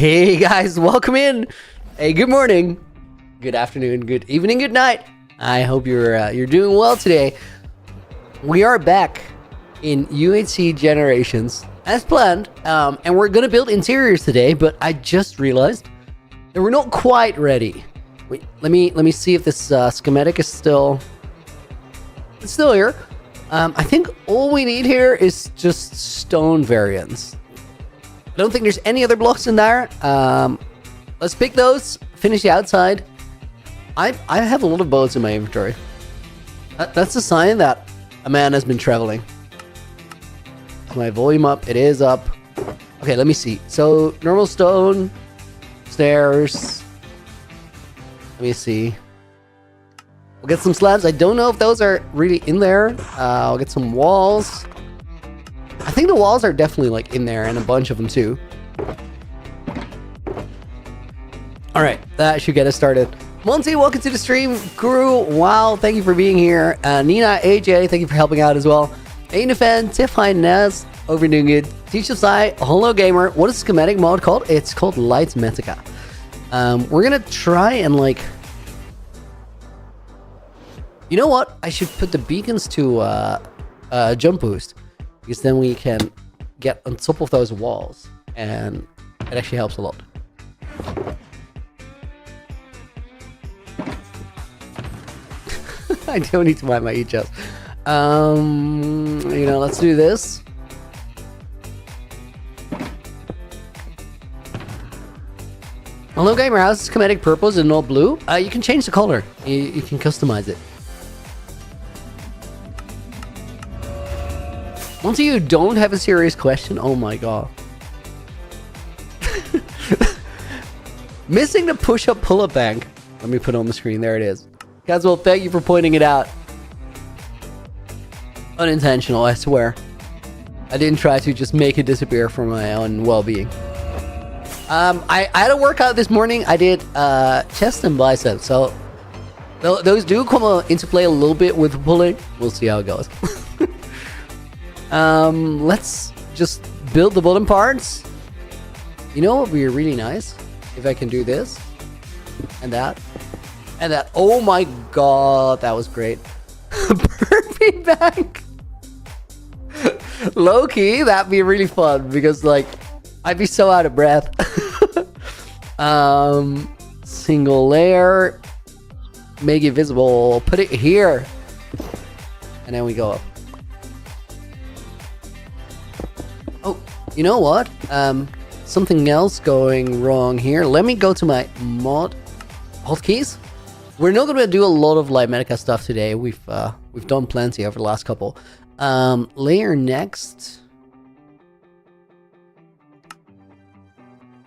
Hey guys, welcome in. Hey, good morning, good afternoon, good evening, good night. I hope you're doing well today. We are back in UHC Generations as planned, and we're gonna build interiors today. But I just realized that we're not quite ready. Wait, let me see if this schematic is still here. I think all we need here is just stone variants. I don't think there's any other blocks in there. Let's pick those, finish the outside. I have a lot of boats in my inventory. That's a sign that a man has been traveling. Is my volume up? It is up. Okay, let me see. So, normal stone, stairs. Let me see. We'll get some slabs. I don't know if those are really in there. I'll get some walls. I think the walls are definitely like in there, and a bunch of them too. All right, that should get us started. Monty, welcome to the stream. Guru, wow, thank you for being here. Nina, AJ, thank you for helping out as well. Ainafan, Tiff, Hi, Naz, overdoing it. Teacher Sai, Hello Gamer. What is the schematic mod called? It's called Light Metica. We're gonna try and like, you know what? I should put the beacons to jump boost, because then we can get on top of those walls, and it actually helps a lot. I don't need to wipe my e-chest. Let's do this. Hello Gamer, how's schematic purples and not blue? You can change the color. You can customize it. Once you don't have a serious question, oh my god. Missing the push-up pull-up bank. Let me put it on the screen. There it is. Caswell, thank you for pointing it out. Unintentional, I swear. I didn't try to just make it disappear for my own well-being. I had a workout this morning. I did chest and biceps, so those do come into play a little bit with pulling. We'll see how it goes. Let's just build the bottom parts. You know what would be really nice? If I can do this and that and that. Oh my god, that was great. Burpee bank. Low key, that'd be really fun, because like I'd be so out of breath. Single layer, make it visible, put it here, and then we go up. Oh, you know what? Something else going wrong here. Let me go to my mod hotkeys. We're not going to do a lot of Light Medica stuff today. We've done plenty over the last couple. Layer next.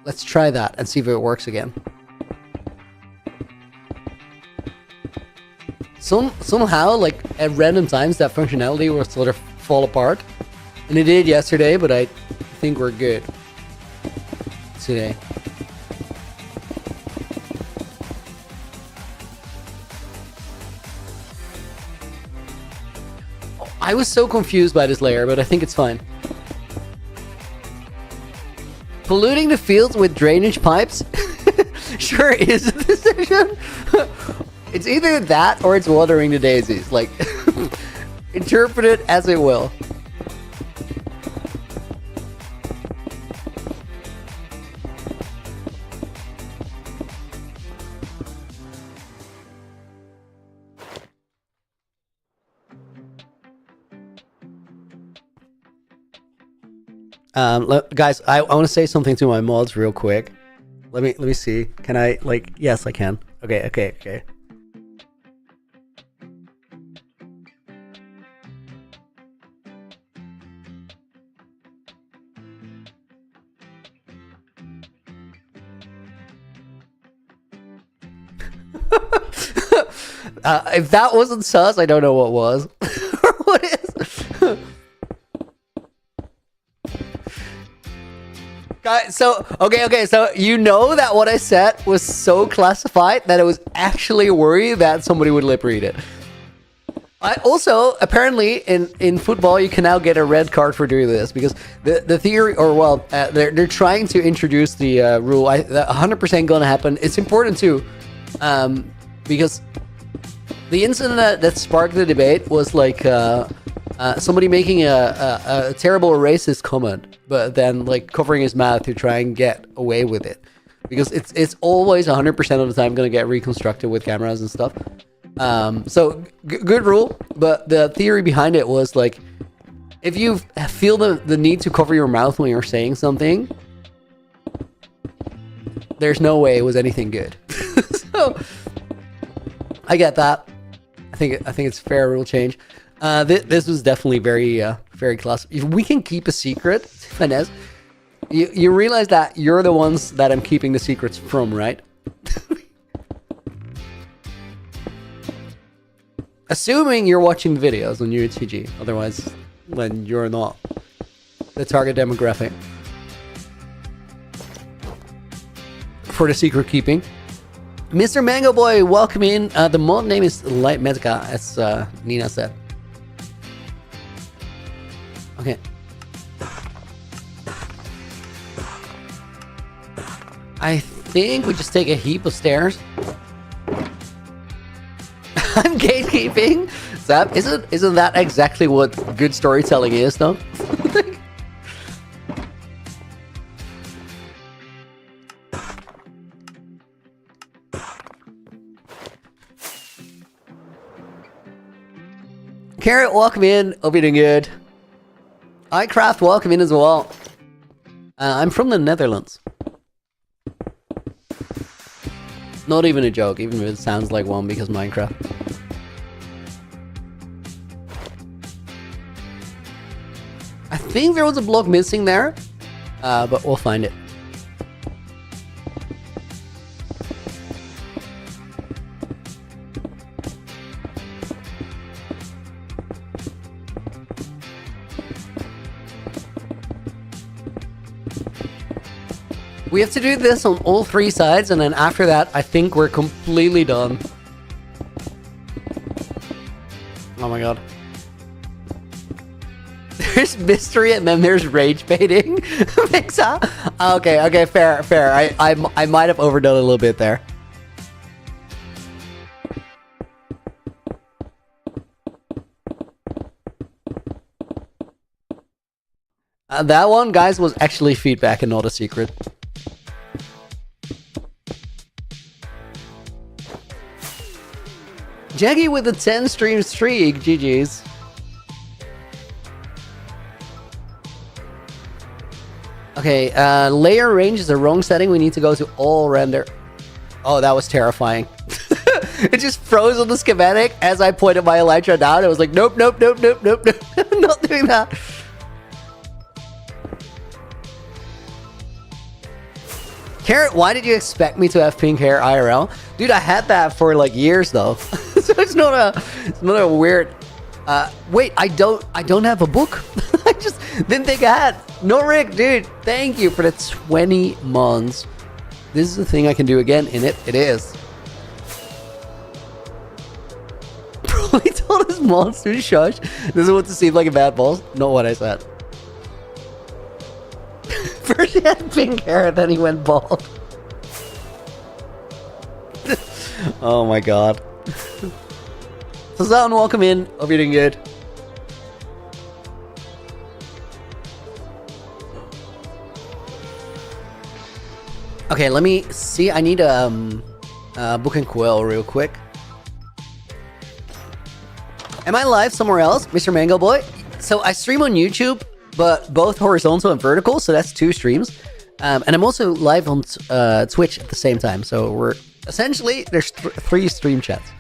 Let's try that and see if it works again. Somehow, like at random times, that functionality will sort of fall apart. And it did yesterday, but I think we're good today. I was so confused by this layer, but I think it's fine. Polluting the fields with drainage pipes sure is a decision. It's either that or it's watering the daisies. Like, interpret it as it will. Guys, I want to say something to my mods real quick. Let me see. Can I, like, yes, I can. Okay. If that wasn't sus, I don't know what was. What is? So, okay, so you know that what I said was so classified that I was actually worried that somebody would lip read it. I also apparently in football you can now get a red card for doing this because the theory, or well, they're trying to introduce the rule. 100% gonna happen. It's important too, because the incident that sparked the debate was like somebody making a terrible racist comment, but then like covering his mouth to try and get away with it, because it's always 100% of the time gonna get reconstructed with cameras and stuff. So good rule, but the theory behind it was like, if you feel the need to cover your mouth when you're saying something, there's no way it was anything good. So I get that. I think it's fair rule change. This was definitely very classic. If we can keep a secret, Finesse, you realize that you're the ones that I'm keeping the secrets from, right? Assuming you're watching the videos on UHCG, otherwise, when you're not the target demographic for the secret keeping. Mr. Mango Boy, welcome in. The mod name is Light Medica, as Nina said. Okay. I think we just take a heap of stairs. I'm gatekeeping. Zap, isn't that exactly what good storytelling is, though? Carrot, welcome in. Hope you're doing good. iCraft, welcome in as well. I'm from the Netherlands. Not even a joke, even if it sounds like one, because Minecraft. I think there was a block missing there, but we'll find it. We have to do this on all three sides, and then after that, I think we're completely done. Oh my god. There's mystery and then there's rage baiting. Okay, fair. I might have overdone a little bit there. That one, guys, was actually feedback and not a secret. Jaggy with a 10 stream streak, GG's. Okay, layer range is the wrong setting. We need to go to all render. Oh, that was terrifying. It just froze on the schematic as I pointed my elytra down. It was like, nope. Not doing that. Carrot, why did you expect me to have pink hair IRL? Dude, I had that for like years though. So it's not a weird wait, I don't have a book. I just didn't think I had. No, Rick, dude, thank you for the 20 months. This is the thing I can do again in it. It is. Probably told his mods to shush. Doesn't want to seem like a bad boss. Not what I said. First he had pink hair, then he went bald. Oh my god. So Zan, welcome in. Hope you're doing good. Okay, let me see. I need a book and quill real quick. Am I live somewhere else, Mr. Mango Boy? So I stream on YouTube, but both horizontal and vertical, so that's 2 streams. And I'm also live on Twitch at the same time. So we're essentially, there's 3 stream chats.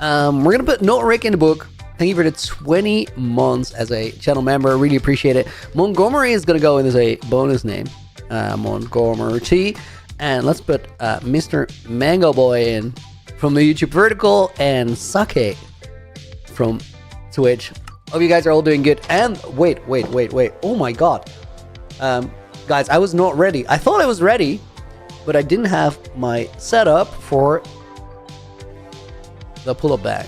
We're going to put Not Rick in the book. Thank you for the 20 months as a channel member. Really appreciate it. Montgomery is going to go in as a bonus name. Montgomery T. And let's put Mr. Mango Boy in from the YouTube vertical and Sake from Twitch. Hope you guys are all doing good. And wait. Oh my god. Guys, I was not ready. I thought I was ready, but I didn't have my setup for the pull-up bag.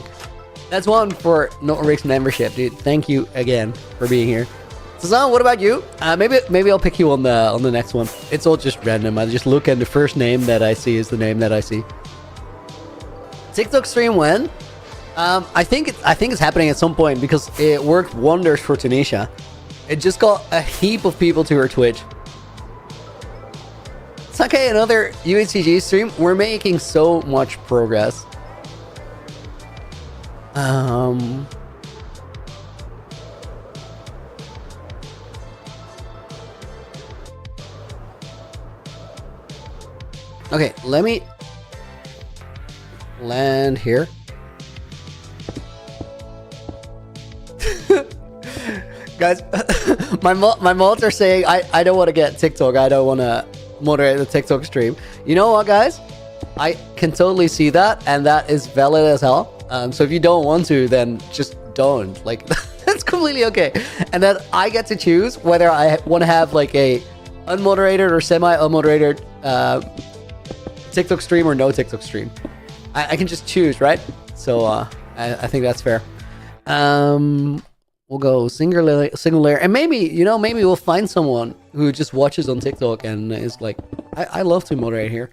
That's one for No Rick's membership, dude. Thank you again for being here. So, what about you? Maybe I'll pick you on the next one. It's all just random. I just look and the first name that I see is the name that I see. TikTok stream when? I think it's happening at some point because it worked wonders for Tunisia. It just got a heap of people to her Twitch. It's okay, another UHCG stream. We're making so much progress. Okay, let me land here. Guys, my mods are saying I don't want to get TikTok. I don't want to moderate the TikTok stream. You know what, guys? I can totally see that, and that is valid as hell. So if you don't want to, then just don't. Like, that's completely okay. And then I get to choose whether I want to have like a unmoderated or semi-unmoderated TikTok stream or no TikTok stream. I can just choose, right? So I think that's fair. We'll go single layer, and maybe maybe we'll find someone who just watches on TikTok and is like, I love to moderate here.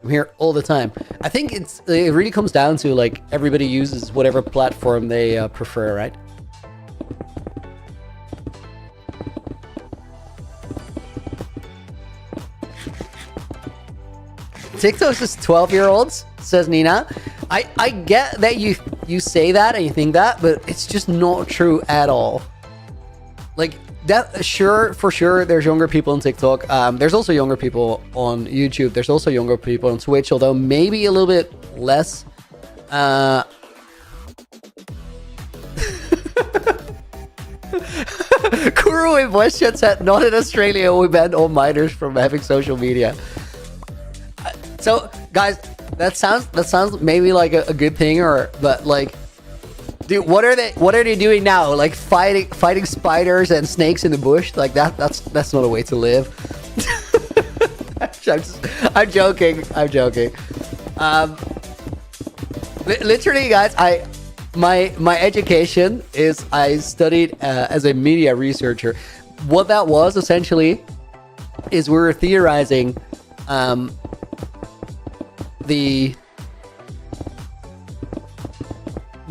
I'm here all the time. I think it really comes down to like everybody uses whatever platform they prefer, right? TikTok's just 12-year-olds, says Nina. I get that you say that and you think that, but it's just not true at all. Like that, for sure, there's younger people on TikTok. There's also younger people on YouTube. There's also younger people on Twitch, although maybe a little bit less. Kuru in voice chat said, not in Australia, we banned all minors from having social media. So, guys, that sounds maybe like a good thing, but like, dude, what are they doing now? Like fighting spiders and snakes in the bush? Like that's not a way to live. I'm joking. Literally, guys, my education is I studied as a media researcher. What that was essentially is we were theorizing the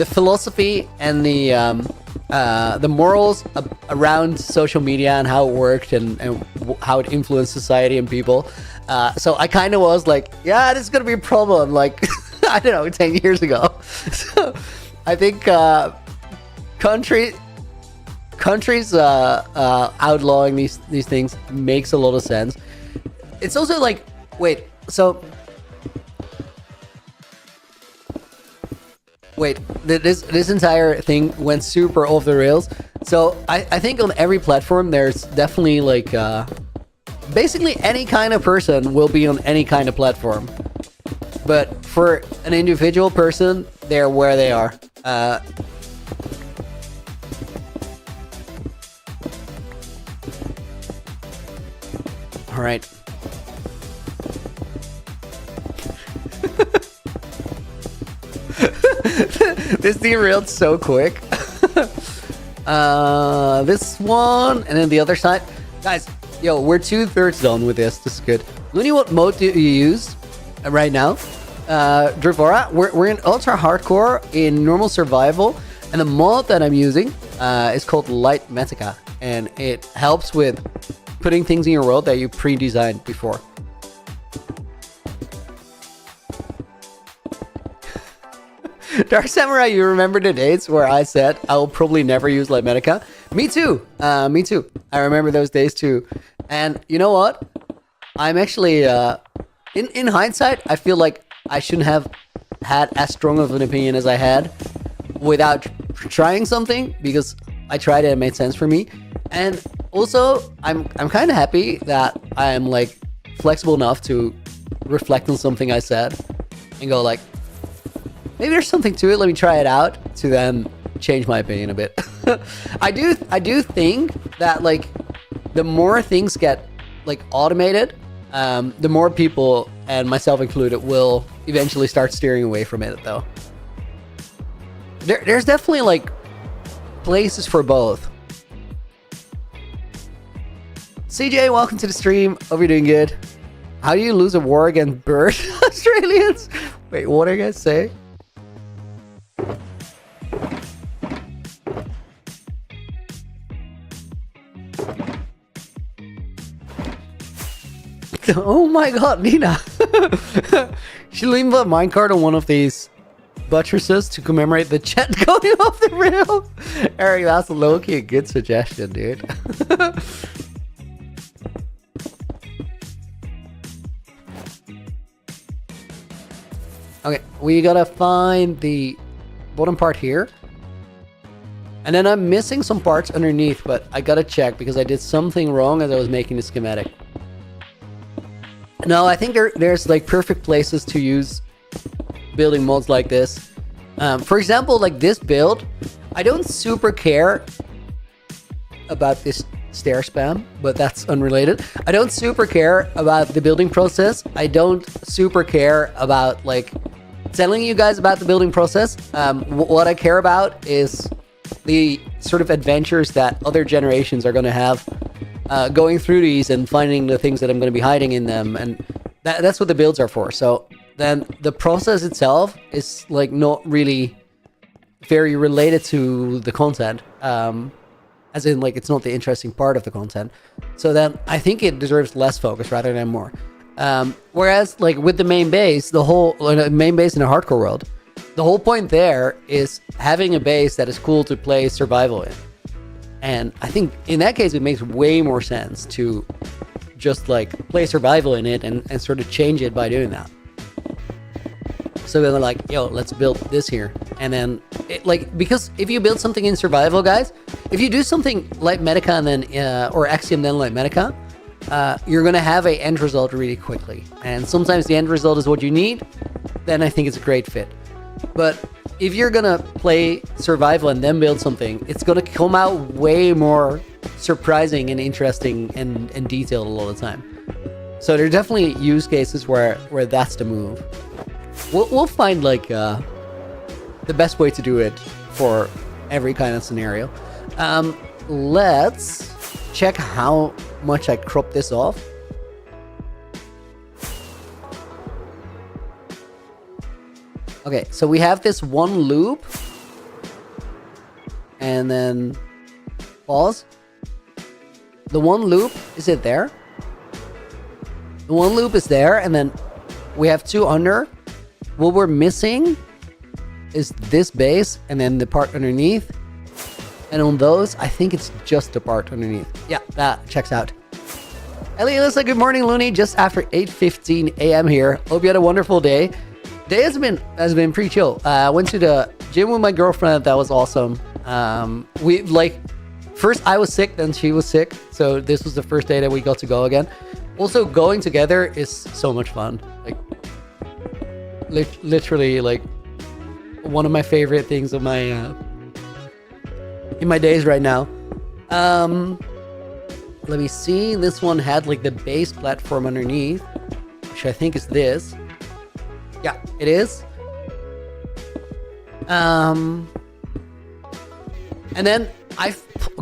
philosophy and the morals around social media and how it worked and how it influenced society and people. So I kind of was like, yeah, this is gonna be a problem. Like, I don't know, 10 years ago. So I think countries outlawing these things makes a lot of sense. It's also like, wait, this entire thing went super off the rails. So I think on every platform there's definitely like basically any kind of person will be on any kind of platform, but for an individual person, they're where they are. All right. This derailed so quick. This one, and then the other side. Guys, yo, we're 2/3 done with this. This is good. Looney, what mode do you use right now? Drivora, we're in ultra hardcore, in normal survival, and the mod that I'm using is called Light Metica, and it helps with putting things in your world that you pre-designed before. Dark Samurai, you remember the days where I said I will probably never use Light Medica? Me too. Me too. I remember those days too. And you know what? I'm actually, in hindsight, I feel like I shouldn't have had as strong of an opinion as I had without trying something, because I tried it and it made sense for me. And also, I'm kind of happy that I'm like flexible enough to reflect on something I said and go like, maybe there's something to it. Let me try it out, to then change my opinion a bit. I do think that like the more things get like automated, the more people, and myself included, will eventually start steering away from it though. there's definitely like places for both. CJ, welcome to the stream. Hope you're doing good. How do you lose a war against bird Australians? Wait, what are you guys say? Oh my god, Nina. She leave a minecart on one of these buttresses to commemorate the jet going off the rail. Eric, that's low-key a good suggestion, dude. Okay, we gotta find the bottom part here. And then I'm missing some parts underneath, but I gotta check because I did something wrong as I was making the schematic. No, I think there's like perfect places to use building mods like this. For example, like this build, I don't super care about this stair spam, but that's unrelated. I don't super care about the building process. I don't super care about like telling you guys about the building process. What I care about is the sort of adventures that other generations are going to have going through these and finding the things that I'm going to be hiding in them. And that's what the builds are for. So then the process itself is like not really very related to the content. As in like, it's not the interesting part of the content. So then I think it deserves less focus rather than more. Whereas like with the main base, the whole main base in a hardcore world, the whole point there is having a base that is cool to play survival in. And I think in that case, it makes way more sense to just like play survival in it and sort of change it by doing that. So they're like, yo, let's build this here. And then because if you build something in survival, guys, if you do something like Medica and then, or Axiom then like Medica, you're going to have a end result really quickly. And sometimes the end result is what you need. Then I think it's a great fit. But if you're going to play survival and then build something, it's going to come out way more surprising and interesting and detailed a lot of the time. So there are definitely use cases where that's the move. We'll find like the best way to do it for every kind of scenario. Let's check how much I crop this off. Okay, so we have this one loop, and then pause. The one loop, is it there? The one loop is there, and then we have two under. What we're missing is this base, and then the part underneath. And on those, I think it's just the part underneath. Yeah, that checks out. Elisa, good morning, Looney. Just after 8:15 a.m. here. Hope you had a wonderful day. Day has been pretty chill. I went to the gym with my girlfriend. That was awesome. We like first I was sick, then she was sick. So this was the first day that we got to go again. Also, going together is so much fun. Like literally, like one of my favorite things of my in my days right now. Let me see. This one had like the base platform underneath, which I think is this. Yeah, it is. And then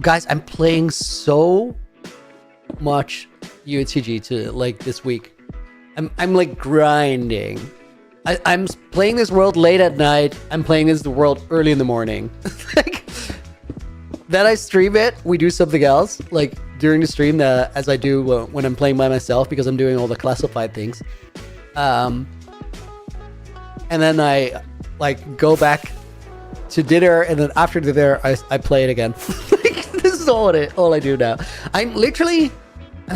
guys, I'm playing so much UHCG to like this week. I'm like grinding. I'm playing this world late at night. I'm playing this world early in the morning. Like, then I stream it. We do something else like during the stream as I do when I'm playing by myself because I'm doing all the classified things. And then I like go back to dinner, and then after dinner I play it again. Like, this is all I do now. I'm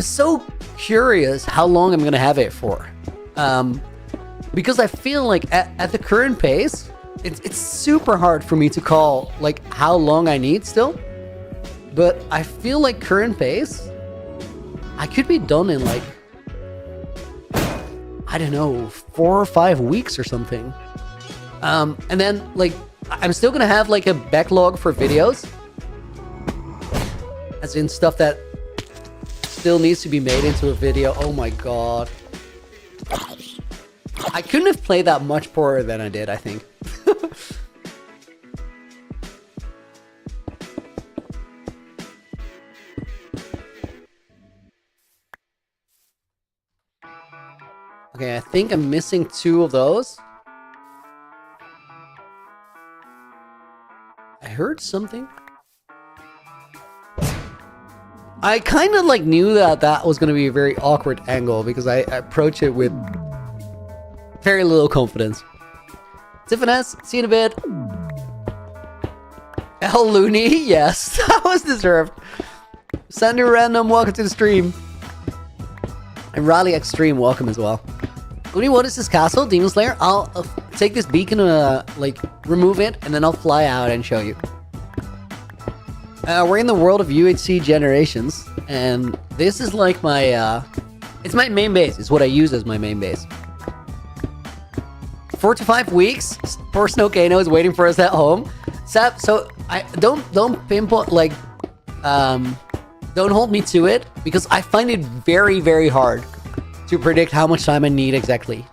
so curious how long I'm gonna have it for, because I feel like at the current pace, it's super hard for me to call like how long I need still. But I feel like current pace, I could be done in like, I don't know, 4 or 5 weeks or something. And then like, I'm still gonna have like a backlog for videos, as in stuff that still needs to be made into a video. Oh my god. I couldn't have played that much poorer than I did, I think. Okay, I think I'm missing 2 of those. I heard something. I kind of like knew that that was going to be a very awkward angle because I approach it with very little confidence. Tiffines, see you in a bit. El Looney, yes, that was deserved. Sander Random, welcome to the stream. And Raleigh Extreme, welcome as well. Looney, what is this castle? Demon Slayer? I'll take this beacon, like, remove it, and then I'll fly out and show you. We're in the world of UHC Generations, and this is like my, it's my main base. It's what I use as my main base. 4 to 5 weeks. Poor Snowcano is waiting for us at home. Sap, so I don't pinpoint, like, don't hold me to it, because I find it very, very hard to predict how much time I need exactly.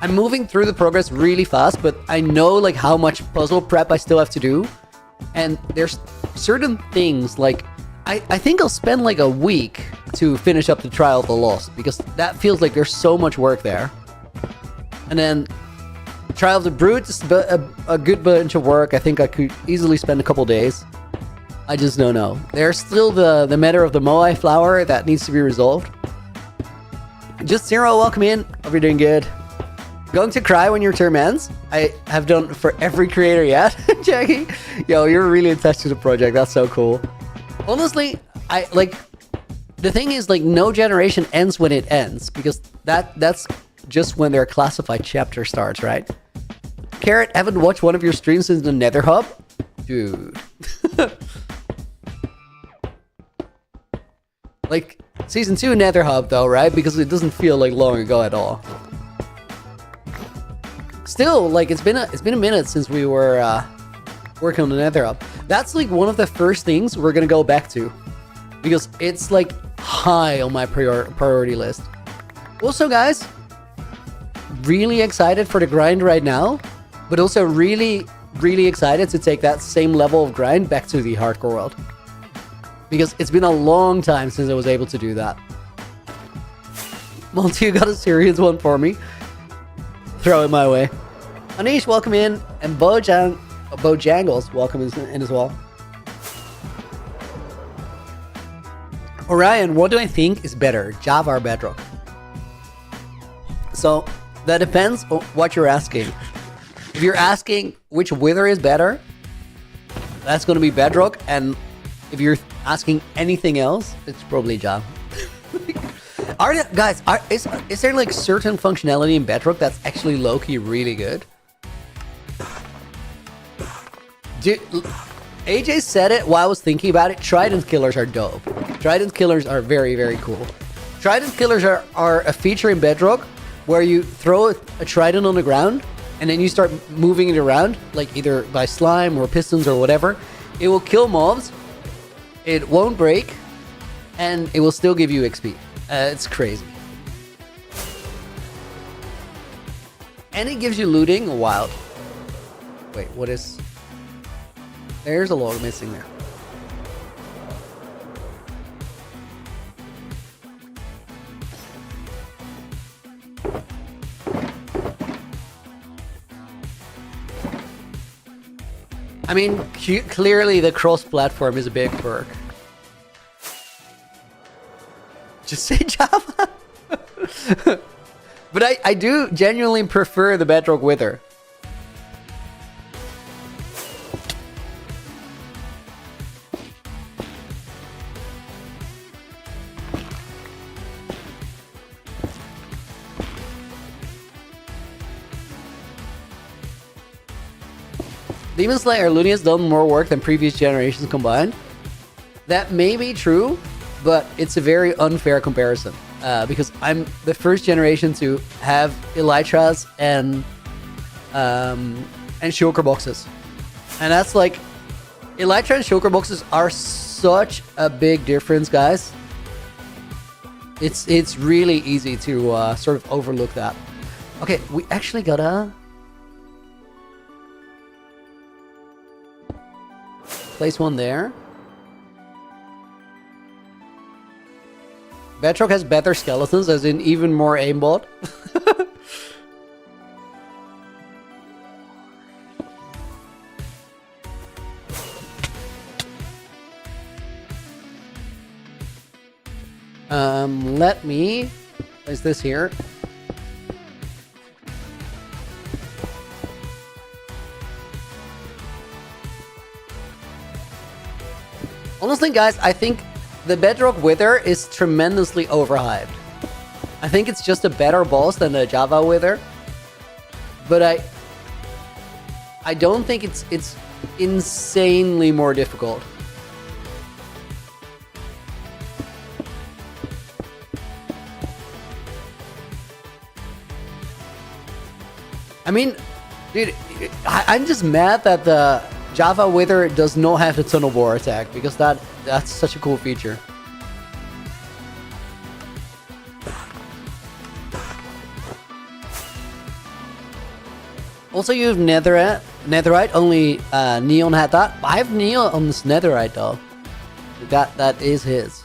I'm moving through the progress really fast, but I know like how much puzzle prep I still have to do. And there's certain things like, I think I'll spend like a week to finish up the Trial of the Lost, because that feels like there's so much work there. And then Trial of the Brute is a good bunch of work. I think I could easily spend a couple days. I just don't know. There's still the matter of the Moai flower that needs to be resolved. Just Zero, welcome in. Hope you're doing good. Going to cry when your term ends? I have done for every creator yet. Jackie, yo, you're really attached to the project. That's so cool. Honestly, I like, the thing is like no generation ends when it ends, because that's just when their classified chapter starts, right? Carrot, haven't watched one of your streams since the Nether Hub? Dude. Like, Season 2 Nether Hub though, right? Because it doesn't feel like long ago at all. Still, like, it's been a minute since we were working on the Nether Hub. That's like one of the first things we're gonna go back to, because it's like high on my priority list. Also, guys, really excited for the grind right now, but also really, really excited to take that same level of grind back to the hardcore world, because it's been a long time since I was able to do that. Monty, you got a serious one for me? Throw it my way. Anish, welcome in. And Bojangles, welcome in as well. Orion, what do I think is better, Java or Bedrock? So, that depends on what you're asking. If you're asking which wither is better, that's going to be Bedrock. And if you're asking anything else, it's probably Java. Is there like certain functionality in Bedrock that's actually low-key really good? Dude, AJ said it while I was thinking about it. Trident killers are dope. Trident killers are very, very cool. Trident killers are a feature in Bedrock where you throw a trident on the ground and then you start moving it around, like either by slime or pistons or whatever. It will kill mobs, it won't break, and it will still give you XP. It's crazy. And it gives you looting. Wild. Wait, what is... There's a log missing there. I mean, clearly the cross-platform is a big perk. Just say Java. But I do genuinely prefer the Bedrock Wither. Demon Slayer Looney has done more work than previous generations combined. That may be true, but it's a very unfair comparison. Because I'm the first generation to have Elytras and shulker boxes. And that's like, Elytra and shulker boxes are such a big difference, guys. It's really easy to sort of overlook that. Okay, we actually gotta place one there. Bedrock has better skeletons, as in even more aimbot. Let me place this here. Honestly, guys, I think the Bedrock Wither is tremendously overhyped. I think it's just a better boss than the Java Wither, but I don't think it's insanely more difficult. I mean, dude, I'm just mad that the Java Wither does not have the Tunnel Bore attack, because that's such a cool feature. Also, you have Netherite. Only Neon had that. I have Neon on this Netherite though. That is his.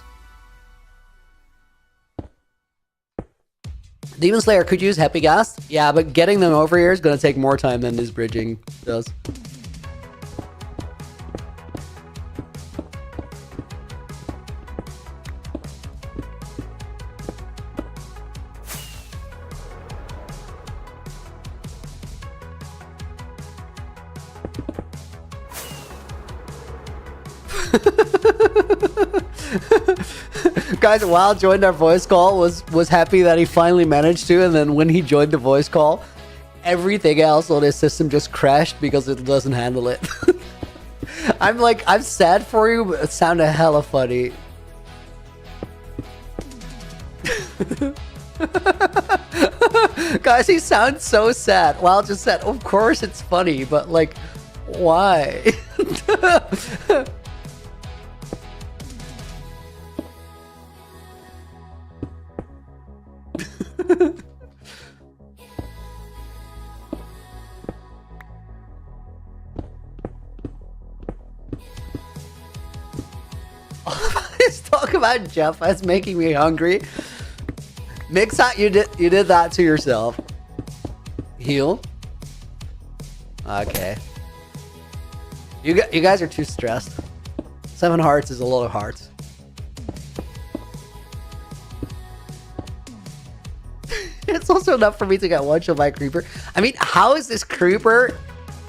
Demon Slayer could use Happy Gas. Yeah, but getting them over here is gonna take more time than this bridging does. Guys, Wild joined our voice call, was happy that he finally managed to, and then when he joined the voice call, everything else on his system just crashed because it doesn't handle it. I'm sad for you, but it sounded hella funny. Guys, he sounds so sad. Wild just said, of course it's funny, but like, why? Let's talk about Jeff. That's making me hungry. Mixhot, you did that to yourself. Heal. Okay. You guys are too stressed. 7 hearts is a lot of hearts. It's also enough for me to get one shot by Creeper. I mean, how is this Creeper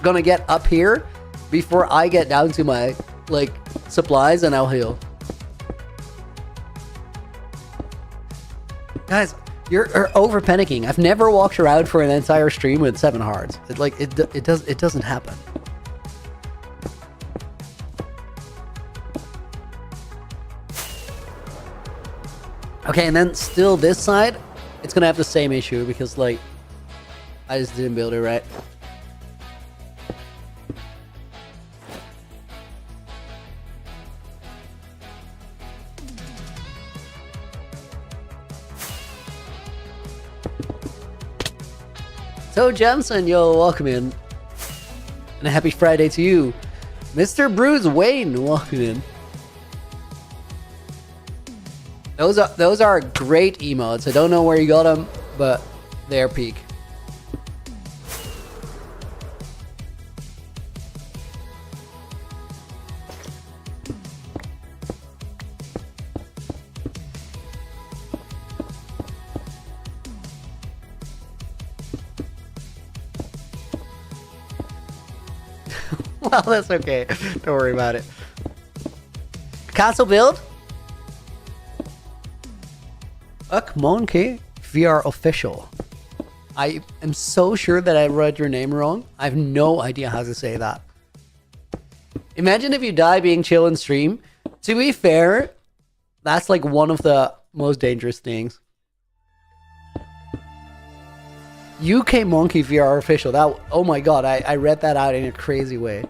gonna get up here before I get down to my, like, supplies and I'll heal? Guys, you're over panicking. I've never walked around for an entire stream with 7 hearts. It doesn't happen. Okay, and then still this side, it's gonna have the same issue because, like, I just didn't build it right. So, Jamson, yo, welcome in. And a happy Friday to you. Mr. Bruce Wayne, welcome in. Those are great emotes. I don't know where you got them, but they're peak. Well, that's okay. Don't worry about it. Castle build? Monkey VR official. I am so sure that I read your name wrong. I have no idea how to say that. Imagine if you die being chill in stream. To be fair, that's like one of the most dangerous things. UK Monkey VR official. That, oh my god, I read that out in a crazy way.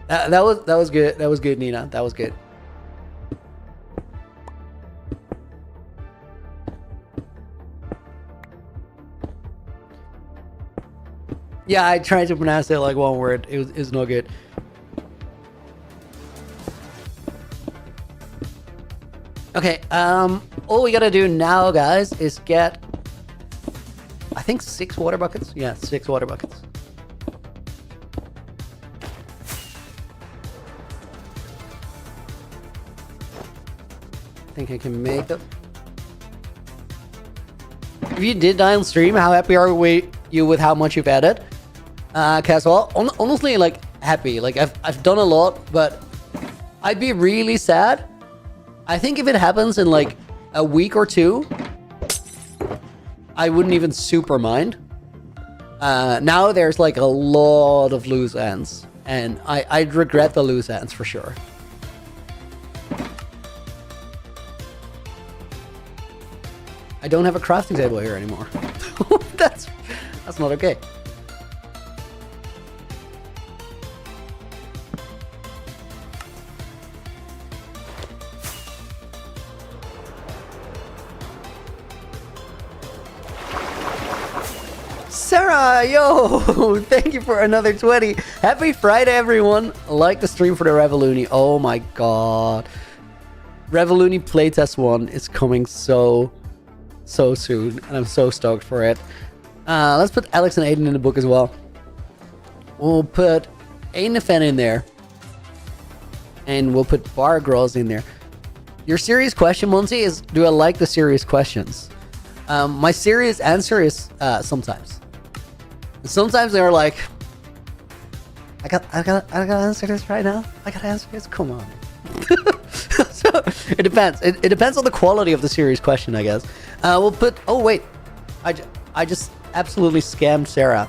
That was good. That was good, Nina. That was good. Yeah, I tried to pronounce it like one word. It was no good. Okay, all we gotta do now, guys, is get, I think 6 water buckets. Yeah, 6 water buckets. I think I can make them. if you did die on stream, how happy are you with how much you've added? Caswell, honestly, like happy. Like I've done a lot, but I'd be really sad. I think if it happens in like a week or two, I wouldn't even super mind. Now there's like a lot of loose ends, and I'd regret the loose ends for sure. I don't have a crafting table here anymore. That's not okay. Sarah, yo, thank you for another 20. Happy Friday, everyone. Like the stream for the Revoluni. Oh my god. Revoluni playtest 1 is coming so soon, and I'm so stoked for it. Let's put Alex and Aiden in the book as well. We'll put Aiden Fan in there, and we'll put Bar Girls in there. Your serious question, Monty, is do I like the serious questions? My serious answer is sometimes. Sometimes they're like, I gotta answer this right now. I gotta answer this. Come on. So it depends. It depends on the quality of the serious question, I guess. We'll put. Oh wait, I just absolutely scammed Sarah,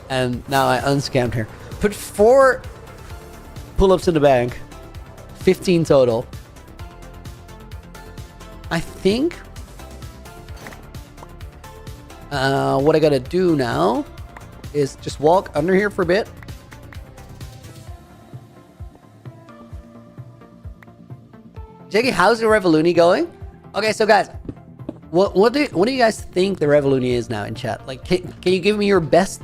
and now I unscammed her. Put 4 pull-ups in the bank, 15 total. I think. What I gotta do now is just walk under here for a bit. Jackie, how's the Revoluni going? Okay, so guys, what do you guys think the Revoluni is now in chat? Like, can you give me your best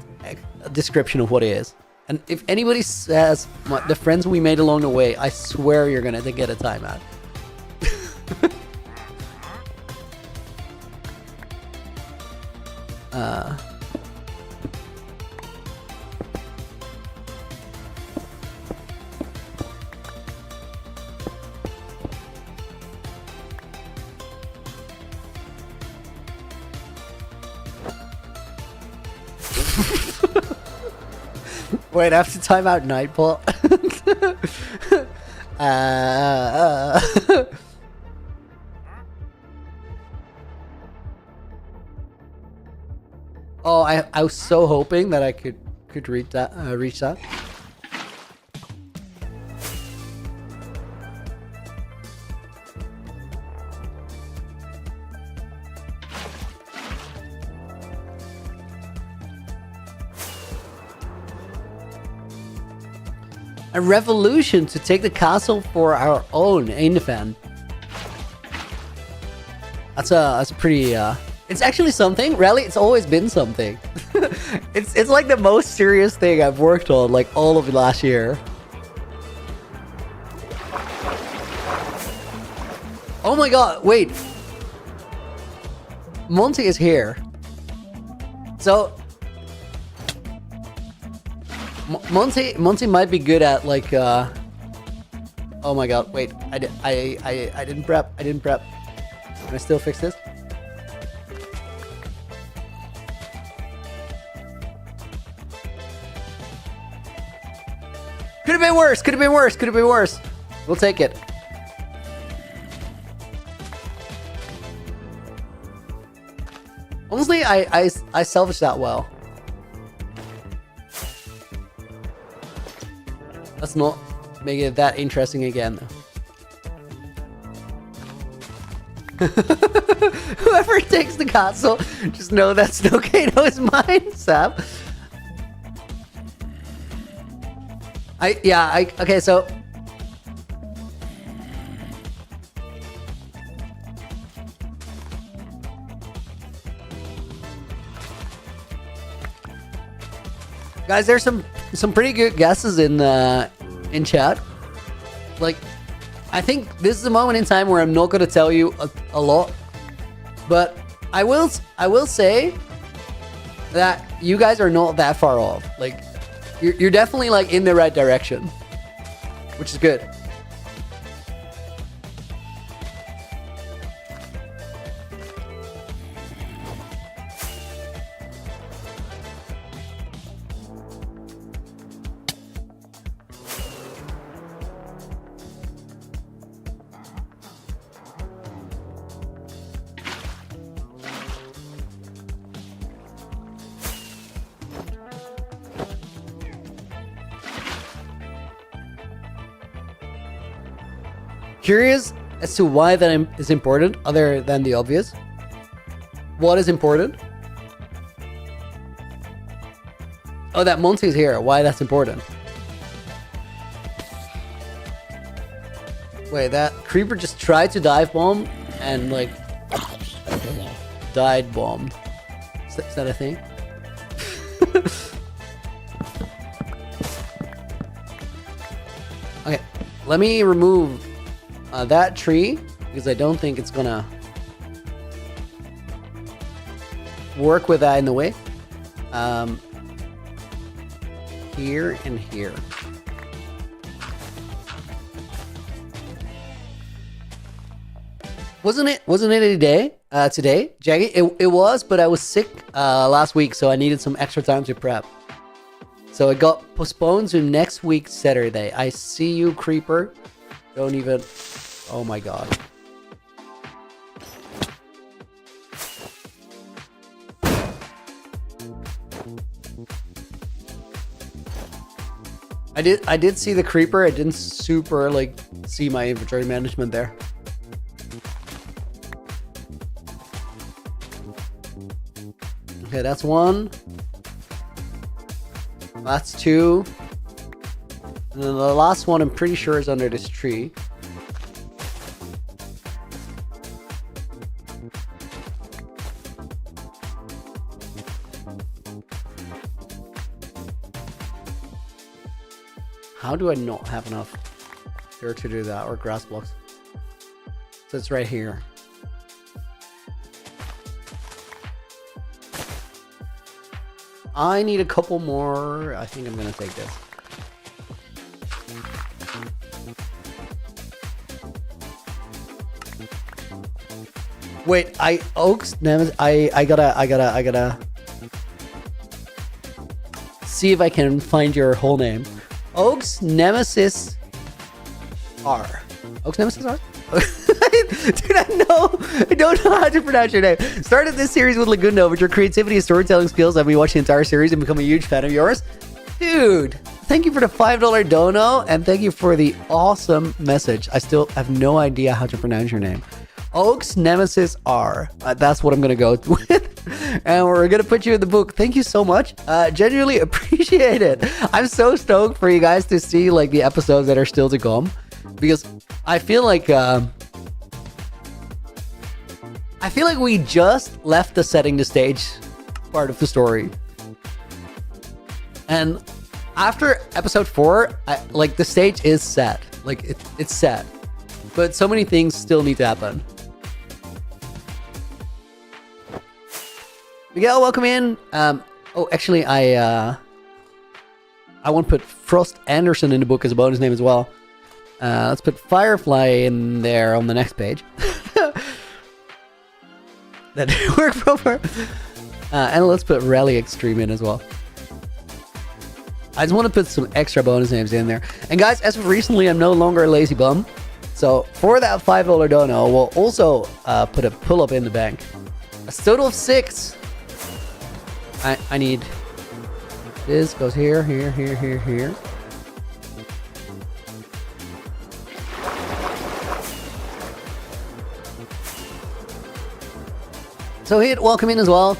description of what it is? And if anybody says the friends we made along the way, I swear you're gonna get a timeout. Wait, I have to time out Nightball. Oh, I was so hoping that I could reach that. A revolution to take the castle for our own, Ainefan. That's a pretty it's actually something. Really, it's always been something. it's like the most serious thing I've worked on like all of last year. Oh my god, wait. Monty is here. So Monty might be good at like oh my god, wait. I didn't prep. Can I still fix this? Could have been worse. We'll take it. Honestly, I salvaged that well. Let's not make it that interesting again. Whoever takes the castle, just know that Snowcano is mine, Sam. Okay, so guys, there's some pretty good guesses in chat. Like, I think this is a moment in time where I'm not gonna tell you a lot, but I will say that you guys are not that far off. Like, you're definitely like in the right direction, which is good. curious as to why that is important, other than the obvious. What is important? Oh, that Monty's here. Why that's important? Wait, that creeper just tried to dive bomb and like died bombed. Is that a thing? Okay, let me remove that tree because I don't think it's gonna work with that in the way. Here and here. Wasn't it a day today, Jaggy? It was, but I was sick last week, so I needed some extra time to prep. So it got postponed to next week, Saturday. I see you, creeper. Don't even... Oh my god. I did see the creeper. I didn't super like see my inventory management there. Okay, that's one. That's two. And then the last one I'm pretty sure is under this tree. How do I not have enough here to do that, or grass blocks? So it's right here. I need a couple more. I think I'm gonna take this. Wait, Oaks Nemesis. I gotta see if I can find your whole name. Oaks Nemesis R. Oaks Nemesis R? Dude, I don't know how to pronounce your name. Started this series with Lagundo, but your creativity and storytelling skills have me watch the entire series and become a huge fan of yours. Dude, thank you for the $5 dono, and thank you for the awesome message. I still have no idea how to pronounce your name. Oaks Nemesis R. That's what I'm gonna go with. And we're gonna put you in the book. Thank you so much. Genuinely appreciate it. I'm so stoked for you guys to see like the episodes that are still to come, because I feel like we just left the setting the stage part of the story. And after episode 4, like the stage is set. Like it's set. But so many things still need to happen. Miguel, welcome in. Oh, actually, I want to put Frost Anderson in the book as a bonus name as well. Let's put Firefly in there on the next page. That didn't work proper. And let's put Rally Extreme in as well. I just want to put some extra bonus names in there. And guys, as of recently, I'm no longer a lazy bum. So for that $5 dono, we'll also put a pull-up in the bank. A total of 6. I need... This goes here, here, here, here, here. So hit welcome in as well.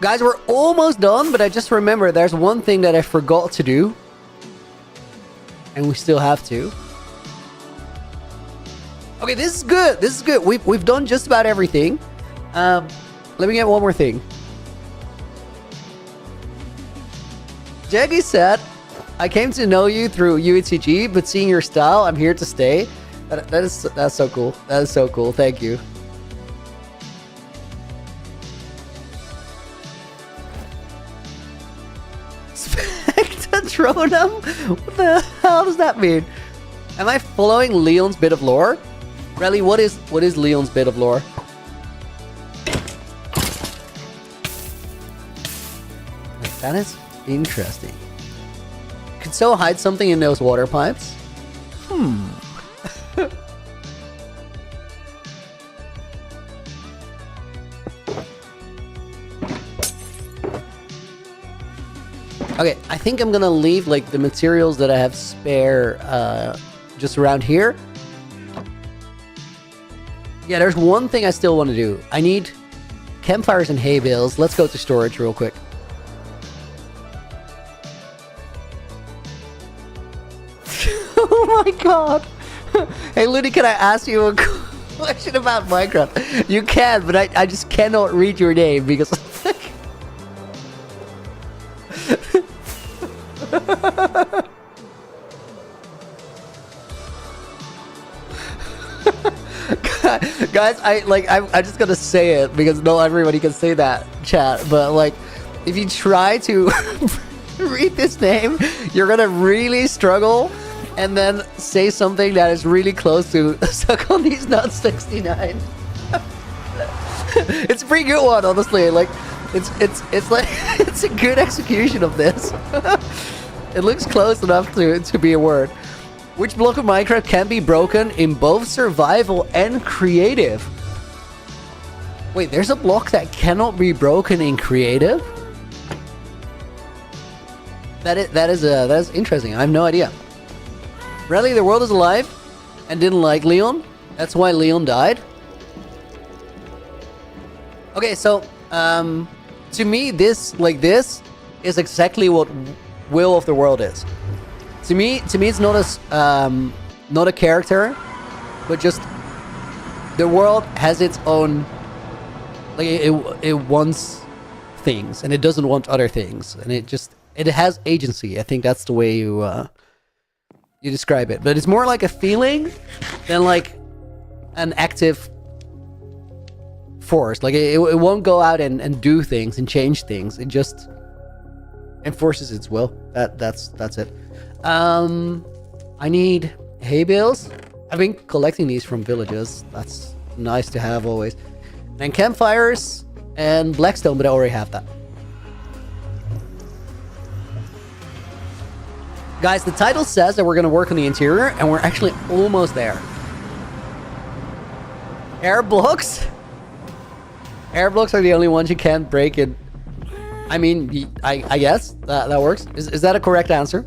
Guys, we're almost done, but I just remember there's one thing that I forgot to do. And we still have to. Okay, this is good. This is good. We've done just about everything. Let me get one more thing. Jaggy said, I came to know you through UHCG, but seeing your style, I'm here to stay. That's so cool. That is so cool. Thank you. Patronum? What the hell does that mean? Am I following Leon's bit of lore? Really, what is Leon's bit of lore? That is interesting. Could so hide something in those water pipes? Okay, I think I'm gonna leave like the materials that I have spare just around here. Yeah, there's one thing I still want to do. I need campfires and hay bales. Let's go to storage real quick. Oh my god! Hey Looney, can I ask you a question about Minecraft? You can, but I just cannot read your name because... Guys, I'm just gonna say it because not everybody can say that, chat. But like, if you try to read this name, you're gonna really struggle, and then say something that is really close to "suck on these nuts 69." It's a pretty good one, honestly. Like, it's like it's a good execution of this. It looks close enough to be a word. Which block of Minecraft can be broken in both survival and creative? Wait, there's a block that cannot be broken in creative? That is interesting. I have no idea. Really, the world is alive and didn't like Leon? That's why Leon died? Okay, so to me, this is exactly what will of the world is. To me, it's not a character, but just the world has its own. Like it wants things, and it doesn't want other things, and it has agency. I think that's the way you describe it. But it's more like a feeling than like an active force. Like it won't go out and do things and change things. It just enforces its will. That's it. I need hay bales. I've been collecting these from villages. That's nice to have always. And campfires and blackstone, but I already have that. Guys, the title says that we're gonna work on the interior, and we're actually almost there. Air blocks? Air blocks are the only ones you can't break in. I mean, I guess that works. Is that a correct answer?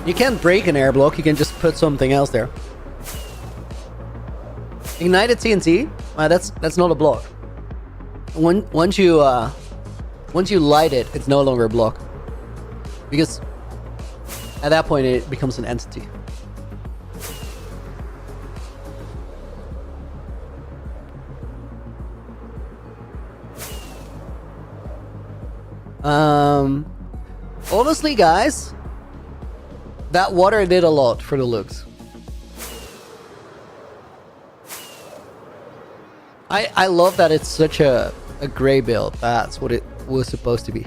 You can't break an air block, you can just put something else there. Ignited TNT? That's not a block. Once you light it, it's no longer a block. Because at that point it becomes an entity. Honestly, guys, that water did a lot for the looks. I love that it's such a gray build. That's what it was supposed to be.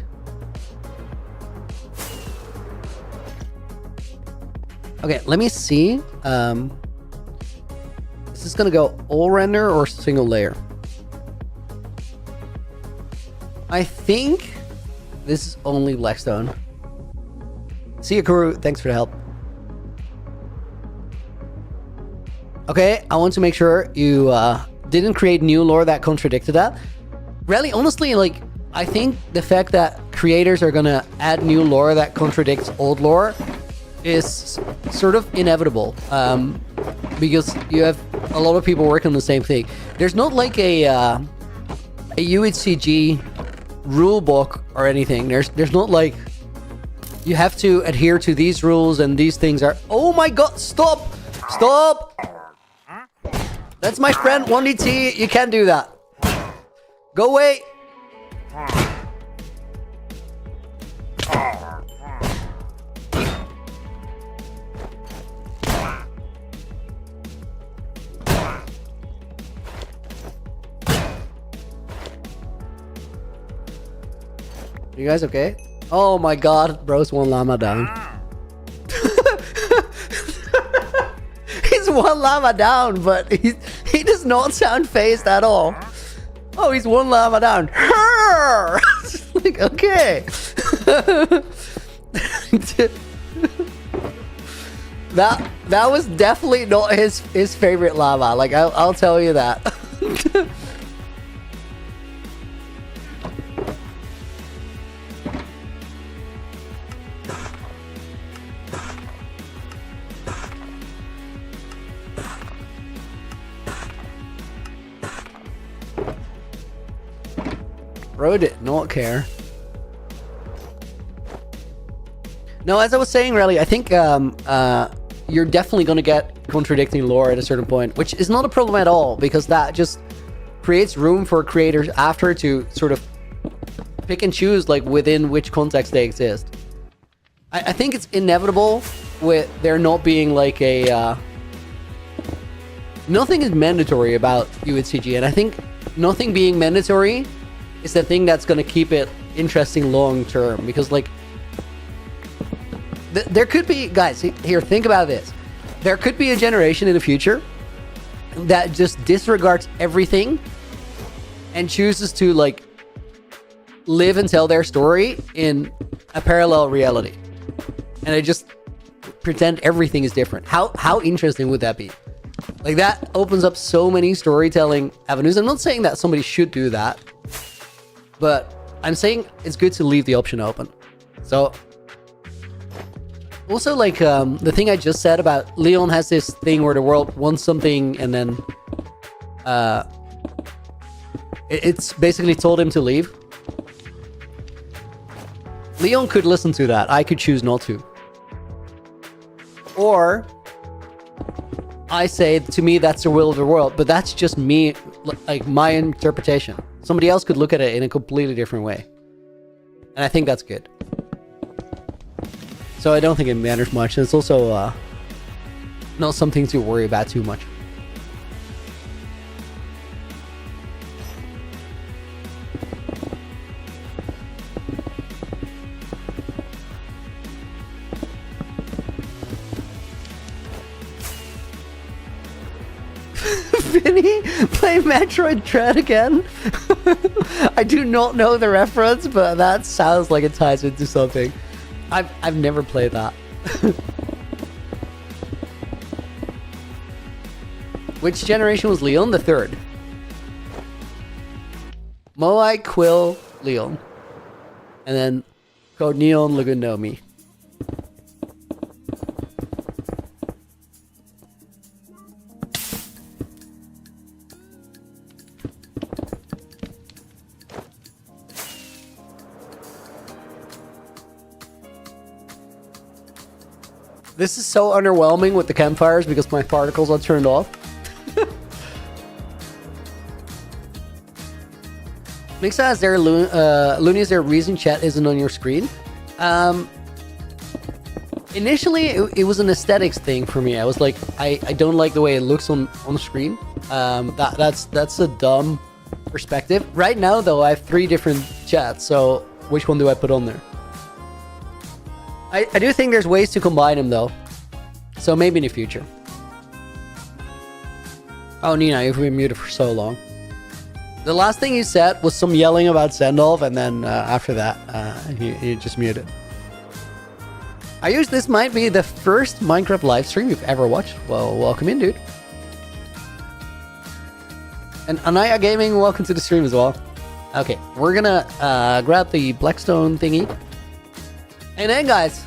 Okay, let me see. Is this gonna go all render or single layer? I think this is only blackstone. See you, Kuru. Thanks for the help. Okay, I want to make sure you didn't create new lore that contradicted that. Really, honestly, like, I think the fact that creators are gonna add new lore that contradicts old lore is sort of inevitable. Because you have a lot of people working on the same thing. There's not like a UHCG rule book or anything. There's not like you have to adhere to these rules and these things are... Oh my god, stop! Stop! That's my friend 1DT, you can't do that. Go away! You guys okay? Oh my god, bro's one llama down. He's one llama down, but he does not sound phased at all. Oh, he's one llama down. Like, okay. That was definitely not his favorite llama. Like, I'll tell you that. Bro did not care. No, as I was saying, really, I think you're definitely going to get contradicting lore at a certain point, which is not a problem at all, because that just creates room for creators after to sort of pick and choose, like, within which context they exist. I think it's inevitable with there not being like a... nothing is mandatory about UHCG, and I think nothing being mandatory is the thing that's going to keep it interesting long term, because, like, there could be, guys, here, think about this. There could be a generation in the future that just disregards everything and chooses to, like, live and tell their story in a parallel reality. And they just pretend everything is different. How interesting would that be? Like, that opens up so many storytelling avenues. I'm not saying that somebody should do that, but I'm saying it's good to leave the option open. So, also, like, the thing I just said about Leon has this thing where the world wants something and then it's basically told him to leave. Leon could listen to that. I could choose not to. Or I say, to me, that's the will of the world, but that's just me, like, my interpretation. Somebody else could look at it in a completely different way. And I think that's good. So I don't think it matters much. And it's also not something to worry about too much. Vinny, play Metroid Dread again? I do not know the reference, but that sounds like it ties into something. I've never played that. Which generation was Leon? The third. Moai, Quill, Leon. And then Code Neon, Lugunomi. This is so underwhelming with the campfires because my particles are turned off. Mixa, is there Looney, is there a reason chat isn't on your screen? Initially, it was an aesthetics thing for me. I was like, I don't like the way it looks on the screen. That's a dumb perspective. Right now, though, I have 3 different chats, so which one do I put on there? I do think there's ways to combine them, though. So maybe in the future. Oh, Nina, you've been muted for so long. The last thing you said was some yelling about Sandolph, and then after that, you just muted. This might be the first Minecraft live stream you've ever watched. Well, welcome in, dude. And Anaya Gaming, welcome to the stream as well. Okay, we're gonna grab the Blackstone thingy. And then, guys,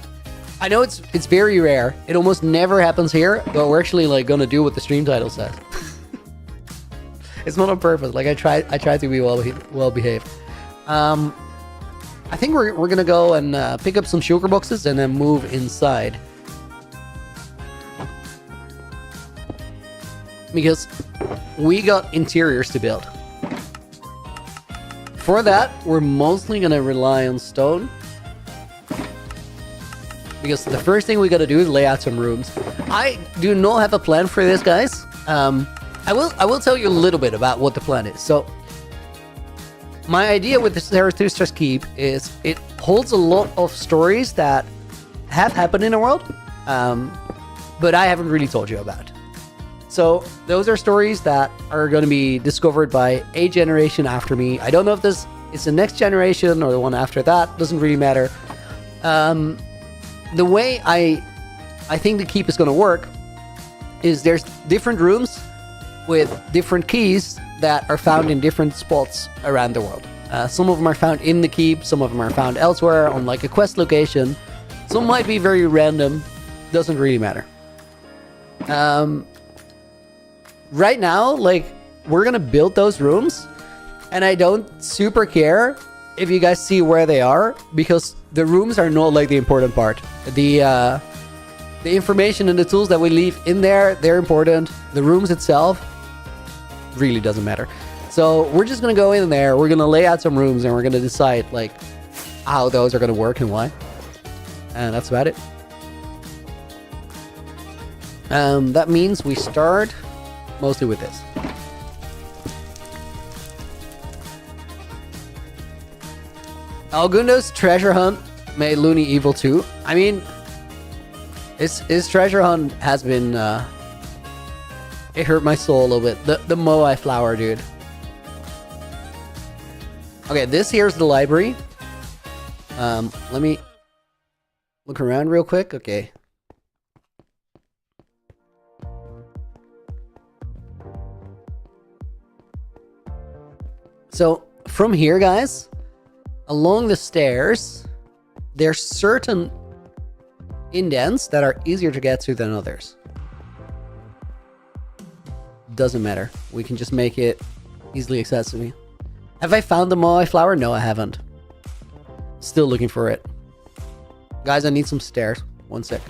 I know it's very rare. It almost never happens here, but we're actually, like, gonna do what the stream title says. It's not on purpose. Like, I try to be well behaved. I think we're gonna go and pick up some sugar boxes and then move inside, because we got interiors to build. For that, we're mostly gonna rely on stone, because the first thing we gotta do is lay out some rooms. I do not have a plan for this, guys. I will tell you a little bit about what the plan is. So my idea with the Zarathustra's Keep is it holds a lot of stories that have happened in the world, but I haven't really told you about. So those are stories that are going to be discovered by a generation after me. I don't know if this is the next generation or the one after that. Doesn't really matter. The way I think the keep is going to work is there's different rooms with different keys that are found in different spots around the world. Some of them are found in the keep, some of them are found elsewhere on like a quest location. Some might be very random, doesn't really matter. Right now, like, we're gonna build those rooms, and I don't super care if you guys see where they are, because the rooms are not like the important part. The information and the tools that we leave in there, they're important. The rooms itself really doesn't matter. So we're just gonna go in there, we're gonna lay out some rooms, and we're gonna decide like how those are gonna work and why. And that's about it. That means we start mostly with this. Algundo's treasure hunt made Looney evil too. I mean, his treasure hunt has been it hurt my soul a little bit. The Moai flower, dude. Okay, this here's the library. Let me look around real quick. Okay. So from here, guys, along the stairs, there's certain indents that are easier to get to than others. Doesn't matter. We can just make it easily accessible. Have I found the Moai flower? No, I haven't. Still looking for it. Guys, I need some stairs. One sec.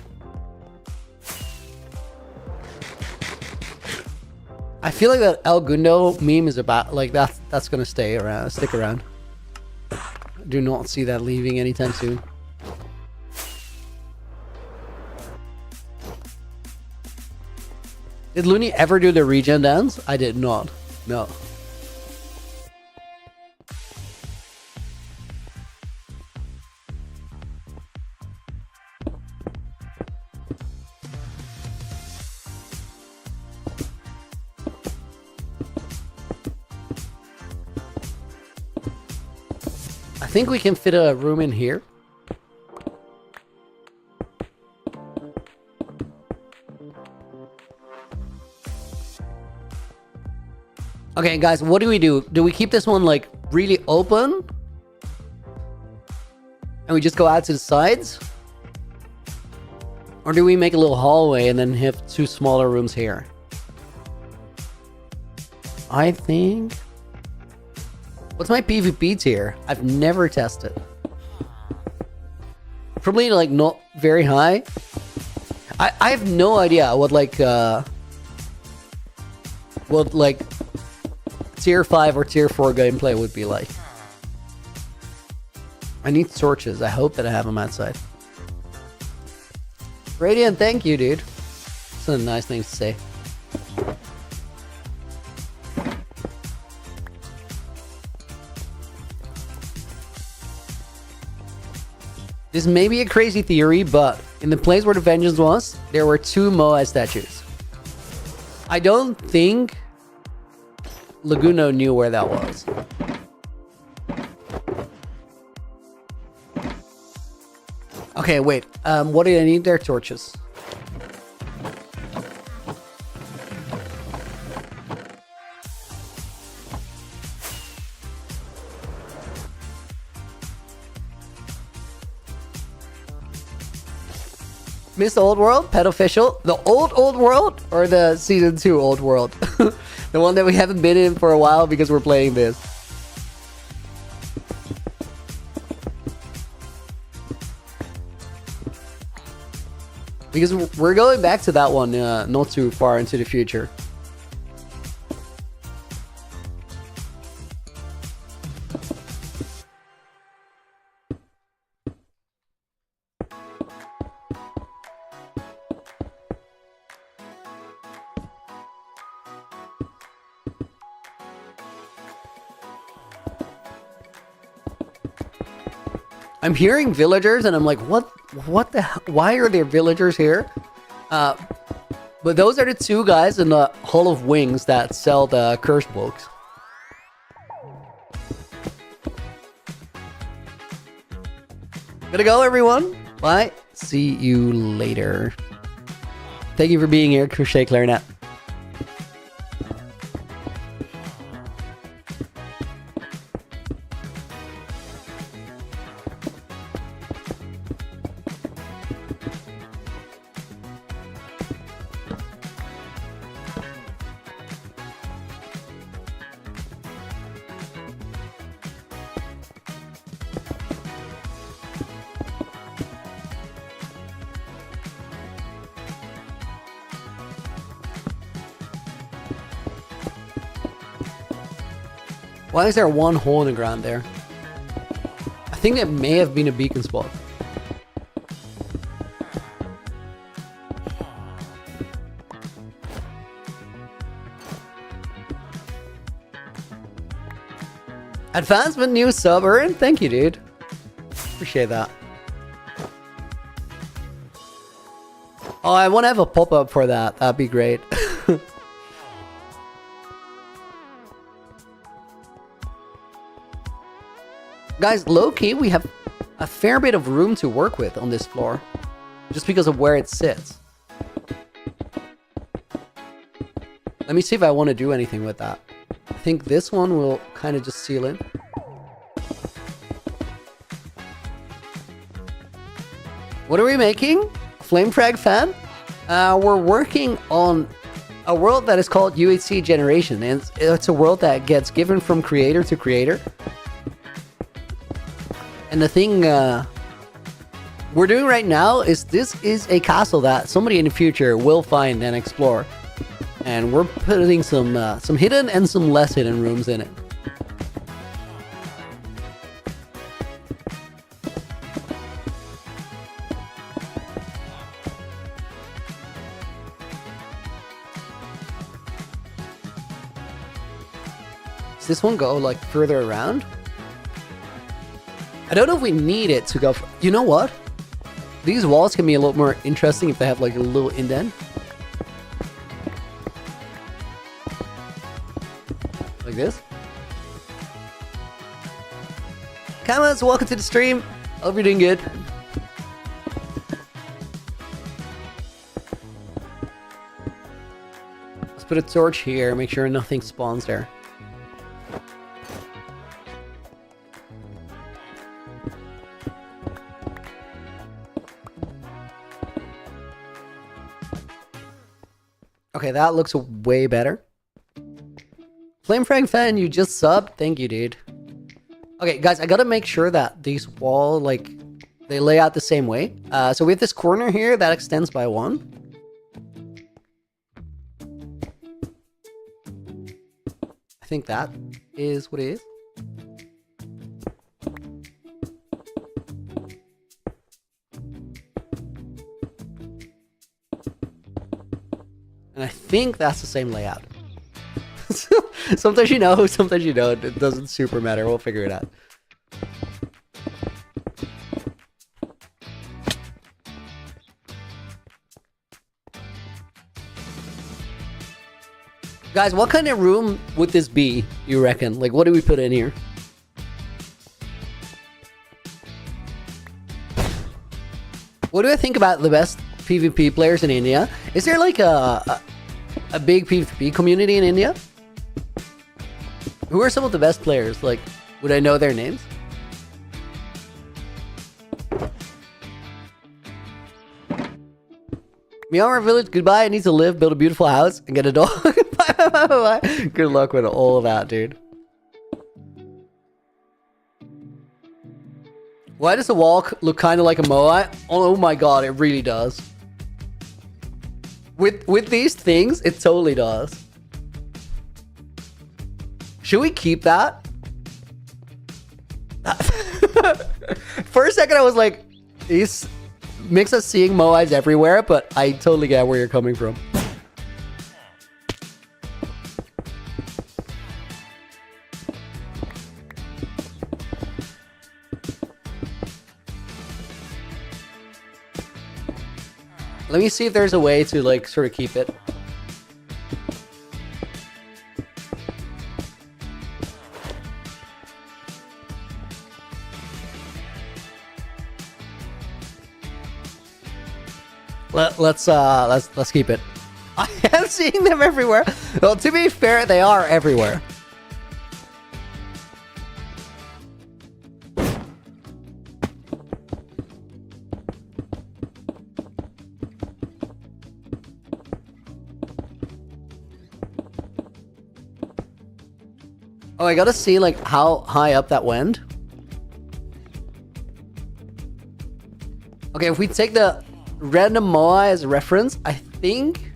I feel like that El Gundo meme is about like that's gonna stick around. Do not see that leaving anytime soon. Did Looney ever do the regen dance? I did not. No. I think we can fit a room in here. Okay, guys, what do we do? Do we keep this one like really open? And we just go out to the sides? Or do we make a little hallway and then have two smaller rooms here? I think... What's my PvP tier? I've never tested. Probably like not very high. I have no idea what like tier 5 or tier 4 gameplay would be like. I need torches. I hope that I have them outside. Radiant, thank you, dude. That's a nice thing to say. This may be a crazy theory, but in the place where the vengeance was, there were 2 Moai statues. I don't think Laguno knew where that was. Okay, wait. What do I need there? Torches. Miss Old World, Pet Official, the old world or the season 2 old world? The one that we haven't been in for a while because we're playing this. Because we're going back to that one not too far into the future. I'm hearing villagers and I'm like, what the hell? Why are there villagers here? But those are the two guys in the Hall of Wings that sell the cursed books. Gotta go, everyone. Bye. See you later. Thank you for being here, Crochet Clarinet. Why is there one hole in the ground there? I think it may have been a beacon spot. Advancement new sub, Erin. Thank you, dude. Appreciate that. Oh, I want to have a pop-up for that. That'd be great. Guys, low-key, we have a fair bit of room to work with on this floor. Just because of where it sits. Let me see if I want to do anything with that. I think this one will kind of just seal in. What are we making? Flame Frag fan? We're working on a world that is called UHC Generations. And it's a world that gets given from creator to creator. And the thing we're doing right now is this is a castle that somebody in the future will find and explore. And we're putting some hidden and some less hidden rooms in it. Does this one go like further around? I don't know if we need it to go. You know what? These walls can be a lot more interesting if they have like a little indent. Like this. Camas, welcome to the stream. Hope you're doing good. Let's put a torch here, make sure nothing spawns there. Okay, that looks way better. Flame Frag fan, you just subbed? Thank you, dude. Okay, guys, I gotta make sure that these walls, like, they lay out the same way. So we have this corner here that extends by 1. I think that is what it is. And I think that's the same layout. Sometimes you know, sometimes you don't. It doesn't super matter. We'll figure it out. Guys, what kind of room would this be, you reckon? Like, what do we put in here? What do I think about the best PvP players in India? Is there like a big PvP community in India? Who are some of the best players? Like, would I know their names? Myanmar village, goodbye. I need to live, build a beautiful house, and get a dog. Bye, bye, bye, bye. Good luck with all of that, dude. Why does the wall look kind of like a Moai? Oh my god, it really does. With these things, it totally does. Should we keep that? For a second, I was like, this makes us seeing Moais everywhere, but I totally get where you're coming from. Let me see if there's a way to like sort of keep it. Let's keep it. I am seeing them everywhere. Well, to be fair, they are everywhere. Oh, I gotta see like how high up that went. Okay, if we take the random Moai as a reference, I think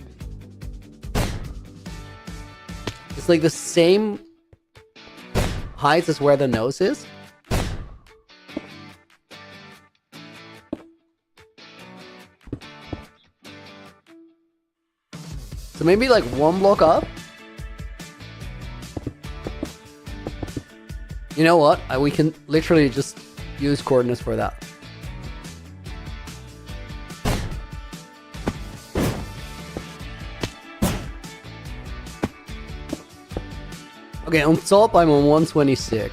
it's like the same height as where the nose is. So maybe like one block up. You know what? We can literally just use coordinates for that. Okay, on top I'm on 126.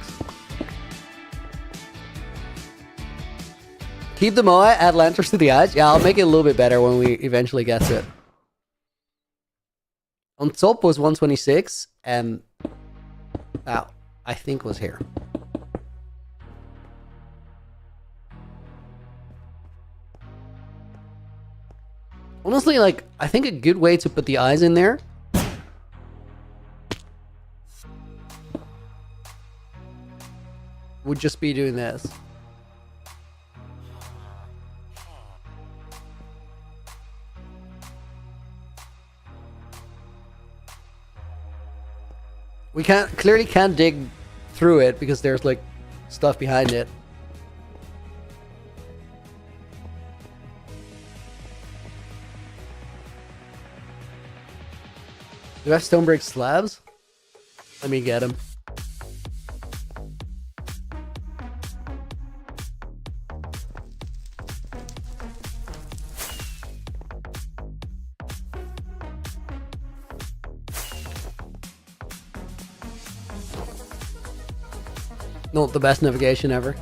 Keep the Moai, add lanterns to the eyes. Yeah, I'll make it a little bit better when we eventually get to it. On top was 126, and that I think was here. Honestly, like, I think a good way to put the eyes in there would just be doing this. We clearly can't dig through it because there's like stuff behind it. Do I have stone brick slabs? Let me get them. Not the best navigation ever.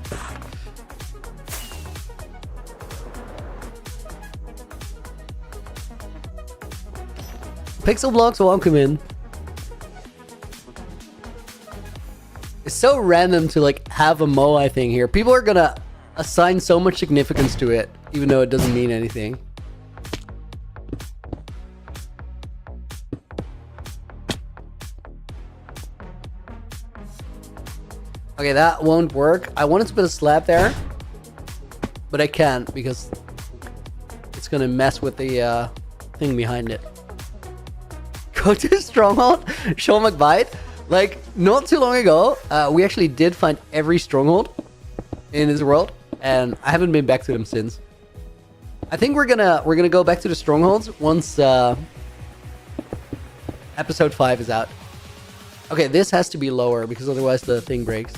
Pixel blocks welcome in. It's so random to like have a Moai thing here. People are gonna assign so much significance to it, even though it doesn't mean anything. Okay, that won't work. I wanted to put a slab there, but I can't because it's gonna mess with the thing behind it. Go to Stronghold, Sean McBite. Like, not too long ago, we actually did find every stronghold in this world, and I haven't been back to them since. I think we're gonna go back to the strongholds once episode 5 is out. Okay, this has to be lower because otherwise the thing breaks.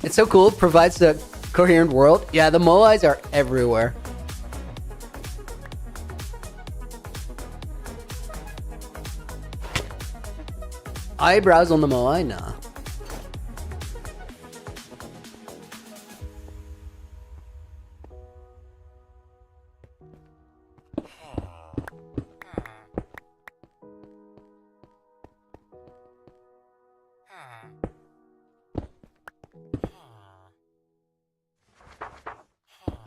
It's so cool, it provides a coherent world. Yeah, the Moais are everywhere. Eyebrows on the Moai? Nah.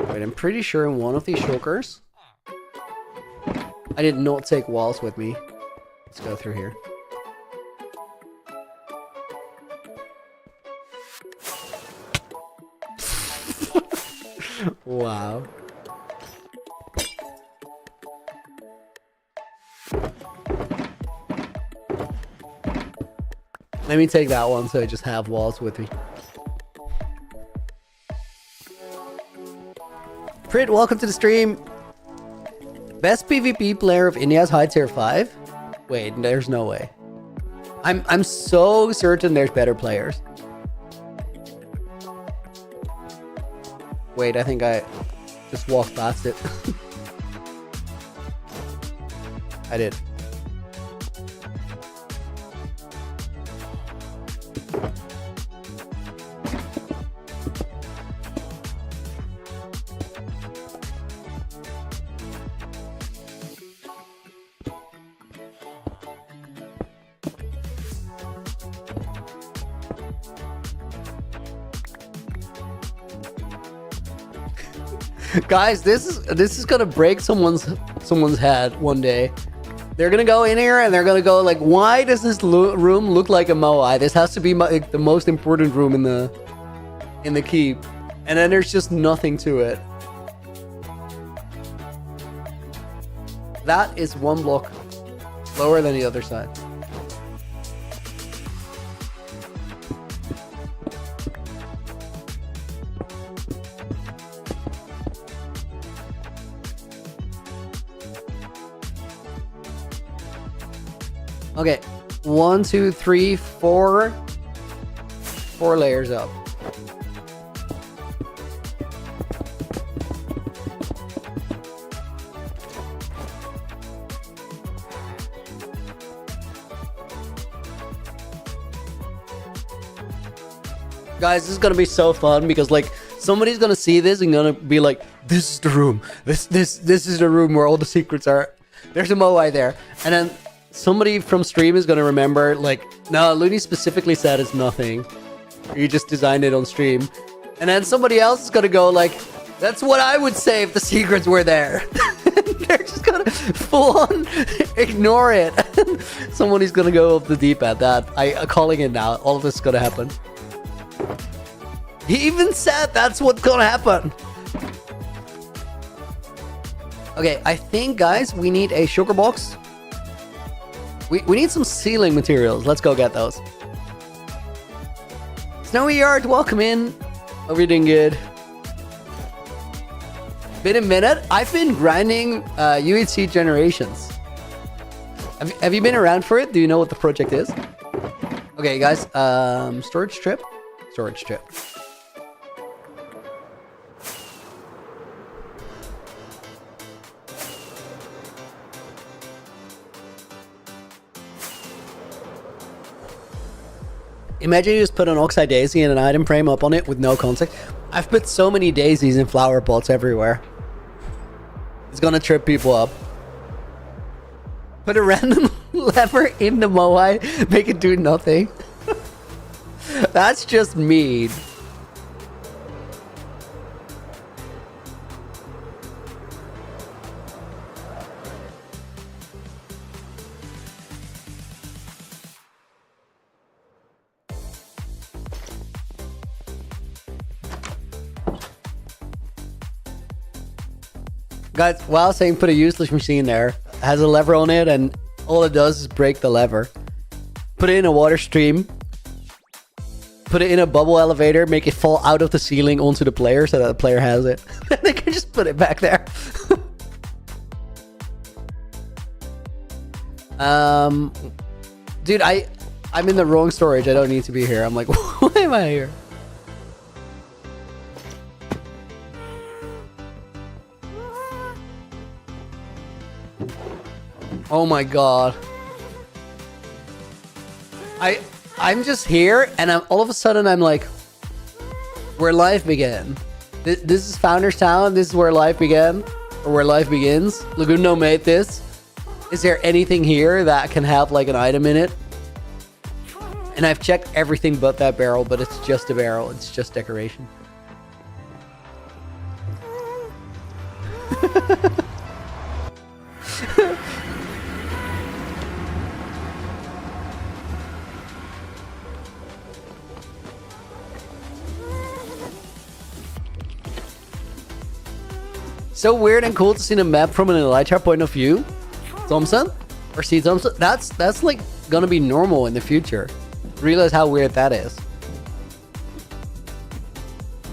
Wait, I'm pretty sure in one of these shulkers, I did not take walls with me. Let's go through here. Wow. Let me take that one so I just have walls with me. Prit, welcome to the stream. Best PvP player of India's high tier 5? Wait, there's no way. I'm so certain there's better players. Wait, I think I just walked past it. I did. Guys, this is gonna break someone's head one day. They're gonna go in here and they're gonna go like, why does this room look like a Moai? This has to be like the most important room in the keep, and then there's just nothing to it. That is one block lower than the other side. Okay, 1, 2, 3, 4 layers up. Guys, this is gonna be so fun because like somebody's gonna see this and gonna be like, this is the room. This is the room where all the secrets are. There's a Moai there, and then somebody from stream is gonna remember, like, no, Looney specifically said it's nothing. You just designed it on stream. And then somebody else is gonna go like, that's what I would say if the secrets were there. They're just gonna full on ignore it. Somebody's gonna go off the deep end. That I'm calling it now. All of this is gonna happen. He even said that's what's gonna happen. Okay, I think, guys, we need a sugar box. We need some ceiling materials. Let's go get those. Snowy Yard, welcome in. Hope you're doing good. Been a minute. I've been grinding UHC Generations. Have you been around for it? Do you know what the project is? Okay, guys. Storage trip. Storage trip. Imagine you just put an oxide daisy and an item frame up on it with no context. I've put so many daisies in flower pots everywhere. It's gonna trip people up. Put a random lever in the Moai, make it do nothing. That's just mean. Guys, while saying put a useless machine there, it has a lever on it and all it does is break the lever. Put it in a water stream. Put it in a bubble elevator, make it fall out of the ceiling onto the player so that the player has it. They can just put it back there. Dude, I'm in the wrong storage. I don't need to be here. I'm like, why am I here? Oh my god. I'm just here and all of a sudden I'm like, where life began. This is Founders Town. This is where life began, or where life begins. Laguno made this. Is there anything here that can have like an item in it? And I've checked everything but that barrel, but it's just a barrel. It's just decoration. So weird and cool to see the map from an Elytra point of view. Thompson? Or see Thompson? That's like gonna be normal in the future. Realize how weird that is.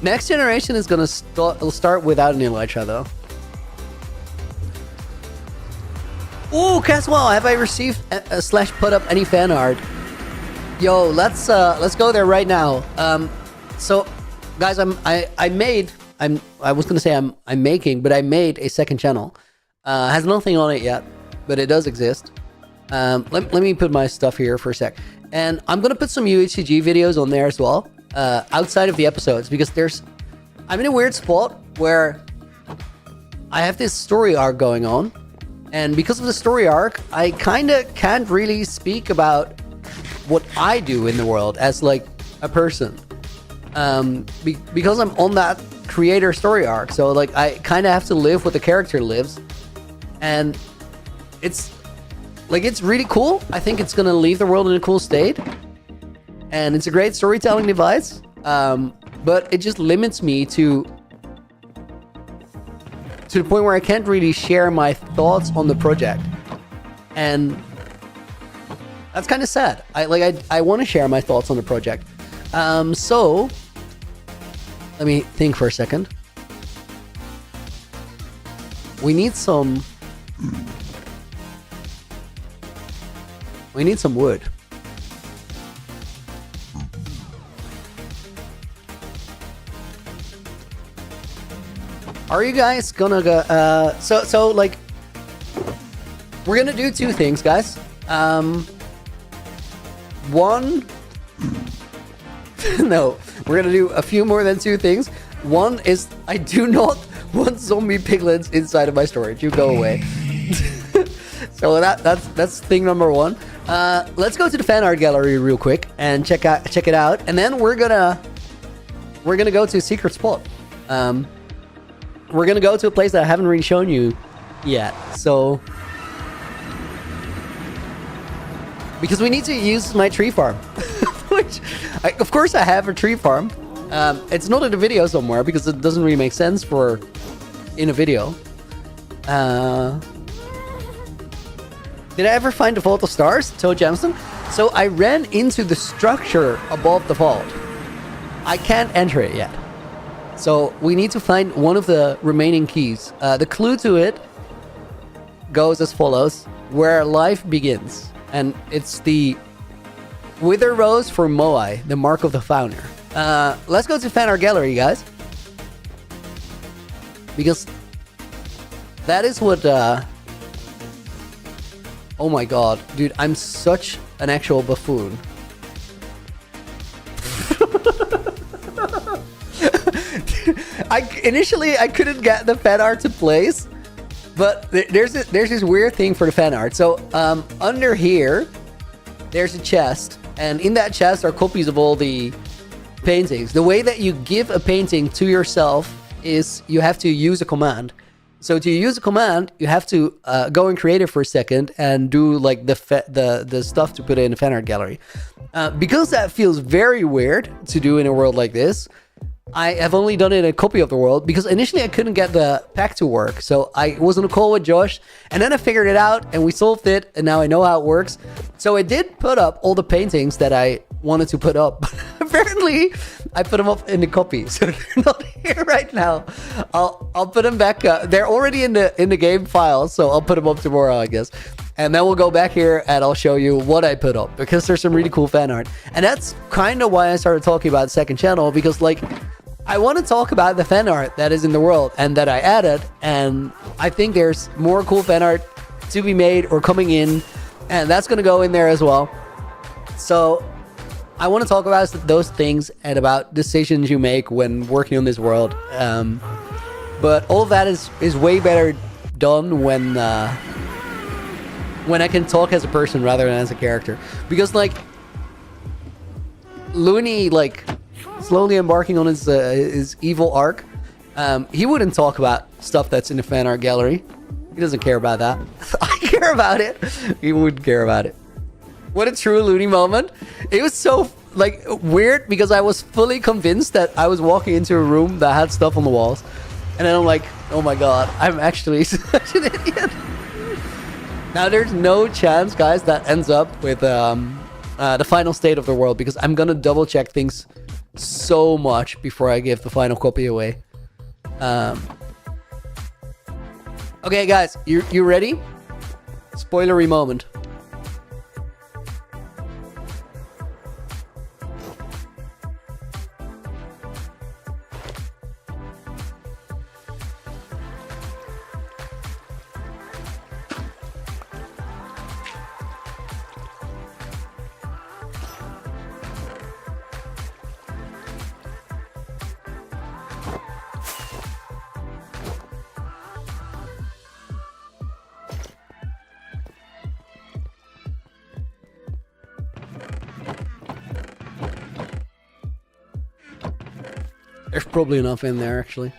Next generation is gonna start without an Elytra though. Ooh, Caswell, have I received slash put up any fan art? Yo, let's go there right now. So, guys, I made a second channel. Has nothing on it yet, but it does exist. Let me put my stuff here for a sec, and I'm gonna put some UHCG videos on there as well, outside of the episodes, because I'm in a weird spot where I have this story arc going on, and because of the story arc, I kind of can't really speak about what I do in the world as like a person, because I'm on that creator story arc. So like I kind of have to live what the character lives, and it's really cool. I think it's gonna leave the world in a cool state, and it's a great storytelling device. But it just limits me to the point where I can't really share my thoughts on the project, and that's kind of sad. I want to share my thoughts on the project. So let me think for a second. We need some wood. Are you guys gonna go, so like, we're gonna do two things, guys. One, no, we're gonna do a few more than two things. One is, I do not want zombie piglets inside of my storage. You go away. So that's thing number one. Let's go to the fan art gallery real quick and check it out, and then we're gonna go to a secret spot. We're gonna go to a place that I haven't really shown you yet. So, because we need to use my tree farm, which, of course, I have a tree farm. It's not in a video somewhere because it doesn't really make sense in a video. Did I ever find the Vault of Stars, Toe Jamson? So I ran into the structure above the vault. I can't enter it yet. So we need to find one of the remaining keys. The clue to it goes as follows: where life begins. And it's the Wither Rose for Moai, the mark of the founder. Let's go to fan art gallery, guys. Because that is what... oh my god, dude, I'm such an actual buffoon. Initially I couldn't get the fan art to place, but there's this weird thing for the fan art. So under here there's a chest, and in that chest are copies of all the paintings. The way that you give a painting to yourself is you have to use a command. So to use a command, you have to go in creative for a second and do like the stuff to put in the fan art gallery. Because that feels very weird to do in a world like this, I have only done it in a copy of the world, because initially I couldn't get the pack to work. So I was on a call with Josh, and then I figured it out and we solved it, and now I know how it works. So I did put up all the paintings that I wanted to put up. Apparently I put them up in the copy, so they're not here right now. I'll put them back. They're already in the game file, so I'll put them up tomorrow, I guess. And then we'll go back here and I'll show you what I put up, because there's some really cool fan art. And that's kind of why I started talking about the second channel, because like, I want to talk about the fan art that is in the world and that I added, and I think there's more cool fan art to be made or coming in, and that's going to go in there as well. So I want to talk about those things and about decisions you make when working on this world. But all of that is way better done when I can talk as a person rather than as a character. Because like Looney, like slowly embarking on his evil arc, he wouldn't talk about stuff that's in the fan art gallery. He doesn't care about that. I care about it. He wouldn't care about it. What a true Looney moment. It was so like weird, because I was fully convinced that I was walking into a room that had stuff on the walls, and then I'm like, oh my god, I'm actually such an idiot. Now there's no chance, guys, that ends up with the final state of the world, because I'm gonna double check things so much before I give the final copy away. Okay, guys, you ready? Spoilery moment. There's probably enough in there, actually.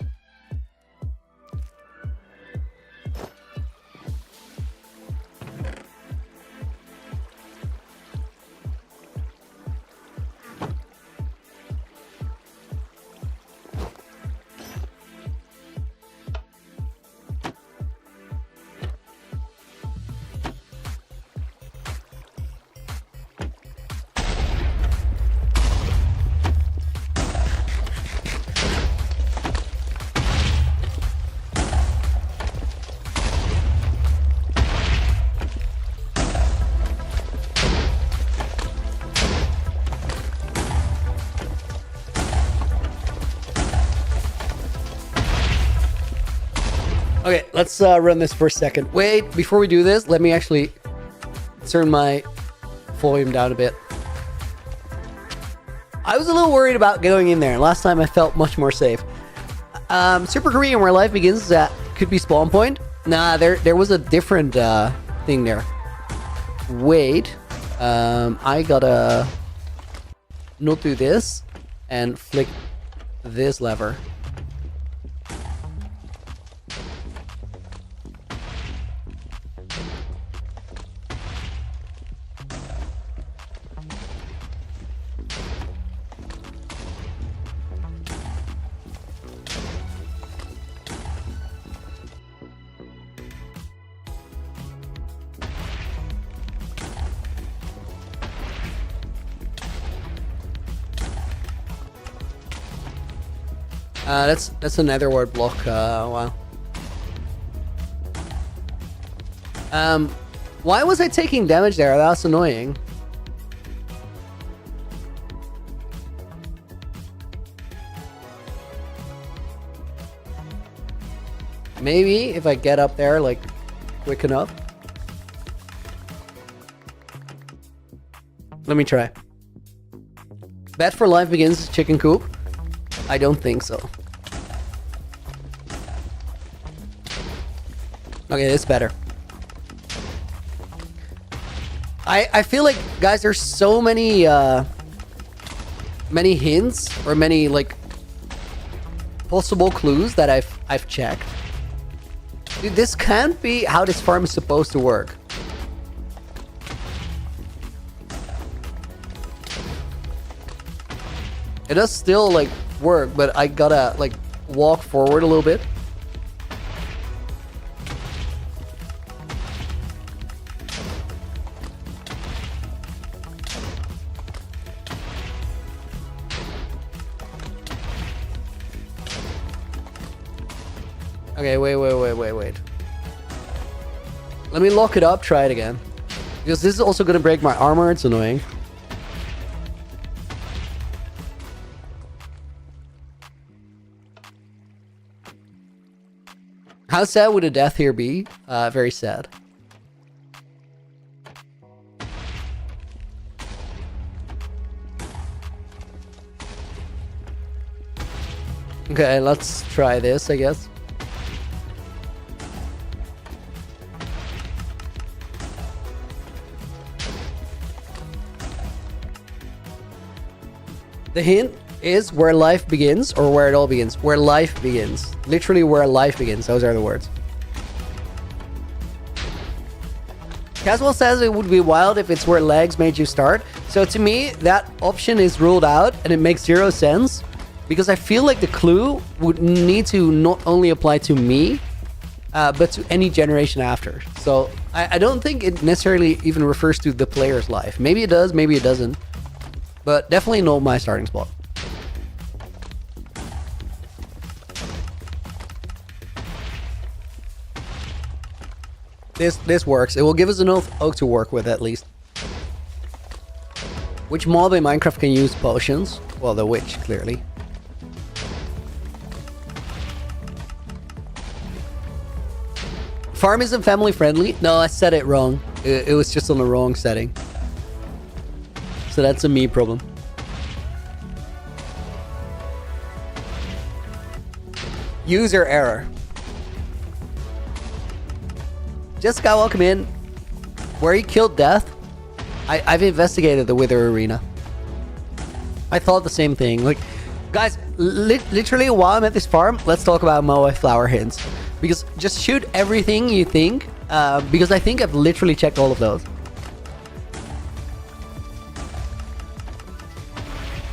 Okay, let's run this for a second. Wait, before we do this, let me actually turn my volume down a bit. I was a little worried about going in there. Last time I felt much more safe. Super Korean, where life begins, could be spawn point. Nah, there was a different thing there. Wait, I gotta not do this and flick this lever. That's a netherward block. Wow. Why was I taking damage there? That was annoying. Maybe if I get up there like quick enough. Let me try. Bet for life begins chicken coop. I don't think so. Okay, that's better. I feel like, guys, there's so many many hints or many like possible clues that I've checked. Dude, this can't be how this farm is supposed to work. It does still like work, but I gotta like walk forward a little bit. Okay, wait. Let me lock it up, try it again. Because this is also gonna break my armor, it's annoying. How sad would a death here be? Very sad. Okay, let's try this, I guess. The hint is where life begins, or where it all begins. Where life begins. Literally where life begins. Those are the words. Caswell says it would be wild if it's where legs made you start. So to me, that option is ruled out, and it makes zero sense. Because I feel like the clue would need to not only apply to me, but to any generation after. So I don't think it necessarily even refers to the player's life. Maybe it does, maybe it doesn't. But definitely not my starting spot. this works. It will give us enough oak to work with at least. Which mob in Minecraft can use potions? Well, the witch, clearly. Farm isn't family friendly? No, I said it wrong. It was just on the wrong setting. So that's a me problem. User error. Jessica, welcome in. Where he killed Death? I've investigated the Wither Arena. I thought the same thing. Like, guys, literally while I'm at this farm, let's talk about Moai flower hints. Because just shoot everything you think, because I think I've literally checked all of those.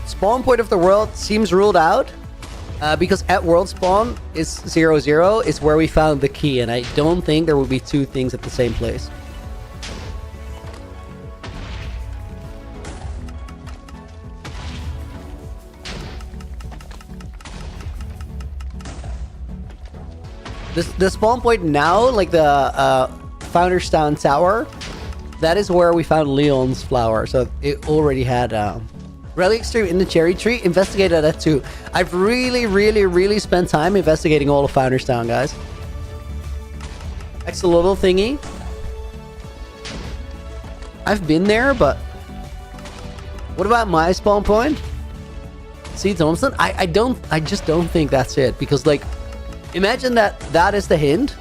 Spawn point of the world seems ruled out, because at world spawn is 0, is where we found the key, and I don't think there will be two things at the same place. The spawn point now, like the Founder's Town Tower, that is where we found Leon's flower. So it already had relic extreme in the cherry tree. Investigated that too. I've really spent time investigating all of Founder's Town, guys. Axolotl thingy. I've been there, but what about my spawn point? See Thompson? I just don't think that's it, because like, imagine that is the hint,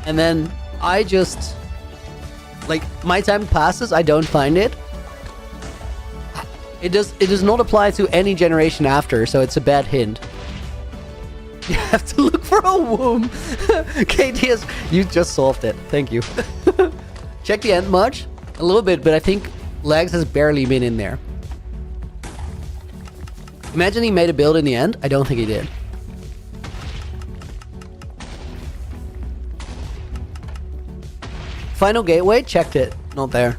and then I just, like, my time passes, I don't find it. It does not apply to any generation after, so it's a bad hint. You have to look for a womb. KTS, you just solved it. Thank you. Check the end much? A little bit, but I think Legs has barely been in there. Imagine he made a build in the end. I don't think he did. Final gateway, checked it. Not there.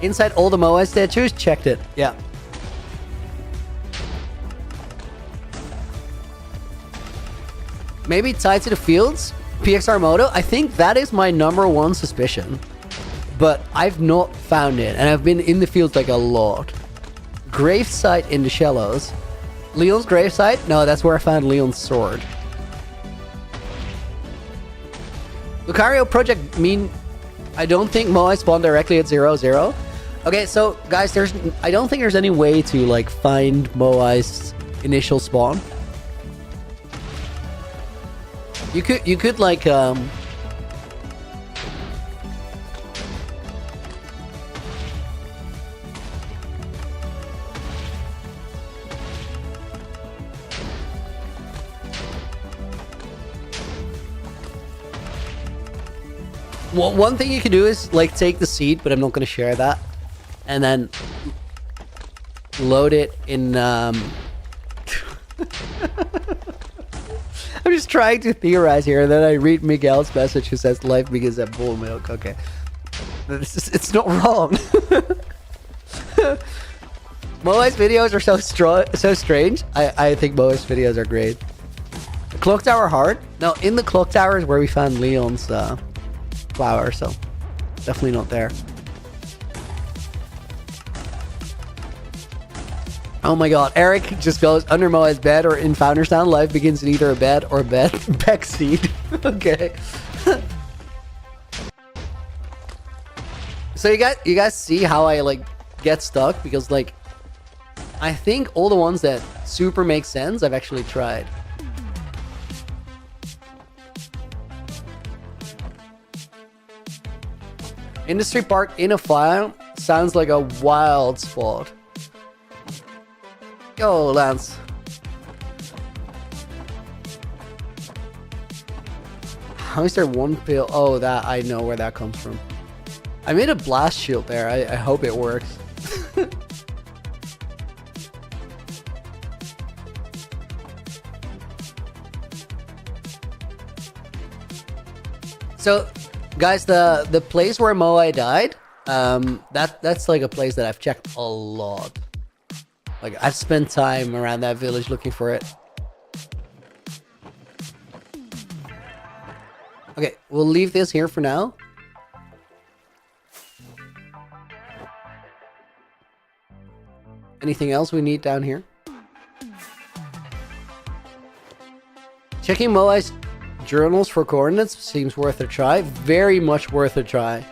Inside all the Moai statues, checked it. Yeah. Maybe tied to the fields? PXR Moto? I think that is my #1 suspicion. But I've not found it, and I've been in the fields like a lot. Gravesite in the shallows. Leon's gravesite? No, that's where I found Leon's sword. Lucario project mean I don't think Moai spawned directly at 0. Okay, so guys, I don't think there's any way to like find Moai's initial spawn. You could like well, one thing you can do is like take the seed, but I'm not going to share that, and then load it in. I'm just trying to theorize here, and then I read Miguel's message who says life begins at bull milk. Okay, it's not wrong. Moai's videos are so strange. I think Moai's videos are great. The clock tower hard? No, in the clock tower is where we found Leon's flower, so definitely not there. Oh my god, Eric just goes under Moai's bed or in Founder's Town. Life begins in either a bed or back seed. Okay. So you guys see how I like get stuck, because like I think all the ones that super make sense I've actually tried. Industry Park in a file sounds like a wild spot. Go, Lance. How is there one pill? Oh, that I know where that comes from. I made a blast shield there. I hope it works. So, guys, the place where Moai died, that's like a place that I've checked a lot. Like, I've spent time around that village looking for it. Okay, we'll leave this here for now. Anything else we need down here? Checking Moai's journals for coordinates seems worth a try. Very much worth a try.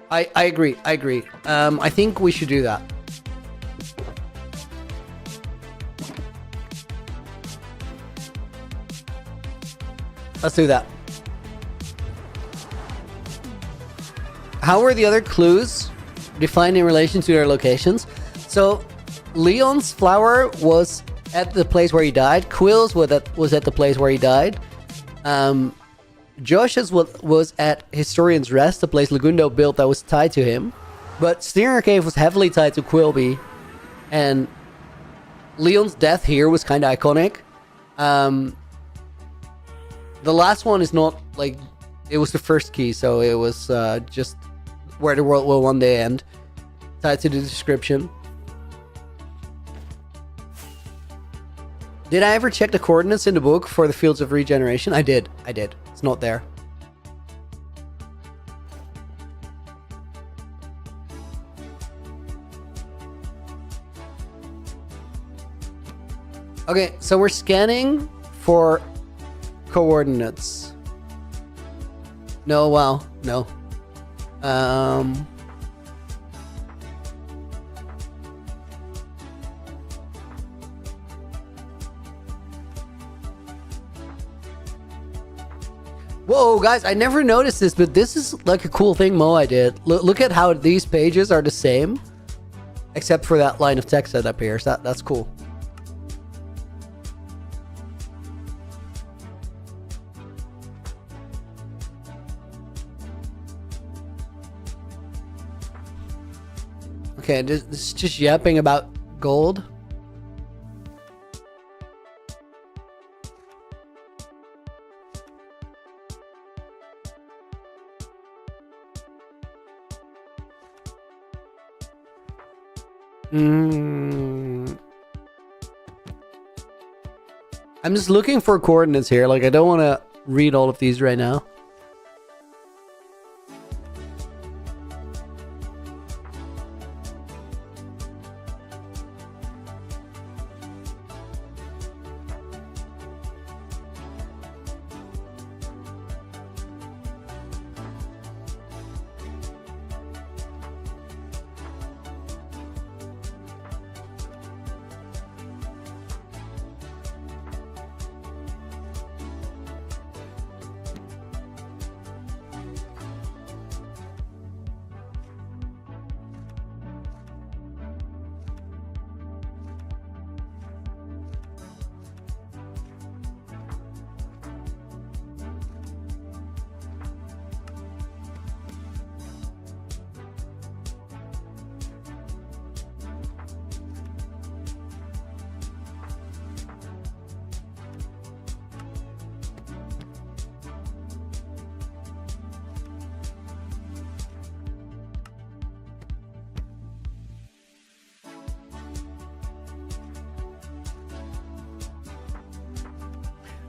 I agree. I agree. I think we should do that. Let's do that. How were the other clues defined in relation to their locations? So, Leon's flower was at the place where he died. Quill's was at the place where he died. Josh's was at Historian's Rest, the place Lagundo built that was tied to him. But Stinger Cave was heavily tied to Quilby. And Leon's death here was kind of iconic. The last one is not, like, it was the first key, so it was just where the world will one day end. Tied to the description. Did I ever check the coordinates in the book for the Fields of Regeneration? I did. It's not there. Okay, so we're scanning for coordinates. No, wow, no. Whoa, guys, I never noticed this, but this is like a cool thing Moai did. Look at how these pages are the same, except for that line of text that appears. That's cool. Okay, this is just yapping about gold. I'm just looking for coordinates here. Like, I don't want to read all of these right now.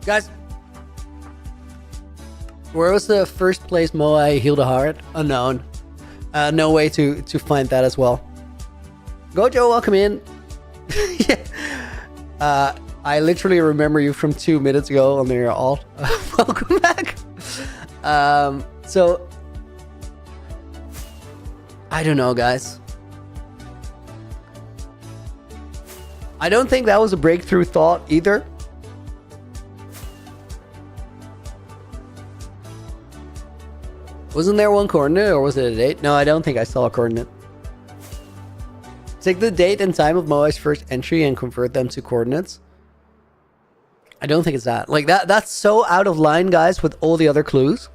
Guys, where was the first place Moai healed a heart? Unknown. No way to find that as well. Gojo, welcome in. Yeah. I literally remember you from 2 minutes ago on your alt. Welcome back. So, I don't know, guys. I don't think that was a breakthrough thought either. Wasn't there one coordinate, or was it a date? No, I don't think I saw a coordinate. Take the date and time of Moai's first entry and convert them to coordinates. I don't think it's that. Like, that's so out of line, guys, with all the other clues.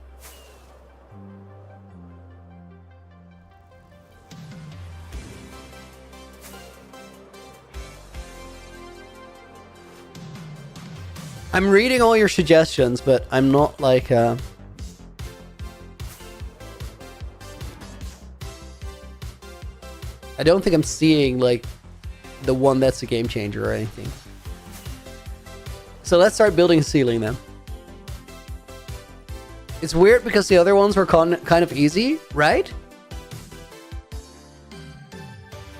I'm reading all your suggestions, but I'm not like... I don't think I'm seeing, like, the one that's a game changer or anything. So let's start building a ceiling then. It's weird because the other ones were kind of easy, right?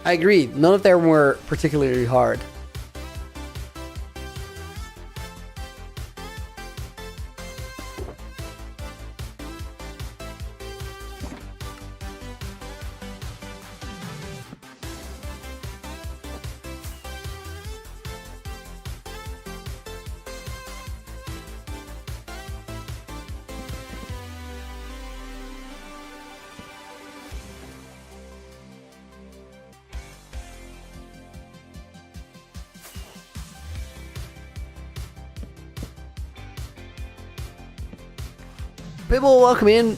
I agree. None of them were particularly hard. People, welcome in.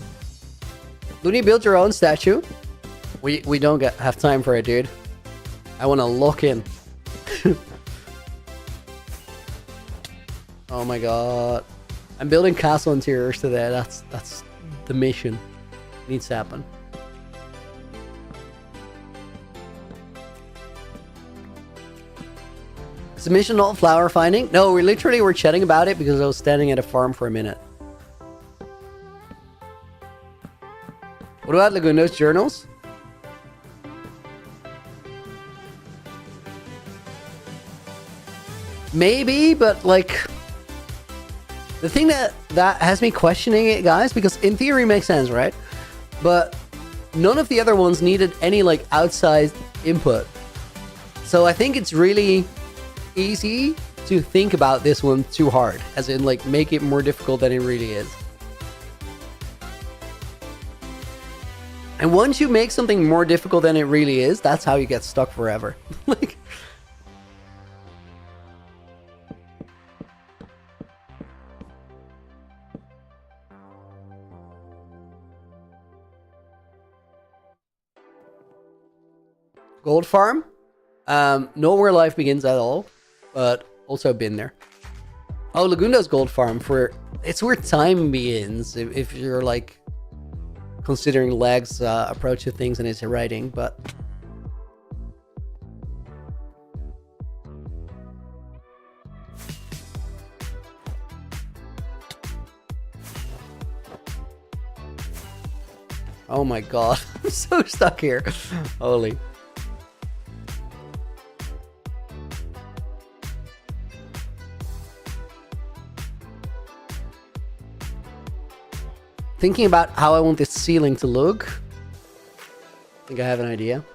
Looney, build your own statue. We don't have time for it, dude. I want to lock in. Oh my god. I'm building castle interiors today. That's the mission. Needs to happen. Is the mission not flower finding? No, we literally were chatting about it because I was standing at a farm for a minute. What about Laguno's journals? Maybe, but like the thing that has me questioning it, guys, because in theory it makes sense, right? But none of the other ones needed any like outsized input. So I think it's really easy to think about this one too hard, as in like make it more difficult than it really is. And once you make something more difficult than it really is, that's how you get stuck forever. Like, Gold farm? Know where life begins at all, but also been there. Oh, Lagunda's gold farm it's where time begins if you're like considering Leg's approach to things and his writing, but oh my god, I'm so stuck here. Holy. Thinking about how I want this ceiling to look. I think I have an idea.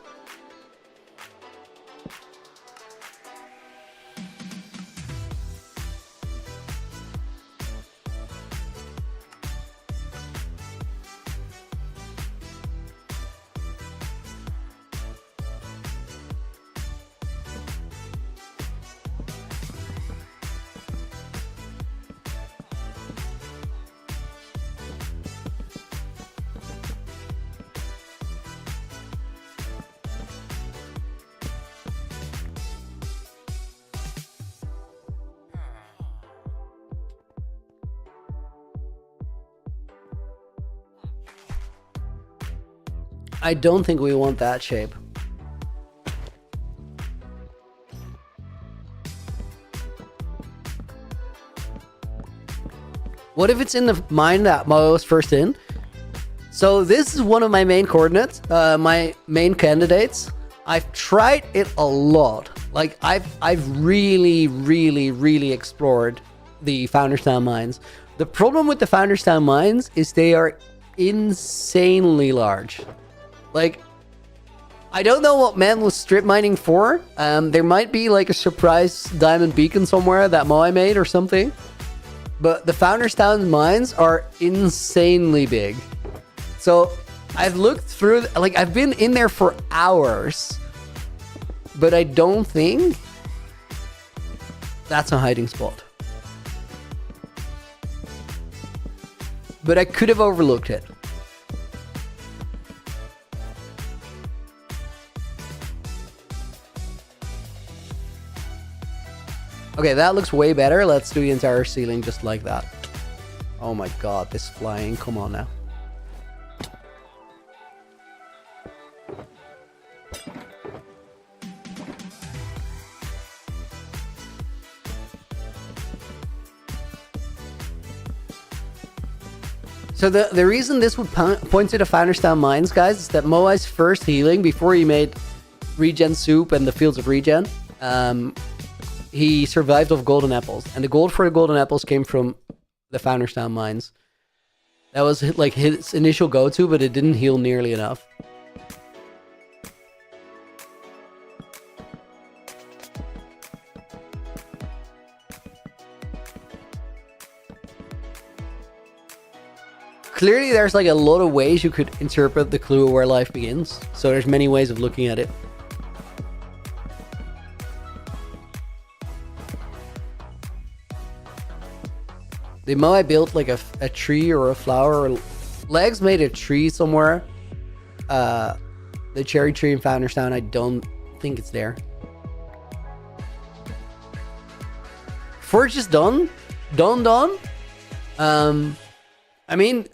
I don't think we want that shape. What if it's in the mine that Mo was first in? So this is one of my main coordinates, my main candidates. I've tried it a lot. Like I've really explored the Founderstown mines. The problem with the Founderstown mines is they are insanely large. Like, I don't know what man was strip mining for. There might be like a surprise diamond beacon somewhere that Moai made or something. But the Founderstown mines are insanely big. So I've looked through, like I've been in there for hours. But I don't think that's a hiding spot. But I could have overlooked it. Okay, that looks way better. Let's do the entire ceiling just like that. Oh my god, this flying. Come on now. So the reason this would point to the Founders Town mines, guys, is that Moai's first healing before he made Regen Soup and the Fields of Regen, he survived off golden apples, and the gold for the golden apples came from the Founders Town mines. That was like his initial go-to, but it didn't heal nearly enough. Clearly, there's like a lot of ways you could interpret the clue of where life begins. So there's many ways of looking at it. Did Moai build like a tree or a flower? Or Legs made a tree somewhere. The cherry tree in Founders Town, I don't think it's there. Forge is done. Done. I mean,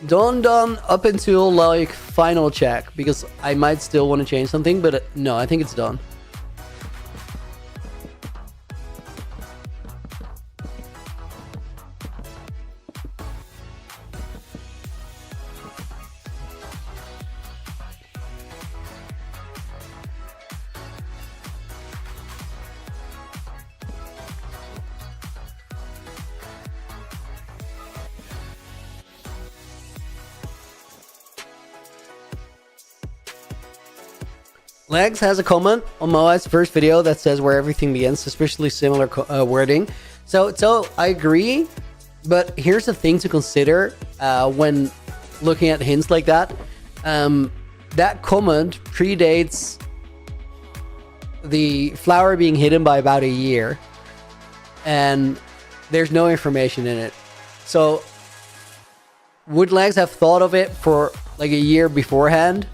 done up until like final check, because I might still want to change something, but no, I think it's done. Legs has a comment on Moai's first video that says where everything begins, suspiciously similar wording. So I agree, but here's the thing to consider when looking at hints like that. That comment predates the flower being hidden by about a year, and there's no information in it. So would Legs have thought of it for like a year beforehand?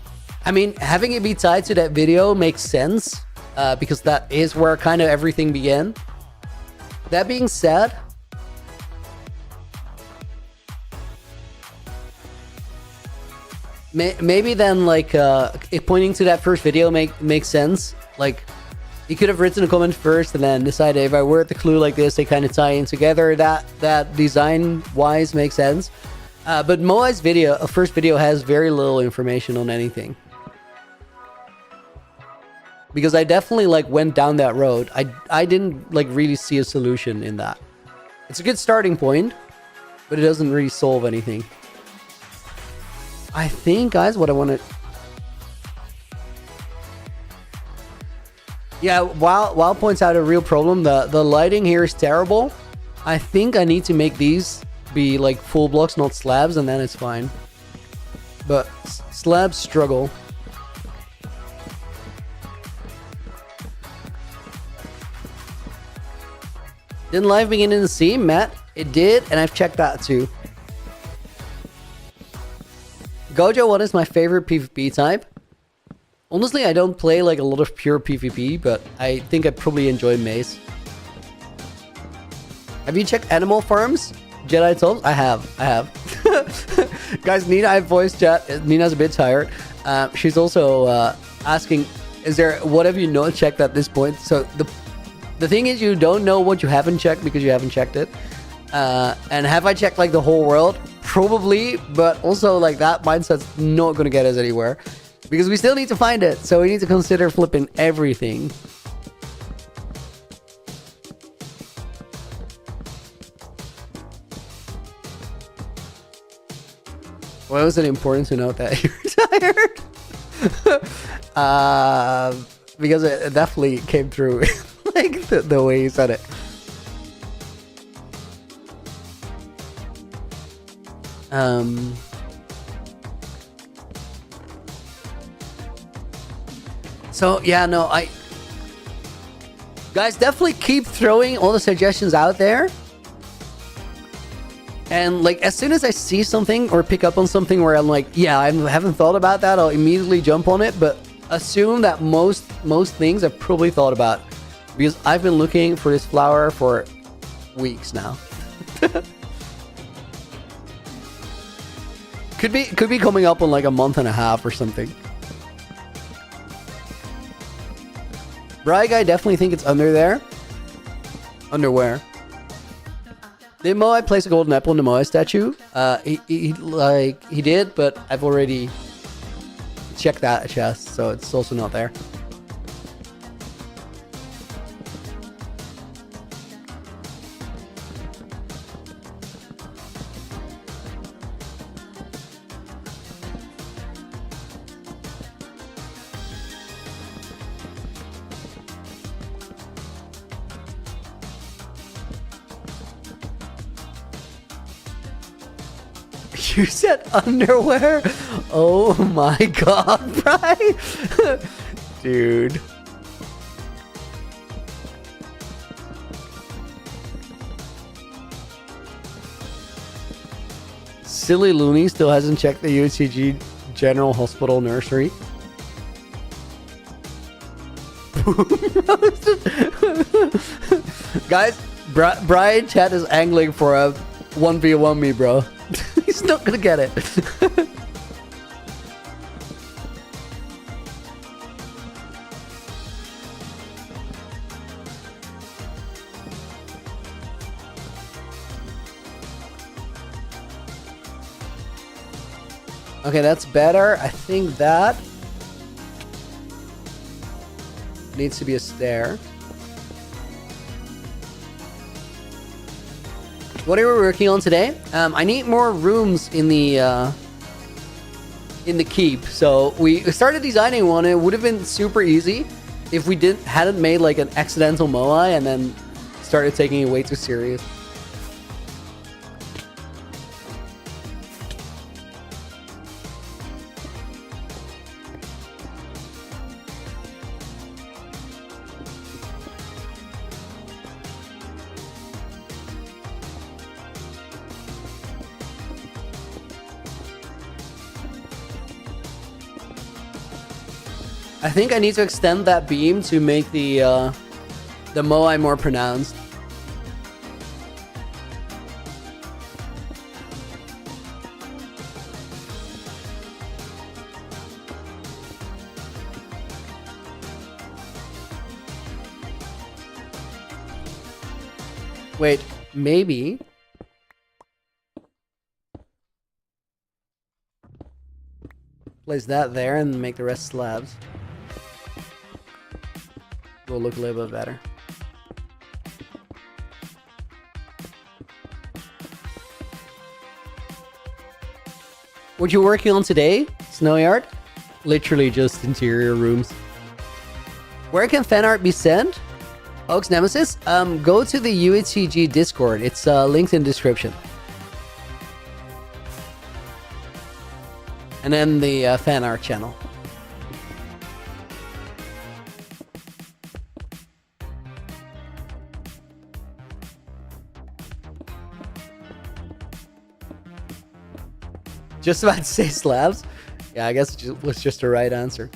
I mean, having it be tied to that video makes sense, because that is where kind of everything began. That being said, maybe then like it pointing to that first video makes sense. Like, you could have written a comment first and then decided if I word the clue like this, they kind of tie in together. That design wise makes sense. But Moai's video, first video, has very little information on anything. Because I definitely like went down that road. I didn't like really see a solution in that. It's a good starting point, but it doesn't really solve anything. I think, guys, what I want to... Yeah, Wild points out a real problem. The lighting here is terrible. I think I need to make these be like full blocks, not slabs, and then it's fine. But slabs struggle. Didn't life begin in the sea, Matt? It did, and I've checked that too. Gojo, what is my favorite PvP type? Honestly, I don't play like a lot of pure PvP, but I think I probably enjoy Maze. Have you checked Animal Farms? Jedi Souls? I have. Guys, Nina, I have voice chat. Nina's a bit tired. She's also asking, what have you not checked at this point? So the thing is, you don't know what you haven't checked because you haven't checked it. And have I checked like the whole world? Probably, but also like that mindset's not going to get us anywhere. Because we still need to find it. So we need to consider flipping everything. Why was it important to note that you're tired? Because it definitely came through. Like the way you said it. So yeah, no, guys, definitely keep throwing all the suggestions out there. And like, as soon as I see something or pick up on something where I'm like, yeah, I haven't thought about that, I'll immediately jump on it. But assume that most things I've probably thought about, because I've been looking for this flower for weeks now. Could be coming up on like a month and a half or something. Bri guy, definitely think it's under there. Underwear. Did Moai place a golden apple in the Moai statue? He did, but I've already checked that chest, so it's also not there. You said underwear? Oh my god, Brian! Dude. Silly Looney still hasn't checked the UHC General Hospital nursery. Guys, Brian chat is angling for a 1v1 me, bro. He's not gonna get it. Okay, that's better. I think that needs to be a stair. What are we working on today? I need more rooms in the keep. So we started designing one. It would have been super easy if we hadn't made like an accidental Moai and then started taking it way too serious. I think I need to extend that beam to make the Moai more pronounced. Wait, maybe. Place that there and make the rest slabs. Will look a little bit better. What you working on today, Snowy Art? Literally just interior rooms. Where can fan art be sent? Oaks Nemesis? Go to the UHCG Discord. It's linked in description. And then the fan art channel. Just about to say slabs. Yeah, I guess it was just the right answer.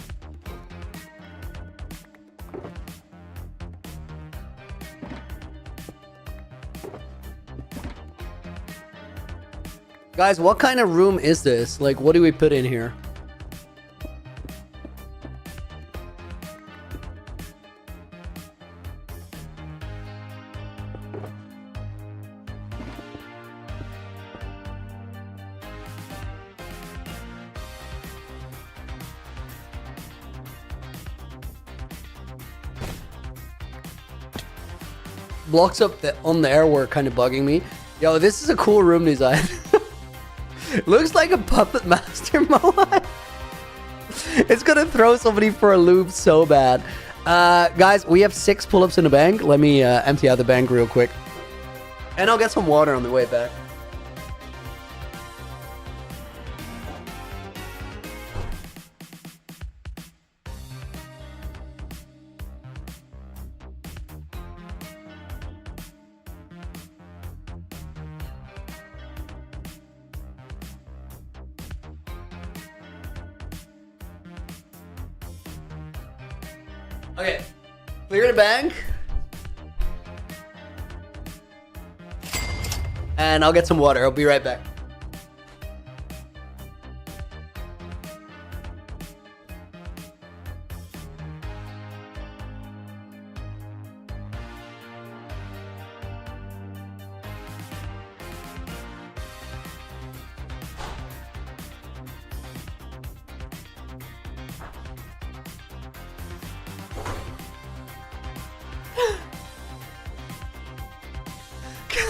Guys, what kind of room is this? Like, what do we put in here? Blocks up on there were kind of bugging me. Yo, this is a cool room design. Looks like a puppet master Moai. It's gonna throw somebody for a loop so bad. Guys, we have 6 pull-ups in the bank. Let me empty out the bank real quick. And I'll get some water on the way back. Okay, clear the bank. And I'll get some water. I'll be right back.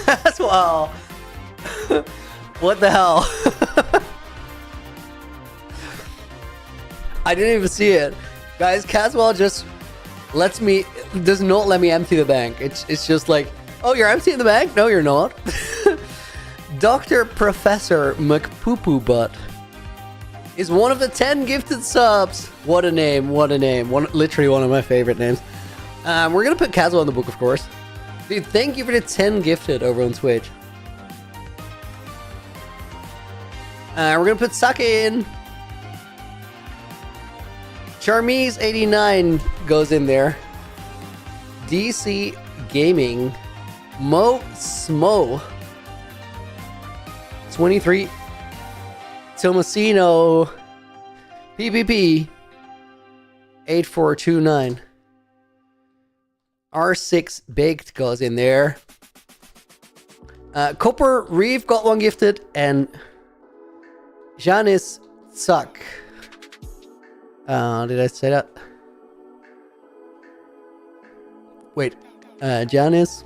Caswell. What the hell? I didn't even see it. Guys, Caswell just does not let me empty the bank. It's just like, oh, you're emptying the bank? No, you're not. Dr. Professor McPoopoo Butt is one of the 10 gifted subs. What a name, what a name. Literally one of my favorite names. We're going to put Caswell in the book, of course. Dude, thank you for the 10 gifted over on Twitch. We're going to put Sake in. Charmise89 goes in there. DC Gaming. Mo Smo. 23. Tomasino. PPP. 8429. R6 Baked goes in there. Copper Reeve got one gifted. And Janice Suck. Did I say that? Wait. Janice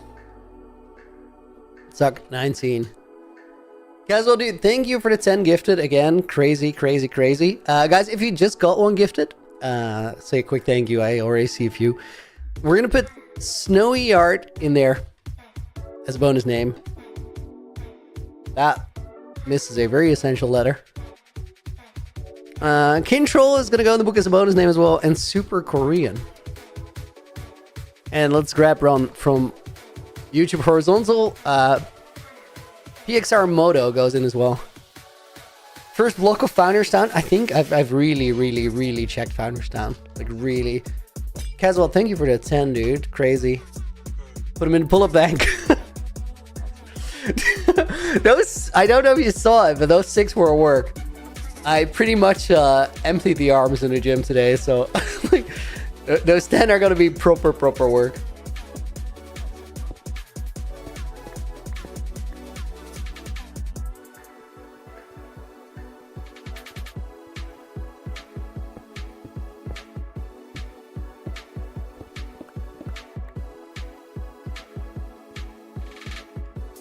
Suck 19. Caswell, dude, thank you for the 10 gifted again. Crazy, crazy, crazy. Guys, if you just got one gifted, say a quick thank you. I already see a few. We're gonna put Snowy Art in there as a bonus name. That misses a very essential letter. Kintroll is gonna go in the book as a bonus name as well, and Super Korean. And let's grab Ron from YouTube Horizontal. PXR Moto goes in as well. First block of Founders Town. I think I've really checked Founders Town. Like really. Caswell, thank you for the 10, dude. Crazy. Put them in pull-up bank. Those, I don't know if you saw it, but those 6 were at work. I pretty much emptied the arms in the gym today, so like those 10 are gonna be proper work.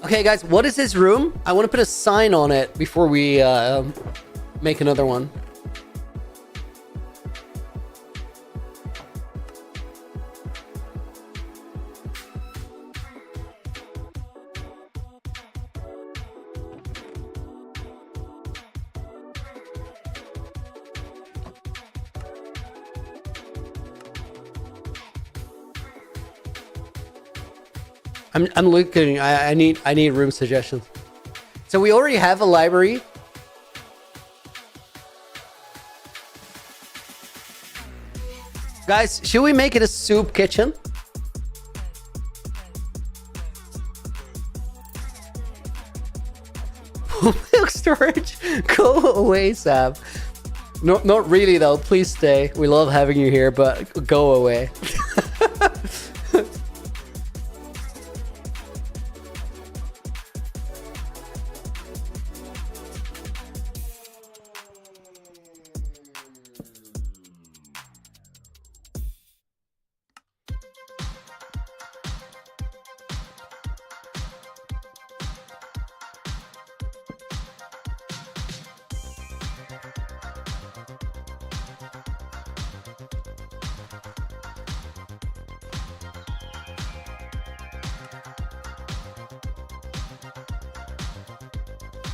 Okay, guys, what is this room? I want to put a sign on it before we make another one. I'm looking. I need room suggestions. So we already have a library. Guys, should we make it a soup kitchen? Milk storage. Go away, Sam. No, not really though. Please stay. We love having you here, but go away.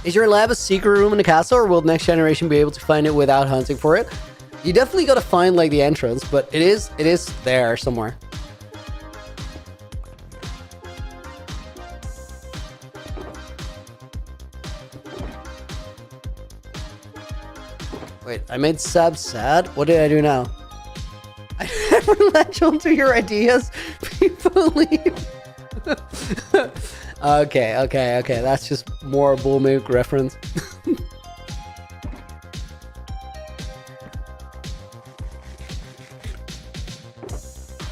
Is your lab a secret room in the castle, or will the next generation be able to find it without hunting for it? You definitely gotta find like the entrance, but it is there somewhere. Wait, I made Sab sad? What did I do now? I never latch onto your ideas. People leave. Okay. That's just more bull milk reference.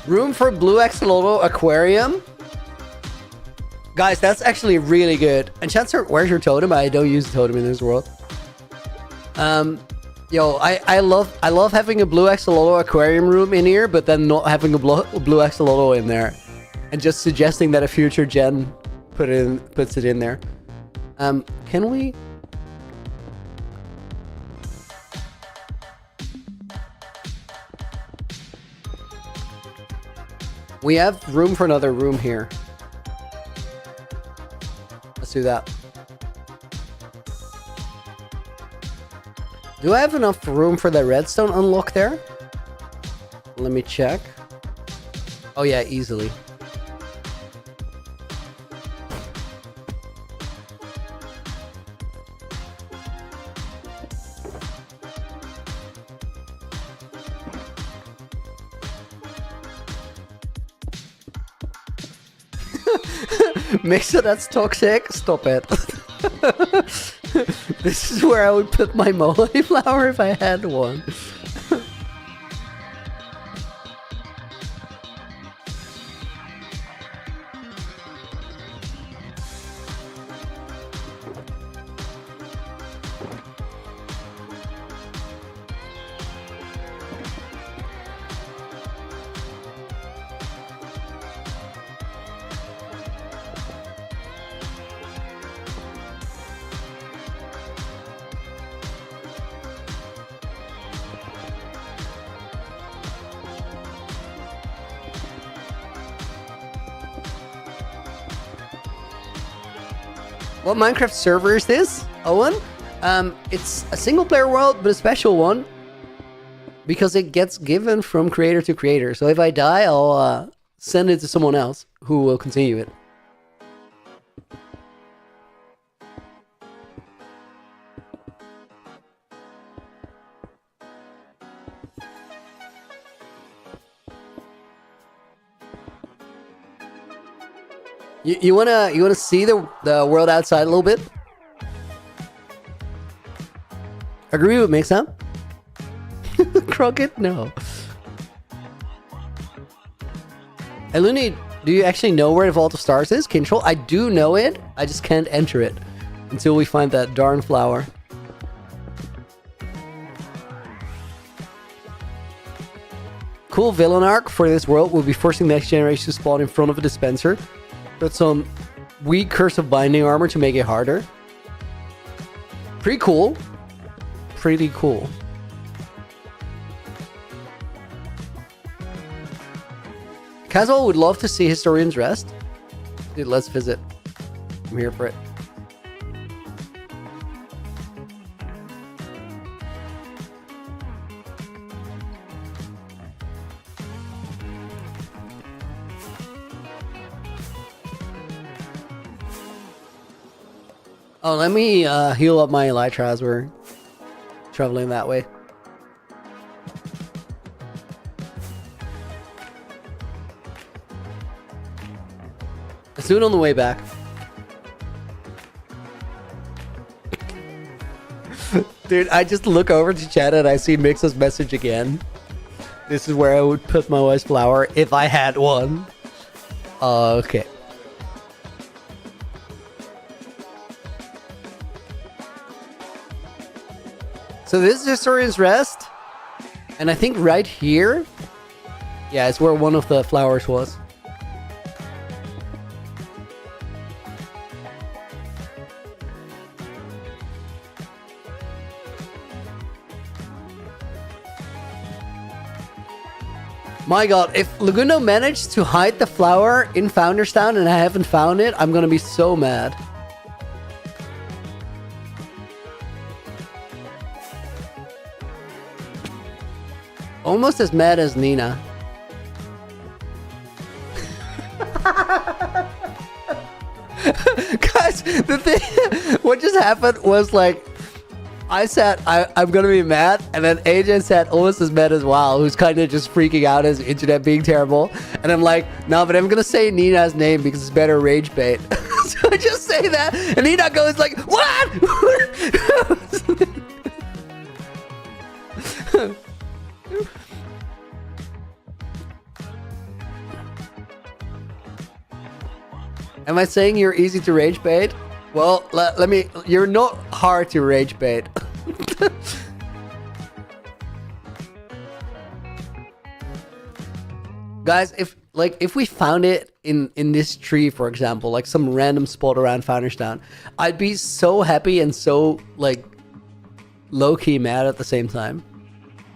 Room for blue axolotl aquarium. Guys, that's actually really good. And Chancellor, where's your totem? I don't use the totem in this world. Yo, I love having a blue axolotl aquarium room in here, but then not having a blue axolotl in there. And just suggesting that a future gen puts it in there. Can we? We have room for another room here. Let's do that. Do I have enough room for the redstone unlock there? Let me check. Oh yeah, easily. Mixer, that's toxic. Stop it. This is where I would put my mole flower if I had one. What Minecraft server is this, Owen? It's a single player world, but a special one. Because it gets given from creator to creator. So if I die, I'll send it to someone else who will continue it. You wanna see the world outside a little bit? Agree with Mix Up? Crockett? No. Hey Looney, do you actually know where the Vault of Stars is? Control? I do know it. I just can't enter it until we find that darn flower. Cool villain arc for this world will be forcing the next generation to spawn in front of a dispenser. Put some weak Curse of Binding armor to make it harder. Pretty cool. Pretty cool. Caswell would love to see Historian's Rest. Dude, let's visit. I'm here for it. Oh, let me heal up my elytra as we're traveling that way. Let's do it on the way back. Dude, I just look over to chat and I see Mix's message again. This is where I would put my wife's flower if I had one. Okay. So this is Historian's Rest, and I think right here, yeah, it's where one of the flowers was. My god, if Laguno managed to hide the flower in Founder's Town and I haven't found it, I'm gonna be so mad. Almost as mad as Nina. Guys, the thing, what just happened was like, I said, I'm gonna be mad, and then AJ said almost as mad as Wow, who's kind of just freaking out as internet being terrible. And I'm like, no, but I'm gonna say Nina's name because it's better rage bait. So I just say that, and Nina goes like, what? Am I saying you're easy to rage bait? Well, let me... You're not hard to rage bait. Guys, if we found it in this tree, for example, like some random spot around Founderstown, I'd be so happy and so like low-key mad at the same time.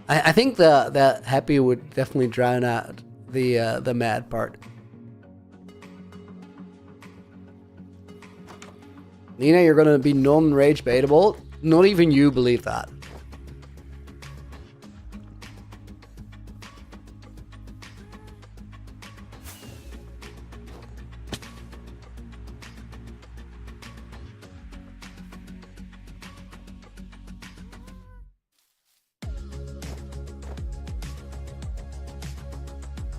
I think the happy would definitely drown out the mad part. Nina, you're gonna be non-rage baitable. Not even you believe that.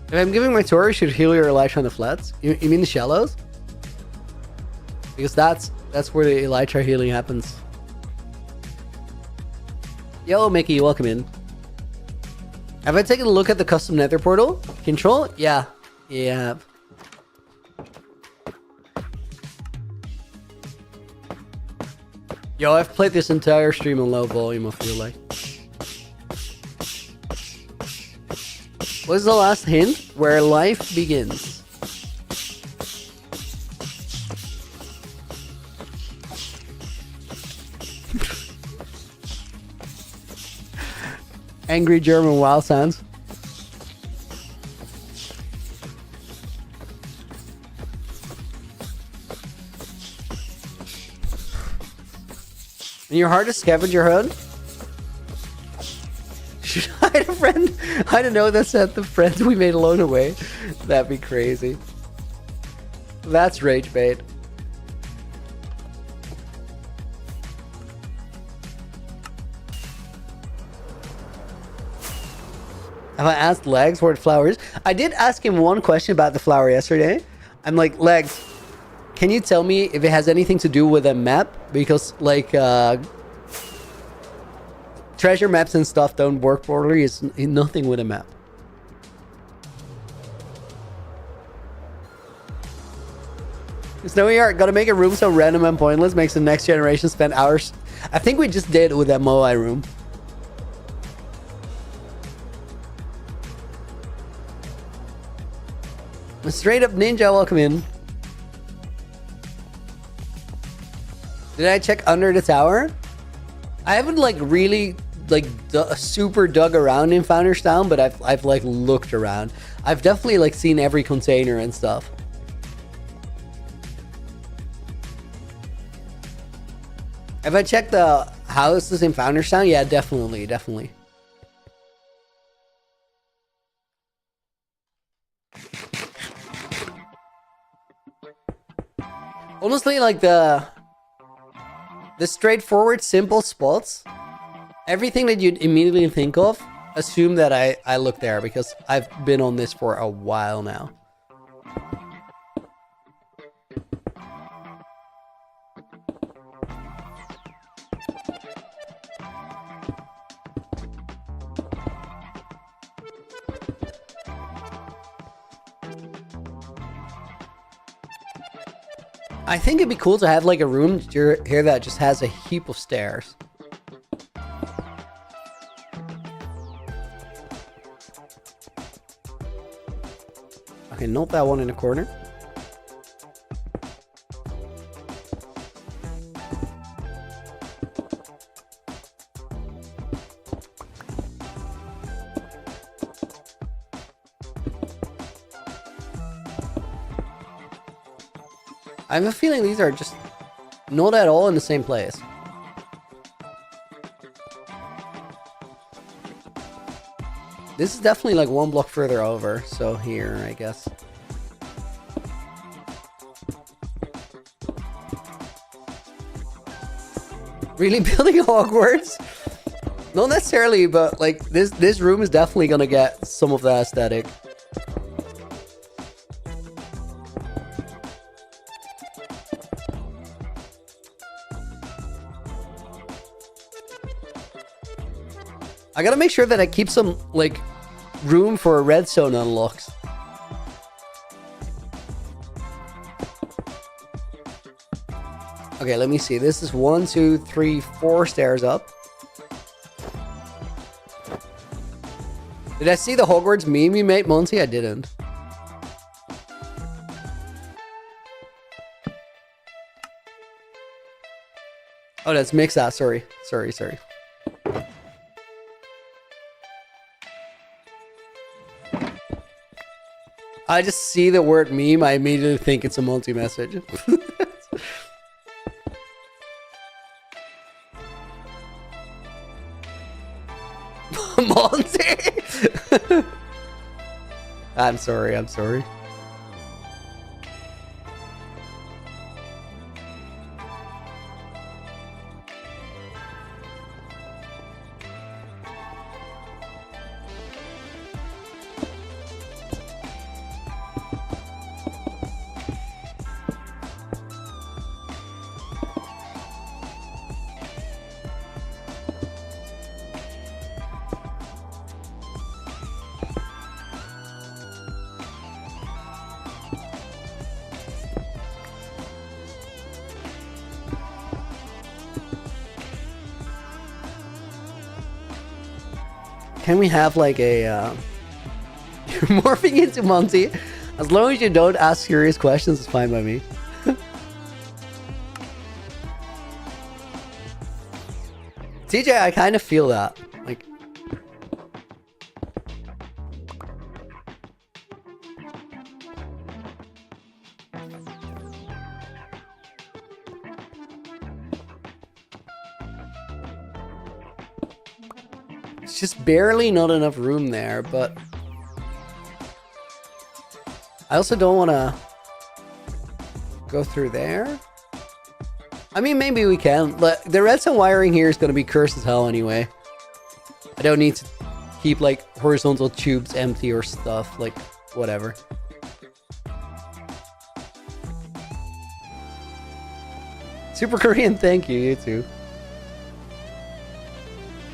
If I'm giving my tour, you should heal your elytra on the flats. You mean the shallows? Because that's where the elytra healing happens. Yo, Mickey, welcome in. Have I taken a look at the custom nether portal? Control? Yeah. Yeah. Yo, I've played this entire stream on low volume, I feel like. What's the last hint? Where life begins. Angry German wild sounds. And your hardest scavenger hunt? Should I hide a friend? I don't know, that's not the friends we made along the way. That'd be crazy. That's rage bait. Have I asked Legs where the flower is? I did ask him one question about the flower yesterday. I'm like, Legs, can you tell me if it has anything to do with a map? Because like treasure maps and stuff don't work properly. It's nothing with a map. Snowy Art, gotta make a room so random and pointless makes the next generation spend hours. I think we just did with that Moai room. Straight up ninja, welcome in. Did I check under the tower? I haven't like really like super dug around in Founderstown, but I've like looked around. I've definitely like seen every container and stuff. Have I checked the houses in Founderstown? Yeah, definitely. Honestly, like the straightforward, simple spots, everything that you'd immediately think of, assume that I look there because I've been on this for a while now. I think it'd be cool to have like a room here that just has a heap of stairs. Okay, note that one in the corner. I have a feeling these are just not at all in the same place. This is definitely like one block further over, so here, I guess. Really building Hogwarts? Not necessarily, but like this room is definitely gonna get some of that aesthetic. I gotta make sure that I keep some, like, room for redstone unlocks. Okay, let me see. This is 1, 2, 3, 4 stairs up. Did I see the Hogwarts meme you made, Monty? I didn't. Oh, that's Mixa. Sorry. I just see the word meme. I immediately think it's a multi-message. Monty. I'm sorry. Can we have like a you're morphing into Monty? As long as you don't ask serious questions, it's fine by me. TJ, I kind of feel that. Like, it's just barely not enough room there, but I also don't want to go through there. I mean, maybe we can. But the redstone wiring here is going to be cursed as hell anyway. I don't need to keep like horizontal tubes empty or stuff. Like, whatever. Super Korean, thank you. You too.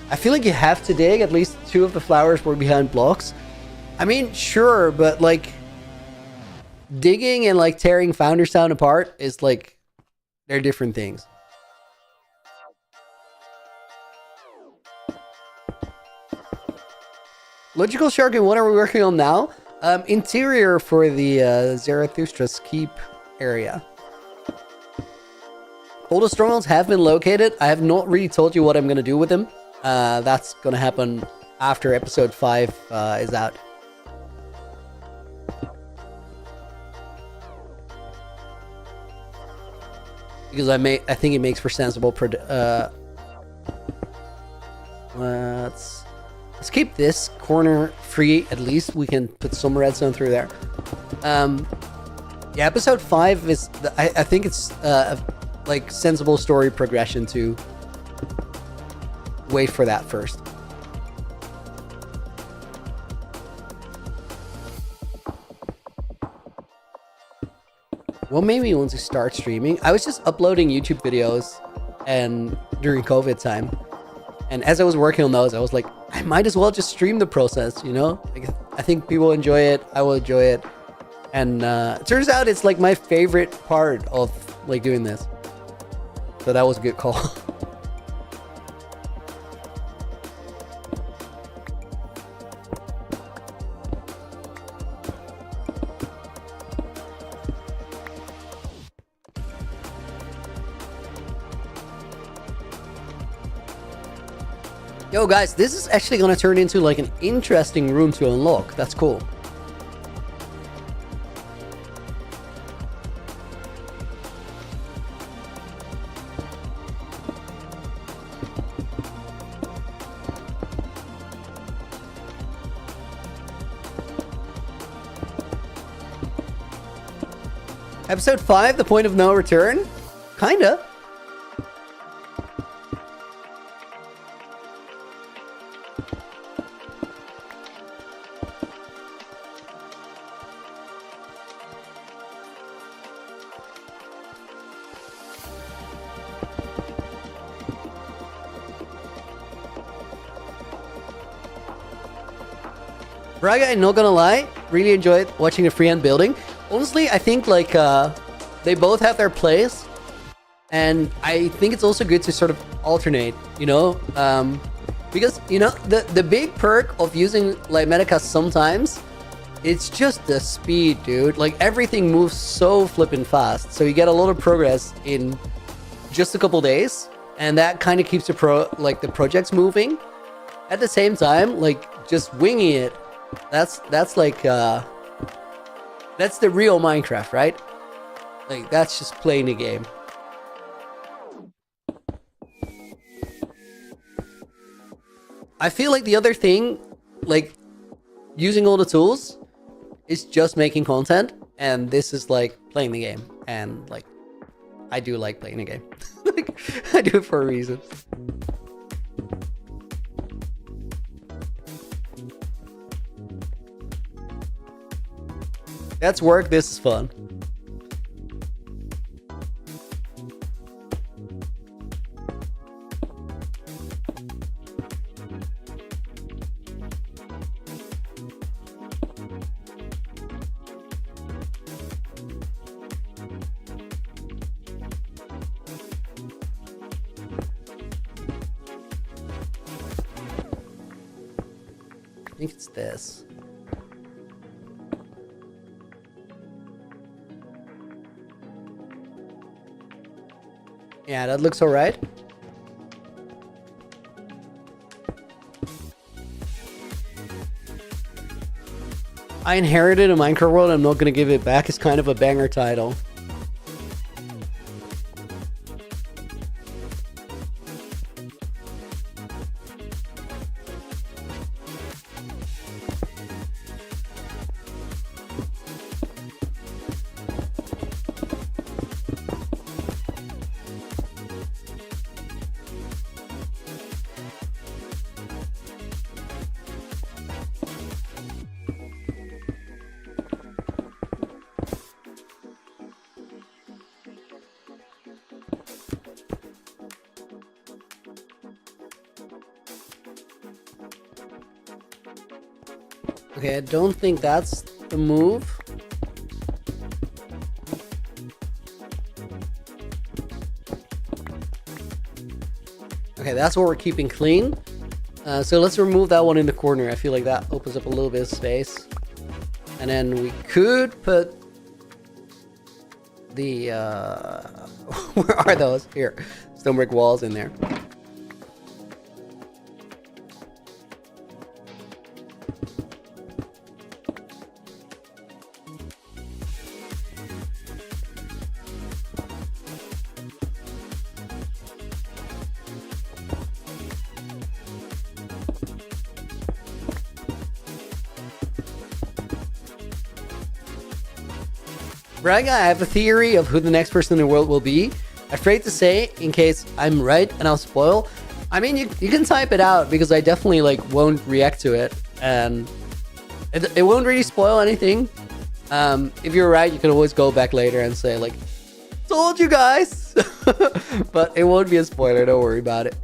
I feel like you have to dig. At least 2 of the flowers were behind blocks. I mean, sure, but like digging and like tearing Founderstown apart is like, they're different things. Logical Shark, and what are we working on now? Interior for the Zarathustra's keep area. All the strongholds have been located. I have not really told you what I'm going to do with them. That's going to happen after episode 5 is out. Because I think it makes for sensible let's keep this corner free. At least we can put some redstone through there. Yeah, episode 5 is I think it's like sensible story progression to wait for that first. Well, maybe once we start streaming. I was just uploading YouTube videos and during COVID time. And as I was working on those, I was like, I might as well just stream the process, you know? Like, I think people enjoy it. I will enjoy it. And it turns out it's like my favorite part of like doing this. So that was a good call. Yo guys, this is actually going to turn into like an interesting room to unlock. That's cool. Episode 5, the point of no return? Kinda. Braga, I'm not gonna lie, really enjoyed watching the freehand building. Honestly, I think like they both have their place, and I think it's also good to sort of alternate, you know, because you know the big perk of using like Metacast sometimes, it's just the speed, dude. Like everything moves so flippin' fast, so you get a lot of progress in just a couple days, and that kind of keeps the projects moving. At the same time, like just winging it, that's like that's the real Minecraft, right? Like that's just playing the game. I feel like the other thing, like using all the tools, is just making content, and this is like playing the game. And like, I do like playing the game. Like, I do it for a reason. That's work. This is fun. I think it's this. Yeah, that looks all right. I inherited a Minecraft world. I'm not gonna give it back. It's kind of a banger title. Okay, I don't think that's the move. Okay, that's what we're keeping clean. So let's remove that one in the corner. I feel like that opens up a little bit of space. And then we could put the... where are those? Here. Stone brick walls in there. Braga, I have a theory of who the next person in the world will be. Afraid to say, in case I'm right and I'll spoil. I mean, you can type it out, because I definitely like won't react to it, and it won't really spoil anything. If you're right, you can always go back later and say like, told you guys. But it won't be a spoiler, don't worry about it.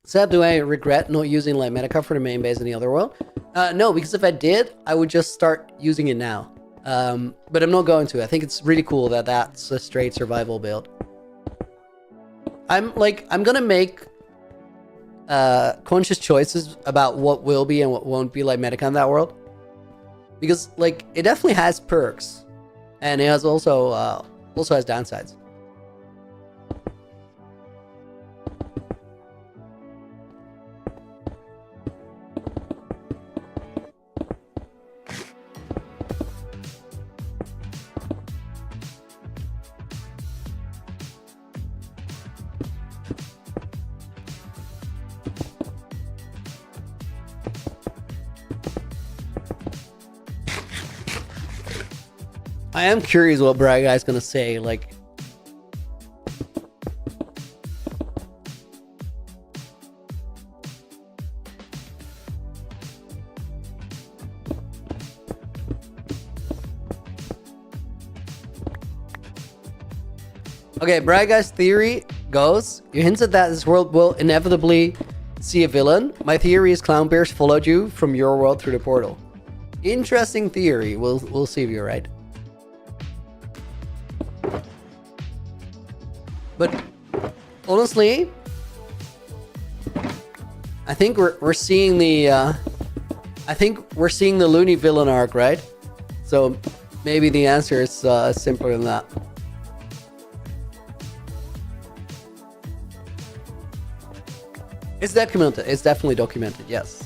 Seb, do I regret not using Light Metacard for the main base in the other world? No, because if I did, I would just start using it now. But I'm not going to. I think it's really cool that that's a straight survival build. I'm gonna make conscious choices about what will be and what won't be Light Metacard in that world. Because like it definitely has perks, and it has also has downsides. I am curious what Bright Guy's gonna say, like... Okay, Bright Guy's theory goes, you hinted that this world will inevitably see a villain. My theory is clown bears followed you from your world through the portal. Interesting theory. We'll see if you're right. But honestly, I think we're seeing the Looney villain arc, right? So maybe the answer is simpler than that. It's documented. It's definitely documented. Yes.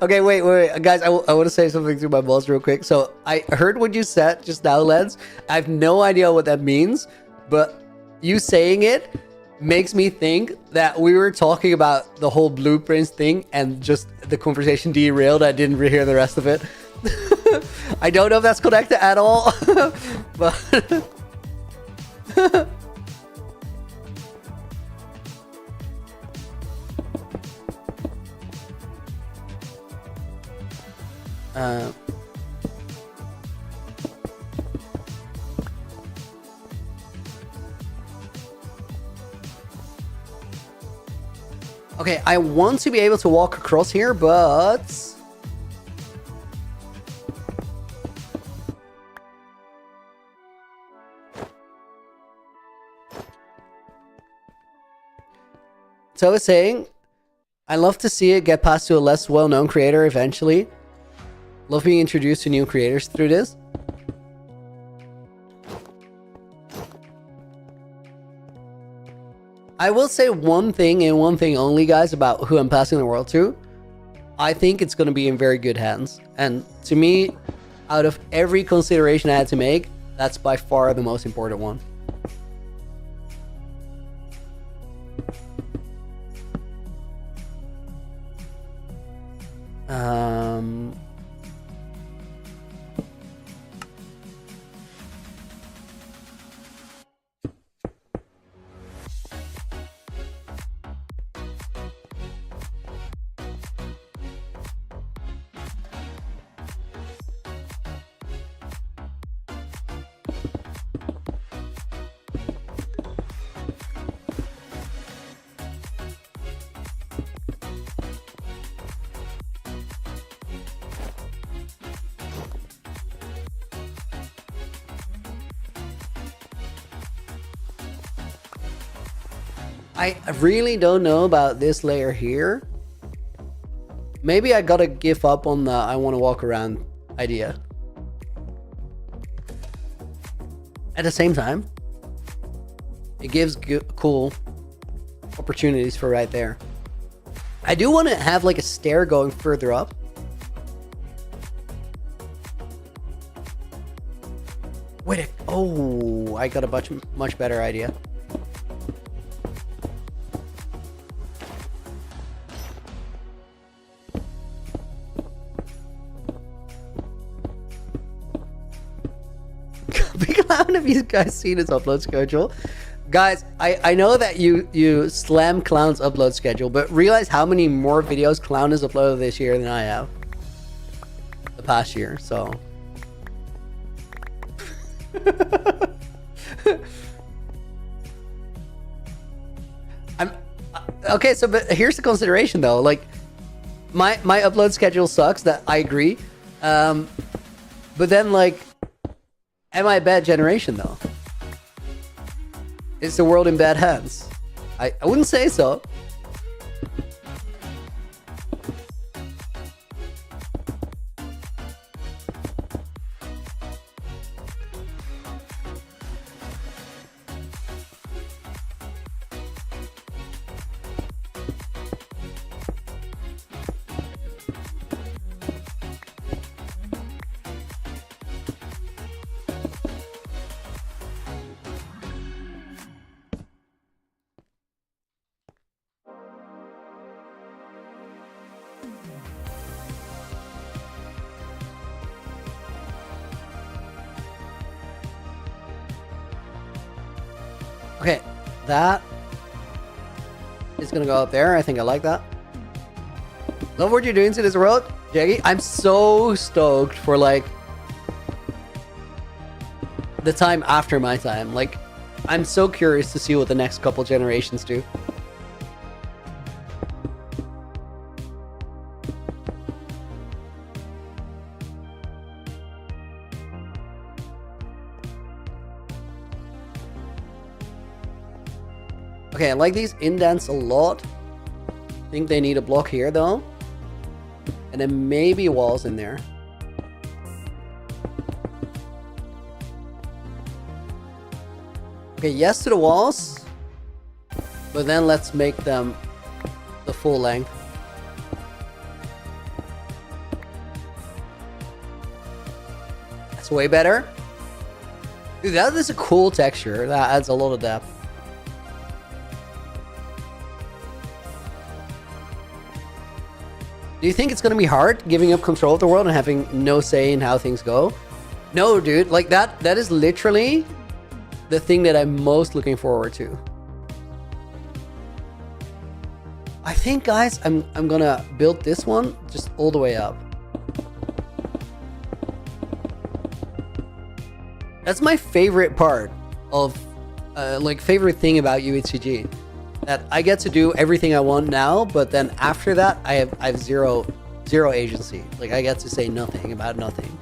Okay, wait, guys. I want to say something to my boss real quick. So I heard what you said just now, Lens. I have no idea what that means, but you saying it makes me think that we were talking about the whole blueprints thing and just the conversation derailed. I didn't hear the rest of it. I don't know if that's connected at all, but okay, I want to be able to walk across here, but so I was saying, I love to see it get passed to a less well-known creator eventually. Love being introduced to new creators through this. I will say one thing and one thing only, guys, about who I'm passing the world to. I think it's going to be in very good hands. And to me, out of every consideration I had to make, that's by far the most important one. I really don't know about this layer here. Maybe I gotta give up on the I want to walk around idea. At the same time, it gives cool opportunities for right there. I do want to have like a stair going further up. Wait, oh, I got a much better idea. How many of you guys seen his upload schedule? Guys, I know that you slam Clown's upload schedule, but realize how many more videos Clown has uploaded this year than I have. The past year, so. Okay, so but here's the consideration though. Like my upload schedule sucks, that I agree. But then like, am I a bad generation though? Is the world in bad hands? I wouldn't say so. Okay, that is gonna go up there. I think I like that. Love what you're doing to this world, Jaggy. I'm so stoked for like the time after my time. Like, I'm so curious to see what the next couple generations do. Okay, I like these indents a lot. I think they need a block here though. And then maybe walls in there. Okay, yes to the walls. But then let's make them the full length. That's way better. Dude, that is a cool texture. That adds a lot of depth. Do you think it's gonna be hard giving up control of the world and having no say in how things go? No, dude. Like that is literally the thing that I'm most looking forward to. I think, guys, I'm gonna build this one just all the way up. That's my favorite part of, like, favorite thing about UHCG. That I get to do everything I want now, but then after that, I have zero agency. Like, I get to say nothing about nothing.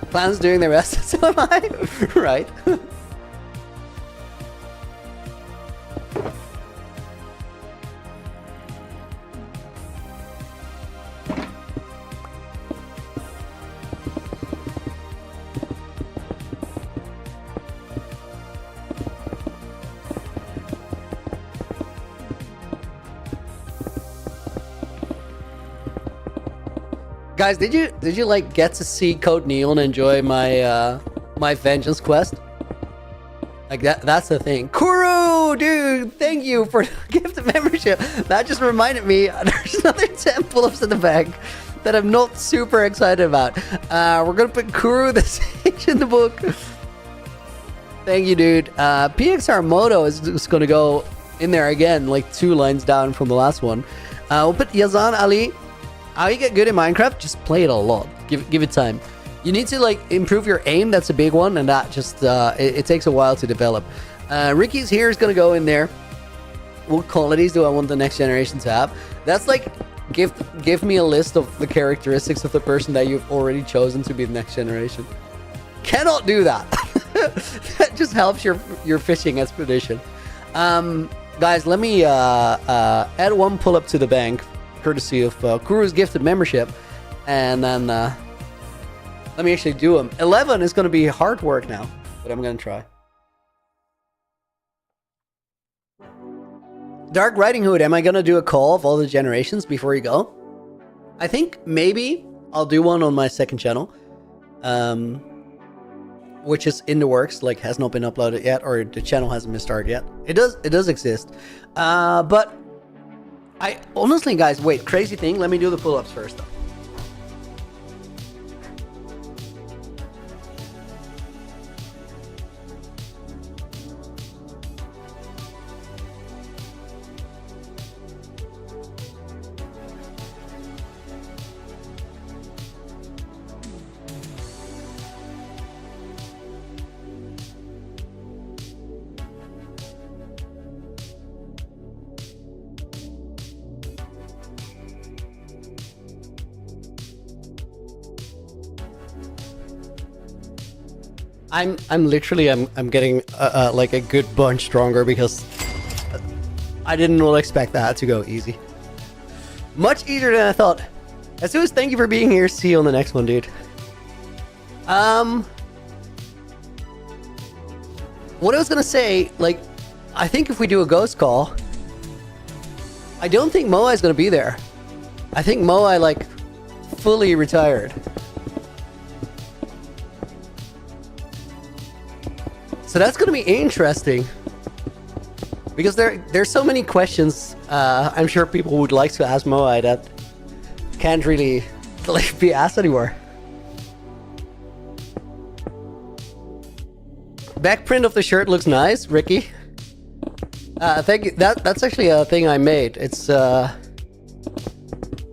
Plan's doing their best, so am I. Right. Guys, did you like get to see Code Neon enjoy my my vengeance quest? Like that's the thing. Kuro, dude, thank you for the gift of membership. That just reminded me there's another 10 pull-ups in the bag that I'm not super excited about. We're gonna put Kuro the Sage in the book. Thank you, dude. PXR Moto is just gonna go in there again, like 2 lines down from the last one. We'll put Yazan Ali. How you get good in Minecraft? Just play it a lot. Give it time. You need to like improve your aim. That's a big one, and that just it takes a while to develop. Ricky's here is gonna go in there. What qualities do I want the next generation to have? That's like give me a list of the characteristics of the person that you've already chosen to be the next generation. Cannot do that. That just helps your fishing expedition. Guys, let me add 1 pull-up to the bank, courtesy of Kuru's gifted membership, and then let me actually do them. 11 is going to be hard work now, but I'm going to try. Dark Riding Hood, am I going to do a call of all the generations before you go? I think maybe I'll do one on my second channel, which is in the works, like has not been uploaded yet, or the channel hasn't been started yet. It does exist, but I honestly, guys, wait, crazy thing. Let me do the pull-ups first, though. I'm literally getting like a good bunch stronger because I didn't really expect that to go easy. Much easier than I thought. Jesus, thank you for being here. See you on the next one, dude. What I was gonna say, like, I think if we do a ghost call, I don't think Moai is gonna be there. I think Moai like fully retired. So that's going to be interesting, because there's so many questions I'm sure people would like to ask Moai that can't really like be asked anymore. Back print of the shirt looks nice, Ricky. Thank you. That's actually a thing I made. It's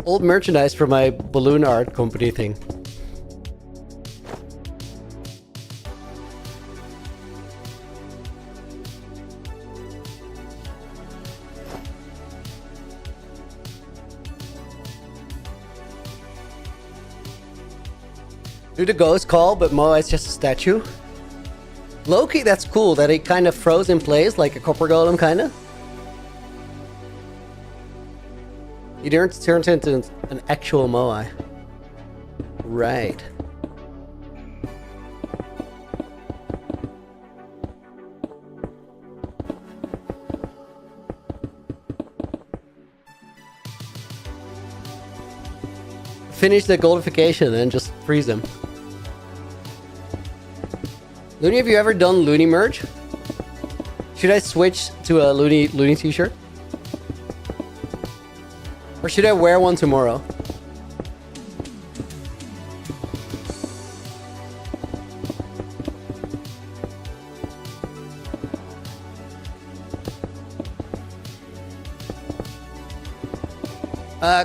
old merchandise for my balloon art company thing. Do the ghost call, but Moa is just a statue. Loki, that's cool that it kind of froze in place like a copper golem, kind of. He turns into an actual Moai. Right. Finish the goldification and just freeze him. Looney, have you ever done Looney merge? Should I switch to a Looney t-shirt? Or should I wear one tomorrow?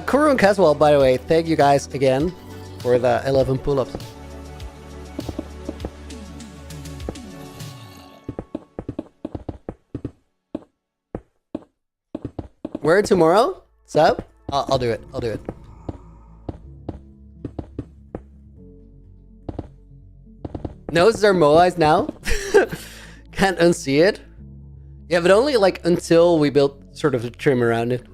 Kuru and Caswell, by the way, thank you guys again for the 11 pull-ups. Wear it tomorrow? Sub? I'll do it. I'll do it. Noses are Moais now? Can't unsee it? Yeah, but only like until we built sort of a trim around it.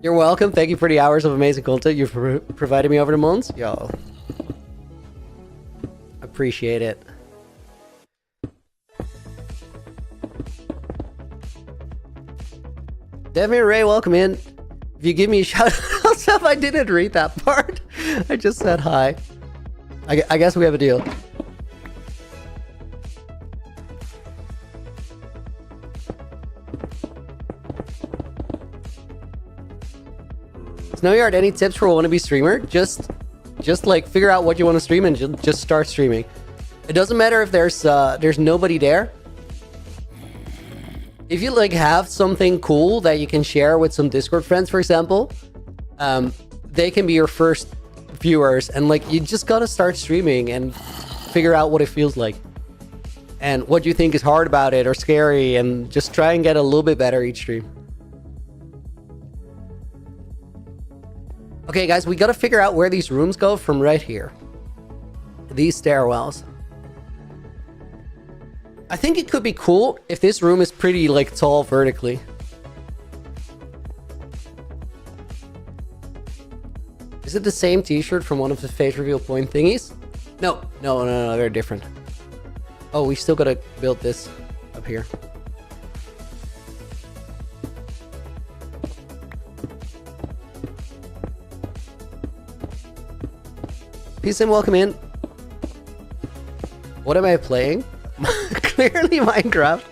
You're welcome. Thank you for the hours of amazing content you've provided me over the months. Yo. Appreciate it. Devin Ray, welcome in. If you give me a shout out, I didn't read that part. I just said hi. I guess we have a deal. Snowyard, any tips for a wannabe streamer? Just like figure out what you want to stream and just start streaming. It doesn't matter if there's nobody there. If you like have something cool that you can share with some Discord friends, for example, they can be your first viewers, and like you just gotta start streaming and figure out what it feels like and what you think is hard about it or scary, and just try and get a little bit better each stream. Okay, guys, we gotta figure out where these rooms go from right here. These stairwells. I think it could be cool if this room is pretty, like, tall vertically. Is it the same t-shirt from one of the face reveal point thingies? No, they're different. Oh, we still gotta build this up here. Peace and welcome in. What am I playing? Clearly Minecraft.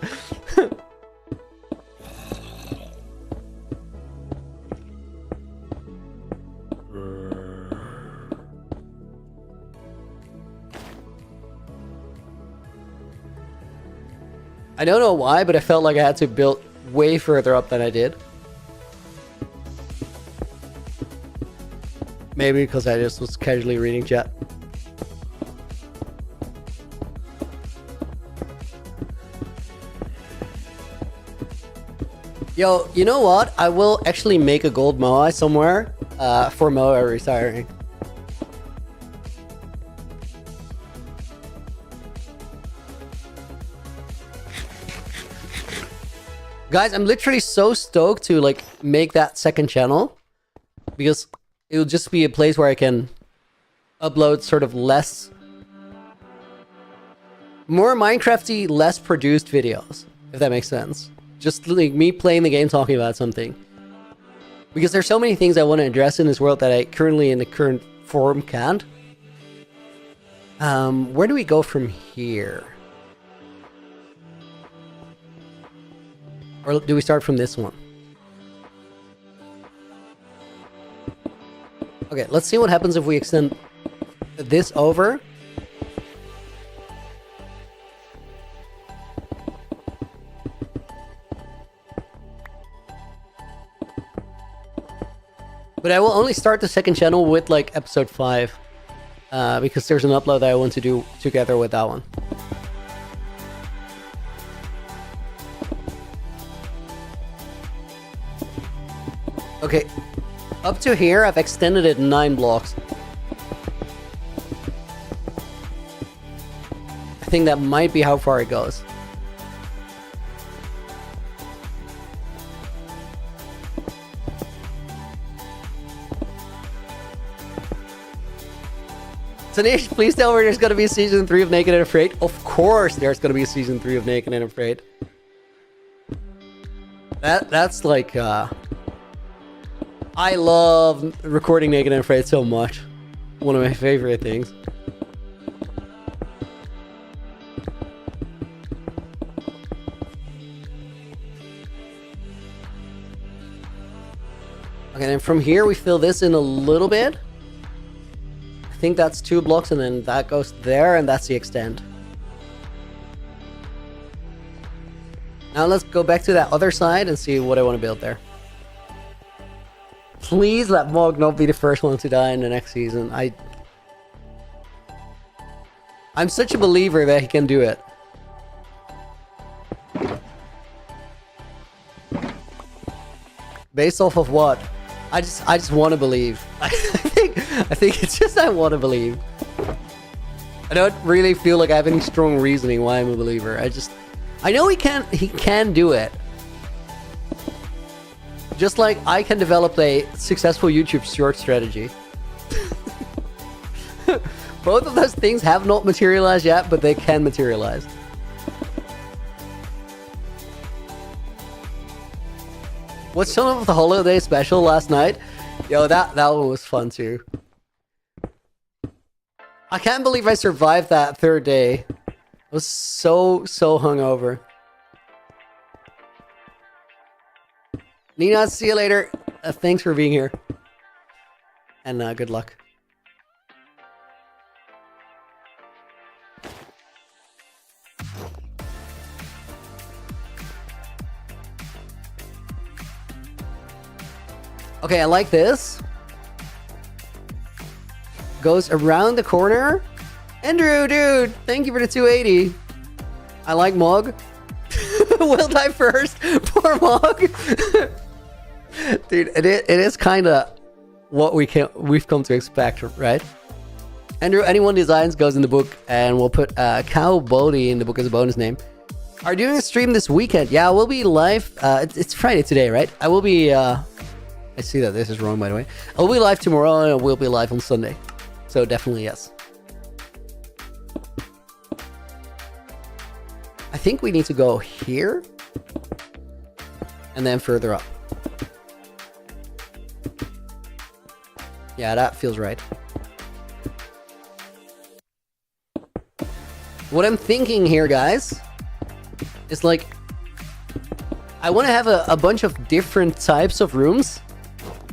I don't know why, but I felt like I had to build way further up than I did. Maybe because I just was casually reading chat. Yo, you know what? I will actually make a gold Moai somewhere for Moa retiring. Guys, I'm literally so stoked to like make that second channel because it'll just be a place where I can upload sort of more Minecrafty, less produced videos, if that makes sense. Just like me playing the game, talking about something. Because there's so many things I want to address in this world that I currently, in the current form, can't. Where do we go from here? Or do we start from this one? Okay, let's see what happens if we extend this over. But I will only start the second channel with like episode 5. Because there's an upload that I want to do together with that one. Okay, up to here I've extended it 9 blocks. I think that might be how far it goes. Tanish, please tell me there's gonna be a season 3 of Naked and Afraid. Of course there's gonna be a season 3 of Naked and Afraid. That's like, I love recording Naked and Afraid so much. One of my favorite things. Okay, then from here we fill this in a little bit. I think that's 2 blocks, and then that goes there, and that's the extend. Now let's go back to that other side and see what I want to build there. Please let Mog not be the first one to die in the next season. I'm such a believer that he can do it. Based off of what? I just want to believe. I think it's just I want to believe. I don't really feel like I have any strong reasoning why I'm a believer. I know he can do it. Just like I can develop a successful YouTube short strategy. Both of those things have not materialized yet, but they can materialize. What's some of the holiday special last night? Yo, that one was fun too. I can't believe I survived that 3rd day. I was so hungover. Nina, see you later. Thanks for being here. And good luck. Okay, I like this. Goes around the corner. Andrew, dude, thank you for the 280. I like Mog. Will die first. Poor Mog. Dude, it is kind of what we've come to expect, right? Andrew, anyone designs goes in the book, and we'll put Cow Bodie in the book as a bonus name. Are you doing a stream this weekend? Yeah, we'll be live. It's Friday today, right? I will be. I see that this is wrong, by the way. I'll be live tomorrow, and we'll be live on Sunday. So definitely yes. I think we need to go here, and then further up. Yeah, that feels right. What I'm thinking here, guys, is like, I want to have a bunch of different types of rooms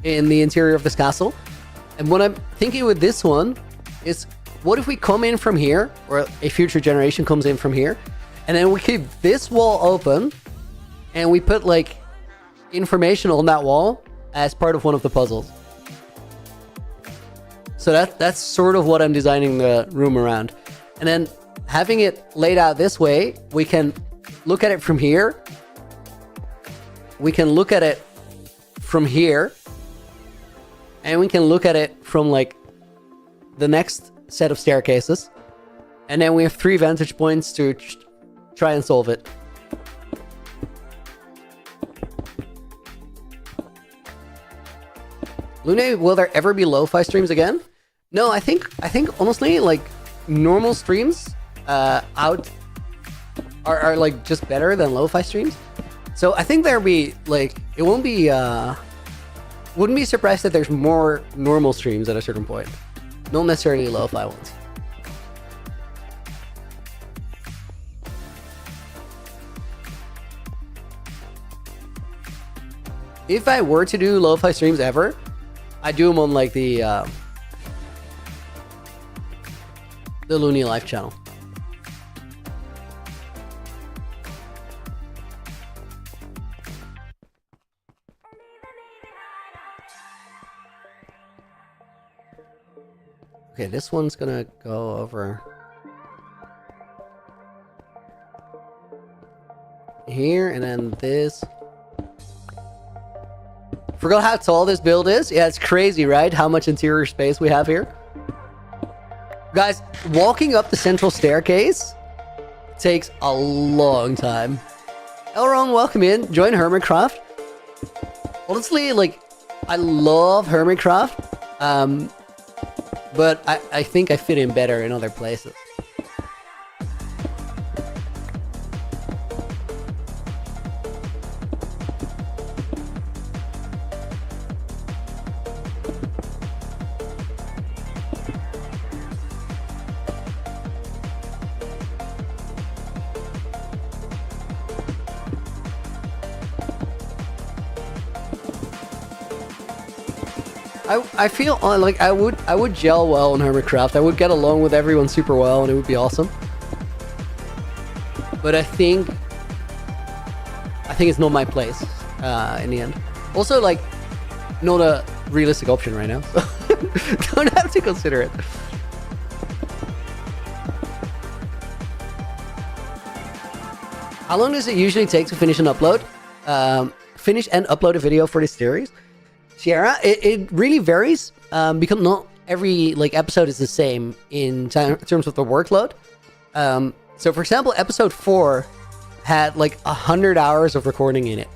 in the interior of this castle. And what I'm thinking with this one is, what if we come in from here, or a future generation comes in from here, and then we keep this wall open, and we put like information on that wall as part of one of the puzzles. So that's sort of what I'm designing the room around. And then having it laid out this way, we can look at it from here. We can look at it from here. And we can look at it from like the next set of staircases. And then we have 3 vantage points to try and solve it. Lune, will there ever be lo-fi streams again? No, I think honestly, like, normal streams out are like just better than lo-fi streams. So I think there'll be like, it won't be wouldn't be surprised that there's more normal streams at a certain point, not necessarily lo-fi ones. If I were to do lo-fi streams ever, I do them on like the Looney Life channel. Okay, this one's gonna go over here, and then this. Forgot how tall this build is? Yeah, it's crazy, right? How much interior space we have here. Guys, walking up the central staircase takes a long time. Elron, welcome in. Join Hermitcraft. Honestly, like, I love Hermitcraft. But I think I fit in better in other places. I feel like I would gel well in Hermitcraft. I would get along with everyone super well, and it would be awesome. But I think it's not my place in the end. Also, like, not a realistic option right now, so don't have to consider it. How long does it usually take to finish an upload? Finish and upload a video for this series? Sierra, it really varies because not every episode is the same in terms of the workload. So for example, episode 4 had 100 hours of recording in it,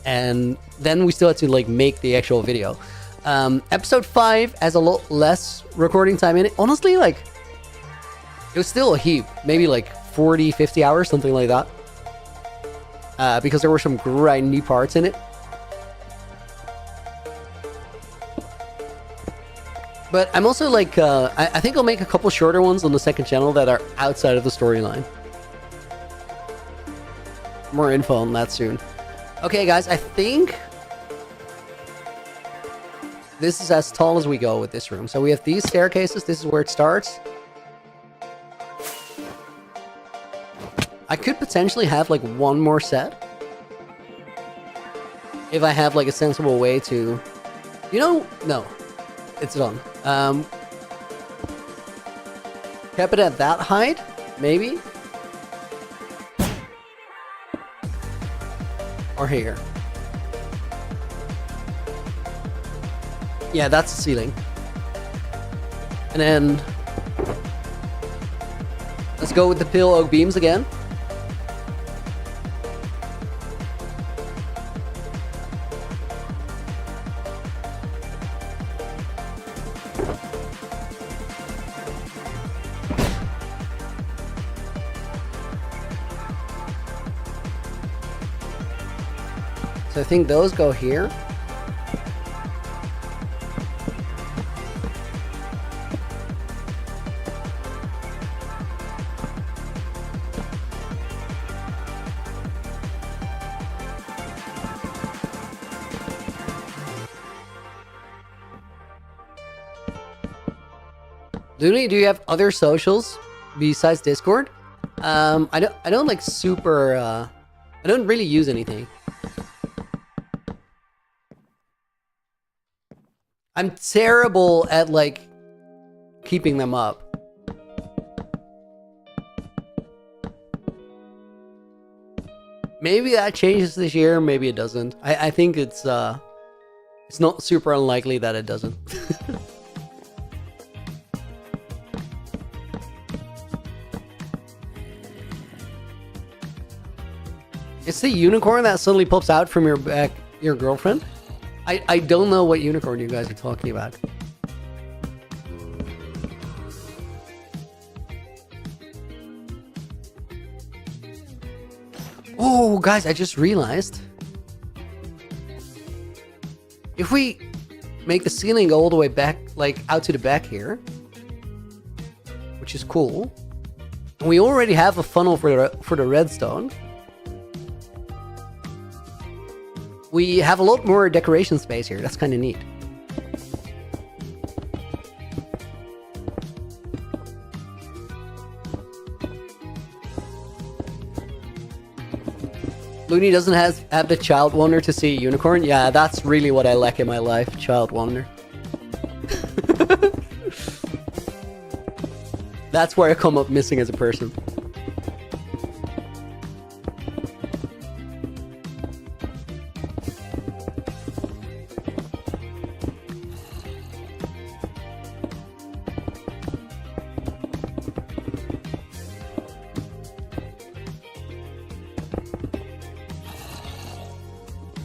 and then we still had to make the actual video. Episode 5 has a lot less recording time in it. Honestly, it was still a heap, maybe 40, 50 hours, something like that, because there were some grindy parts in it. But I'm also I think I'll make a couple shorter ones on the second channel that are outside of the storyline. More info on that soon. Okay, guys, I think this is as tall as we go with this room. So we have these staircases. This is where it starts. I could potentially have one more set if I have a sensible way to, no. It's done. Kept it at that height, maybe? Or here. Yeah, that's the ceiling. And then let's go with the pale oak beams again. I think those go here. Looney, do you have other socials besides Discord? I don't super I don't really use anything. I'm terrible at keeping them up. Maybe that changes this year, maybe it doesn't. I think it's not super unlikely that it doesn't. It's the unicorn that suddenly pops out from your girlfriend? I don't know what unicorn you guys are talking about. Oh, guys, I just realized. If we make the ceiling go all the way back, out to the back here, which is cool, and we already have a funnel for the redstone, we have a lot more decoration space here. That's kind of neat. Looney doesn't have the child wonder to see a unicorn. Yeah, that's really what I lack in my life. Child wonder. That's where I come up missing as a person.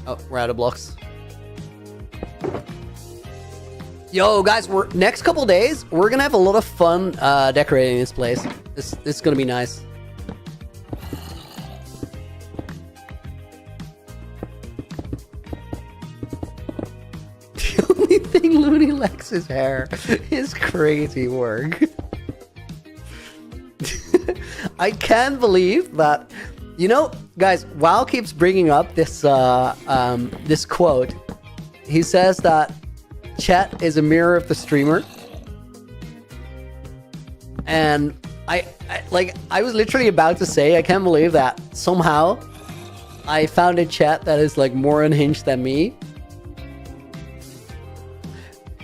Oh, we're out of blocks. Yo, guys, next couple days, we're gonna have a lot of fun decorating this place. This is gonna be nice. The only thing Looney lacks his hair is crazy work. I can't believe that. You know, guys, WoW keeps bringing up this this quote. He says that chat is a mirror of the streamer, and I was literally about to say I can't believe that somehow I found a chat that is like more unhinged than me.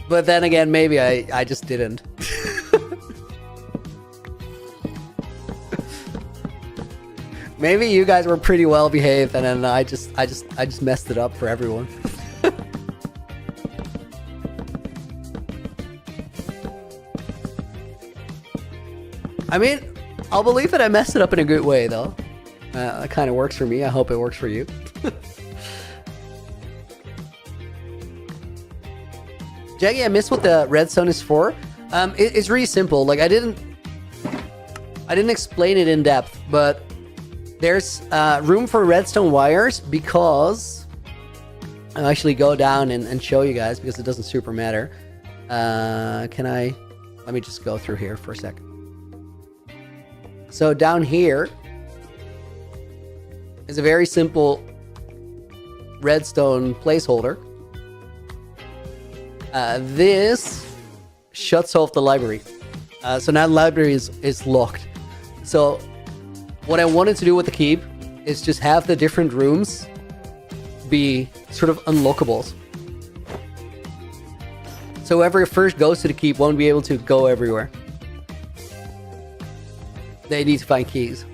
But then again, maybe I just didn't. Maybe you guys were pretty well behaved, and then I just messed it up for everyone. I mean, I'll believe that I messed it up in a good way, though. That kind of works for me. I hope it works for you. Jaggy, I missed what the redstone is for. It's really simple. Like I didn't explain it in depth, but there's room for redstone wires because I'll actually go down and show you guys because it doesn't super matter. Let me just go through here for a second. So down here is a very simple redstone placeholder. This shuts off the library. So now the library is locked. So what I wanted to do with the keep is just have the different rooms be sort of unlockables. So whoever first goes to the keep won't be able to go everywhere. They need to find keys.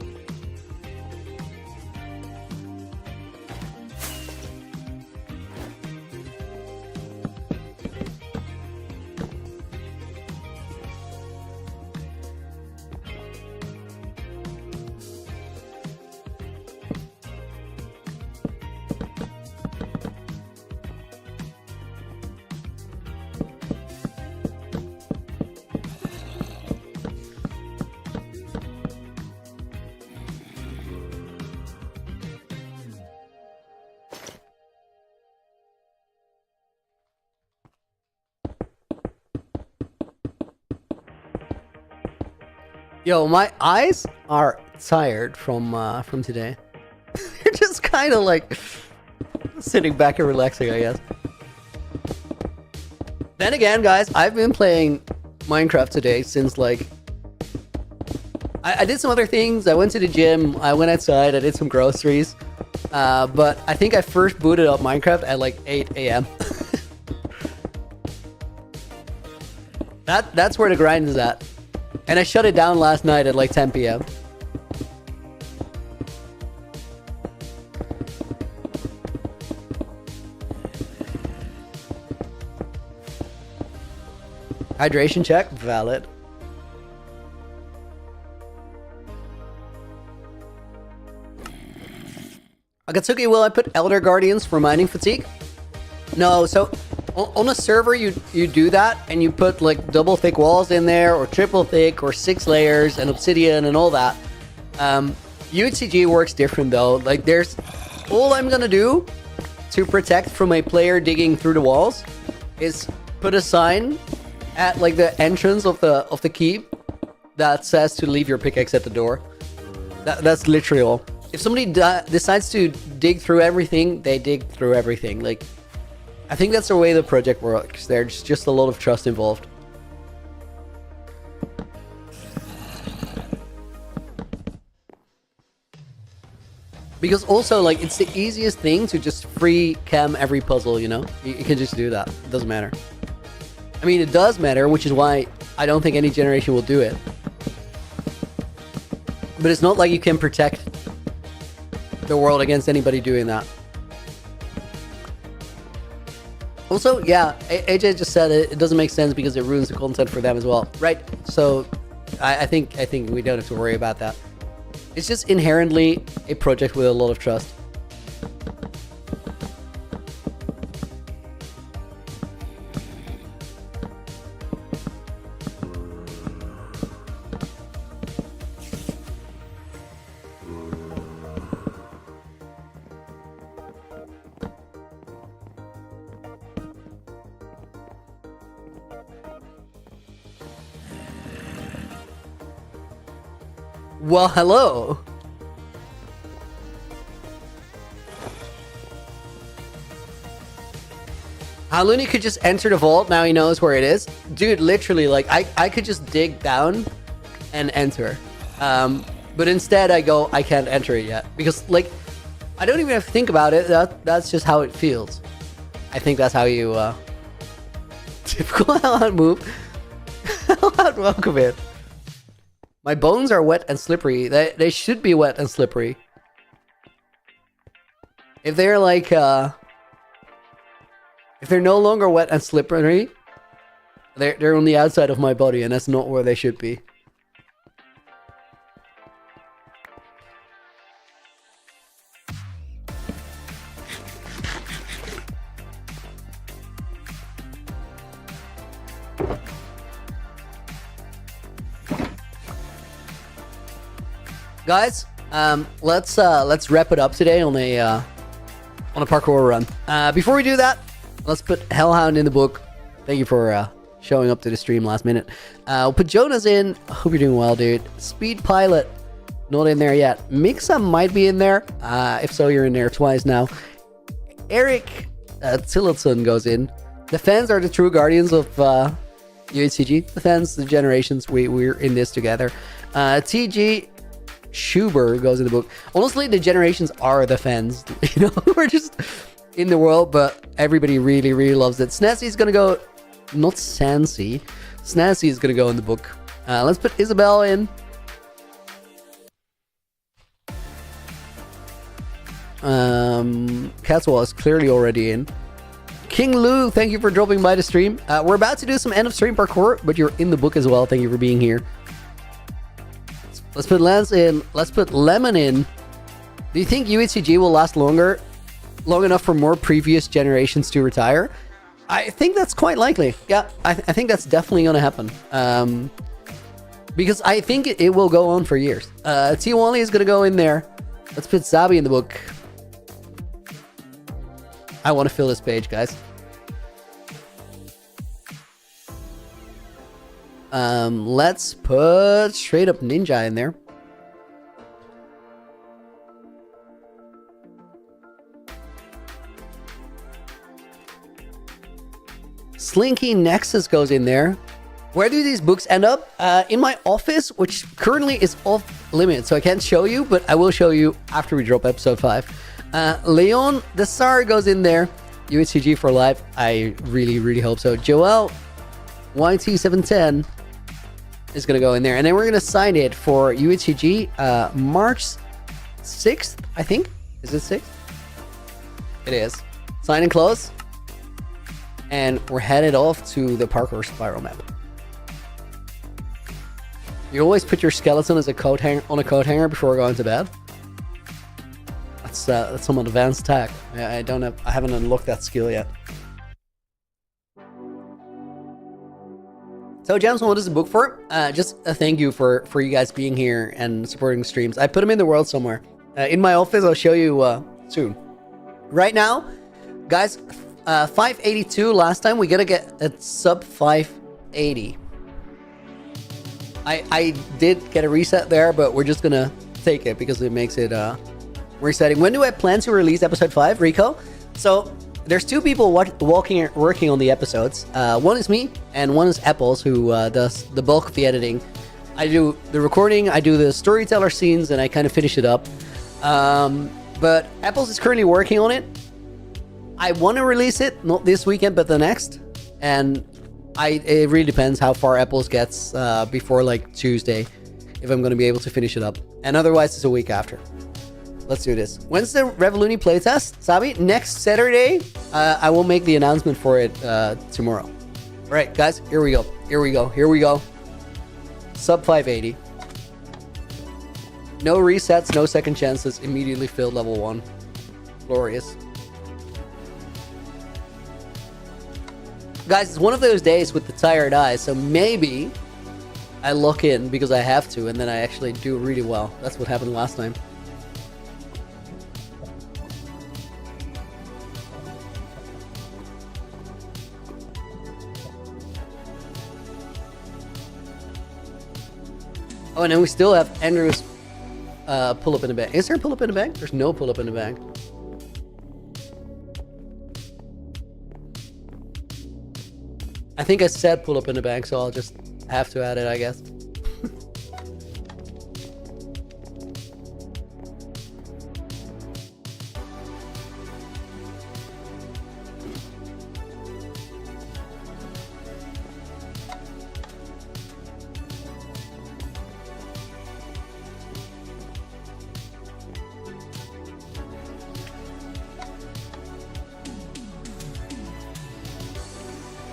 Yo, my eyes are tired from today. They're just kind of like sitting back and relaxing, I guess. Then again, guys, I've been playing Minecraft today since like I did some other things. I went to the gym. I went outside. I did some groceries. But I think I first booted up Minecraft at like 8 a.m. That's where the grind is at. And I shut it down last night at like 10 p.m. Hydration check, valid. Akatsuki, will I put Elder Guardians for mining fatigue? No, so on a server you do that and you put like double thick walls in there or triple thick or 6 layers and obsidian and all that. UHCG works different though. Like there's all I'm gonna do to protect from a player digging through the walls is put a sign at like the entrance of the keep that says to leave your pickaxe at the door. That's literally all. If somebody decides to dig through everything, they dig through everything. Like I think that's the way the project works. There's just a lot of trust involved. Because also, like, it's the easiest thing to just free cam every puzzle, you know? You can just do that. It doesn't matter. I mean, it does matter, which is why I don't think any generation will do it. But it's not like you can protect the world against anybody doing that. Also, yeah, AJ just said it doesn't make sense because it ruins the content for them as well, right? So I think we don't have to worry about that. It's just inherently a project with a lot of trust. Well, hello. Haluni could just enter the vault. Now he knows where it is. Dude, literally, like, I could just dig down and enter. But instead I go, I can't enter it yet. Because, like, I don't even have to think about it. That's just how it feels. I think that's how you, typical Hellhound move. Hellhound, welcome in. My bones are wet and slippery. They should be wet and slippery. If they're like, if they're no longer wet and slippery, they're on the outside of my body, and that's not where they should be. Guys, let's wrap it up today on a parkour run. Before we do that, let's put Hellhound in the book. Thank you for showing up to the stream last minute. We'll put Jonas in. Hope you're doing well, dude. Speed Pilot, not in there yet. Mixa might be in there. If so, you're in there twice now. Eric Tillotson goes in. The fans are the true guardians of UHCG. The fans, the generations. We're in this together. TG Schuber goes in the book. Honestly, the generations are the fans. You know, we're just in the world, but everybody really, really loves it. Snazzy's gonna go, not Sansy. Snazzy is gonna go in the book. Let's put Isabel in. Catswell is clearly already in. King Lou, thank you for dropping by the stream. We're about to do some end of stream parkour, but you're in the book as well. Thank you for being here. Let's put Lance in. Let's put Lemon in. Do you think UHCG will last long enough for more previous generations to retire? I think that's quite likely. Yeah, I think that's definitely going to happen. Because I think it will go on for years. T. Wally is going to go in there. Let's put Zabi in the book. I want to fill this page, guys. Let's put straight up Ninja in there. Slinky Nexus goes in there. Where do these books end up? In my office, which currently is off limits, so I can't show you, but I will show you after we drop episode 5. Leon Desar goes in there. UHCG for life. I really, really hope so. Joel YT710 is going to go in there. And then we're going to sign it for UHCG March 6th, I think. Is it 6th? It is. Sign and close. And we're headed off to the parkour spiral map. You always put your skeleton as a coat hanger on a coat hanger before going to bed. That's some advanced tech. I haven't unlocked that skill yet. So, Jameson, what is the book for? Just a thank you for you guys being here and supporting streams. I put them in the world somewhere. In my office, I'll show you soon. Right now, guys, 582 last time. We gotta get a sub 580. I did get a reset there, but we're just gonna take it because it makes it more exciting. When do I plan to release episode 5, Rico? So there's two people working on the episodes. One is me, and one is Apples, who does the bulk of the editing. I do the recording, I do the storyteller scenes, and I kind of finish it up. But Apples is currently working on it. I want to release it, not this weekend, but the next. And it really depends how far Apples gets before like Tuesday. if I'm going to be able to finish it up. And otherwise, it's a week after. Let's do this. When's the Revoluni playtest, Sabi? Next Saturday. I will make the announcement for it tomorrow. All right, guys, here we go. Here we go. Here we go. Sub 580. No resets, no second chances. Immediately filled level 1. Glorious. Guys, it's one of those days with the tired eyes, so maybe I lock in because I have to, and then I actually do really well. That's what happened last time. Oh, and then we still have Andrew's pull-up in the bag. Is there a pull-up in the bag? There's no pull-up in the bag. I think I said pull-up in the bag, so I'll just have to add it, I guess.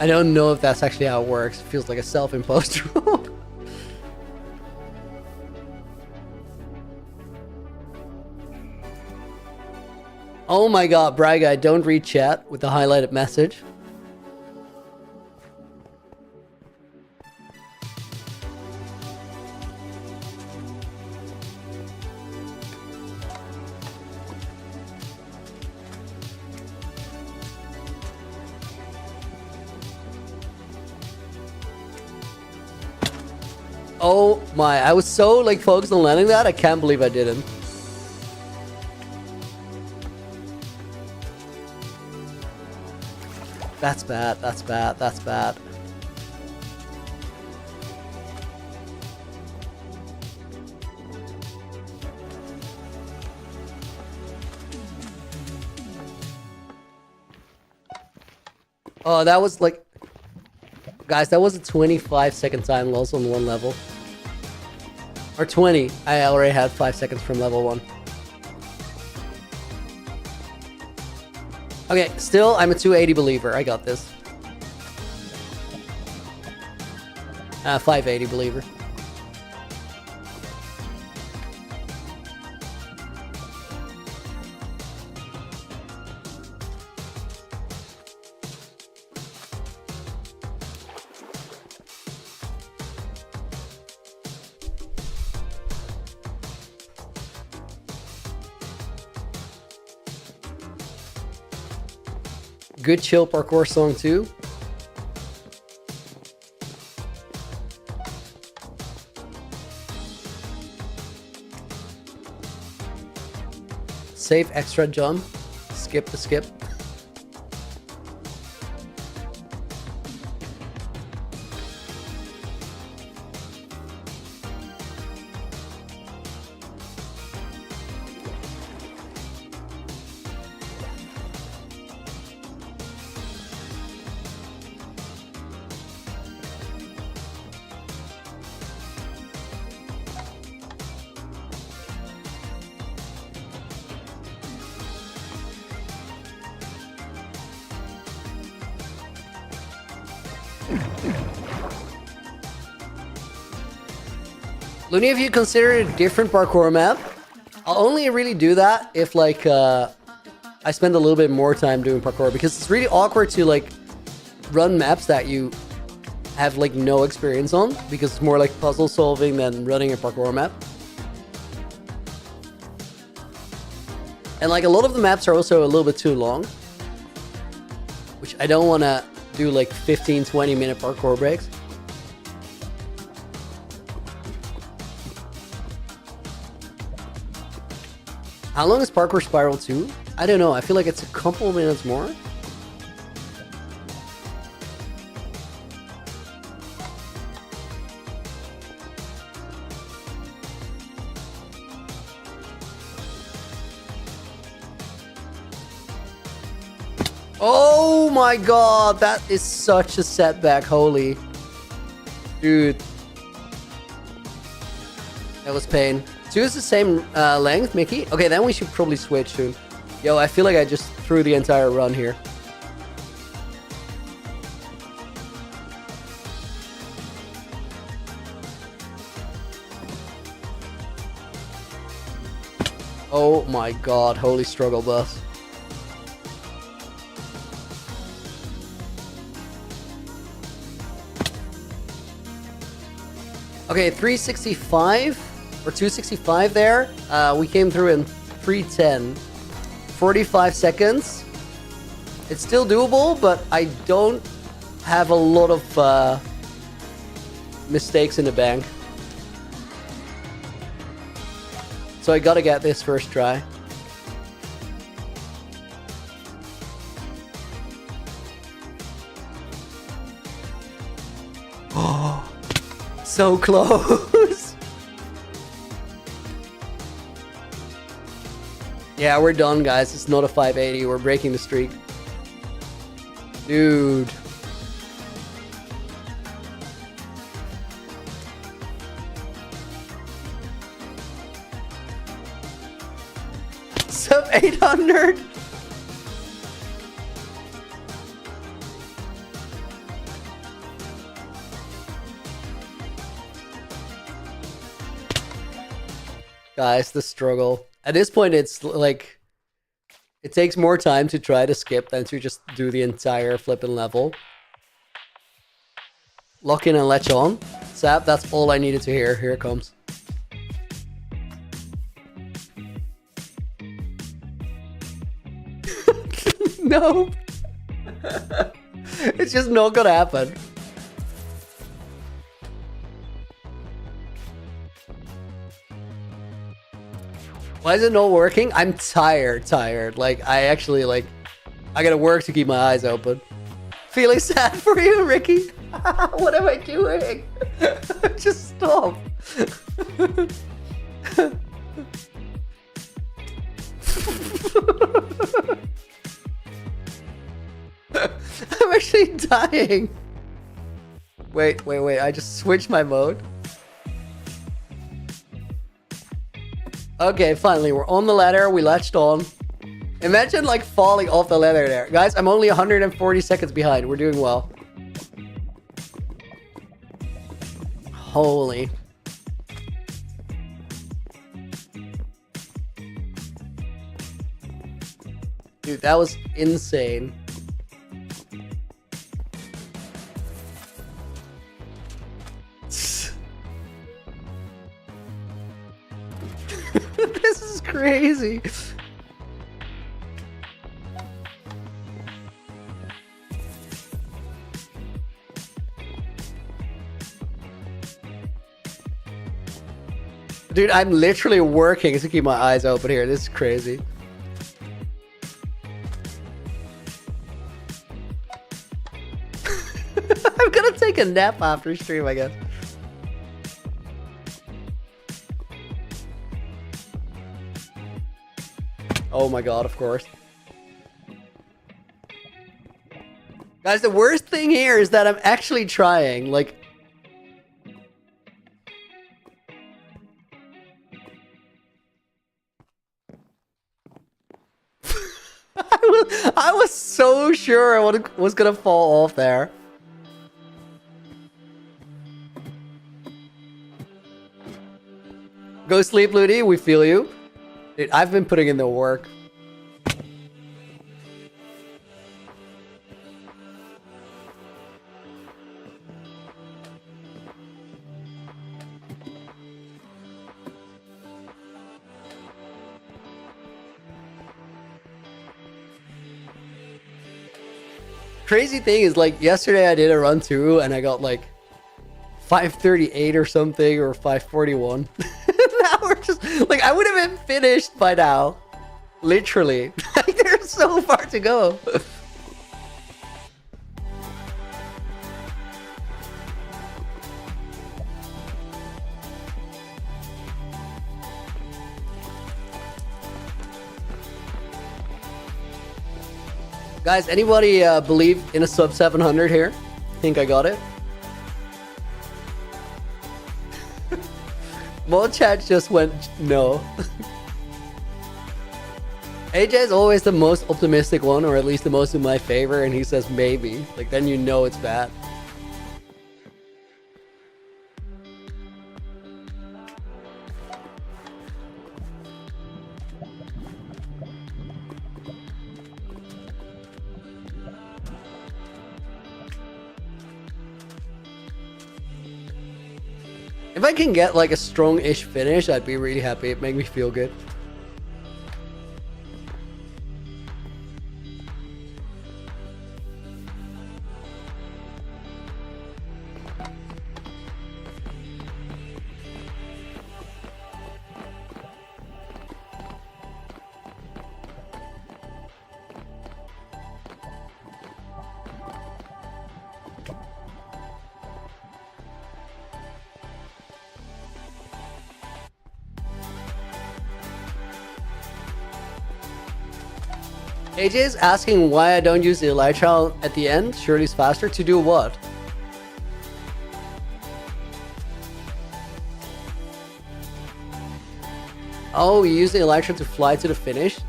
I don't know if that's actually how it works. It feels like a self-imposed rule. Oh my god, Bry Guy, don't read chat with the highlighted message. Oh my, I was so like focused on landing that, I can't believe I didn't. That's bad, that's bad, that's bad. Oh, that was like... Guys, that was a 25-second time loss on one level. Or 20. I already had 5 seconds from level 1. Okay, still, I'm a 280 believer. I got this. 580 believer. Good chill parkour song too. Safe extra jump. Skip the skip. Looney, if you consider a different parkour map, I'll only really do that if like I spend a little bit more time doing parkour, because it's really awkward to like run maps that you have like no experience on, because it's more like puzzle solving than running a parkour map. And like a lot of the maps are also a little bit too long, which I don't want to do like 15-20 minute parkour breaks. How long is Parkour Spiral 2? I don't know. I feel like it's a couple minutes more. Oh my god, that is such a setback. Holy. Dude. That was pain. 2 is the same length, Mickey. Okay, then we should probably switch soon. Yo, I feel like I just threw the entire run here. Oh my god, holy struggle bus. Okay, 365 or 265 there. We came through in 310. 45 seconds. It's still doable, but I don't have a lot of mistakes in the bank. So I gotta get this first try. Oh, so close. Yeah, we're done, guys. It's not a 580. We're breaking the streak. Dude. Sub 800. Guys, the struggle. At this point, it's like it takes more time to try to skip than to just do the entire flipping level. Lock in and latch on. Sap, that's all I needed to hear. Here it comes. No. It's just not gonna happen. Why is it not working? I'm tired. Like, I actually, like, I gotta work to keep my eyes open. Feeling sad for you, Ricky? What am I doing? Just stop. I'm actually dying. Wait. I just switched my mode. Okay, finally, we're on the ladder. We latched on. Imagine, like, falling off the ladder there. Guys, I'm only 140 seconds behind. We're doing well. Holy. Dude, that was insane. This is crazy. Dude, I'm literally working to keep my eyes open here. This is crazy. I'm gonna take a nap after stream, I guess. Oh my god, of course. Guys, the worst thing here is that I'm actually trying, like... I was so sure I was gonna fall off there. Go sleep, Ludi. We feel you. Dude, I've been putting in the work. Crazy thing is, like, yesterday I did a run too, and I got like 538 or something, or 541. Now we're just like, I would have been finished by now, literally. Like, there's so far to go. Guys, anybody believe in a sub 700 here? Think I got it? Mod chat just went no. AJ is always the most optimistic one, or at least the most in my favor, and he says maybe. Like, then you know it's bad. If I can get like a strong-ish finish, I'd be really happy. It'd make me feel good. AJ is asking why I don't use the elytra at the end. Surely it's faster. To do what? Oh, you use the elytra to fly to the finish?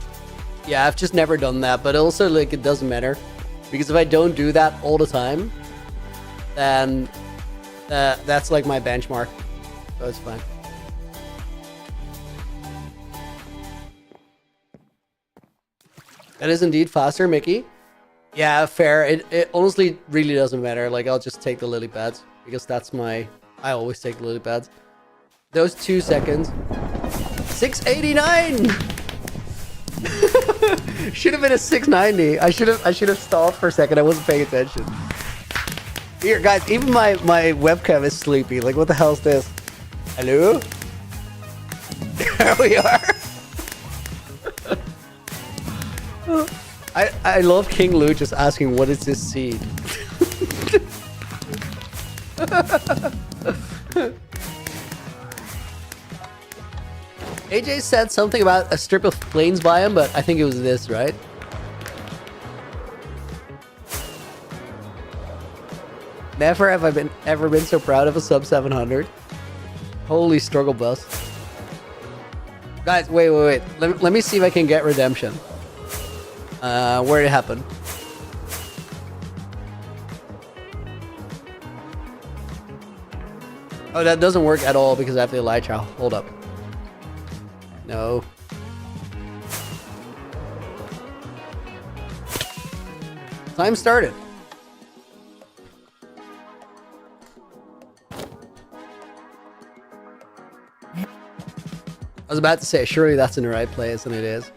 Yeah, I've just never done that, but also like it doesn't matter. Because if I don't do that all the time, then that's like my benchmark. So it's fine. That is indeed faster, Mickey. Yeah, fair. It honestly really doesn't matter. Like, I'll just take the lily pads because that's my... I always take the lily pads. Those 2 seconds. 689! Should have been a 690. I should have stalled for a second. I wasn't paying attention. Here, guys, even my webcam is sleepy. Like, what the hell is this? Hello? There we are. I love King Lou just asking, what is this seed? AJ said something about a strip of plains biome, but I think it was this, right? Never have I ever been so proud of a sub 700. Holy struggle bus. Guys, wait. Let me see if I can get redemption. Where did it happen? Oh, that doesn't work at all because I have the elytra. Hold up. No. Time started. I was about to say, surely that's in the right place, and it is.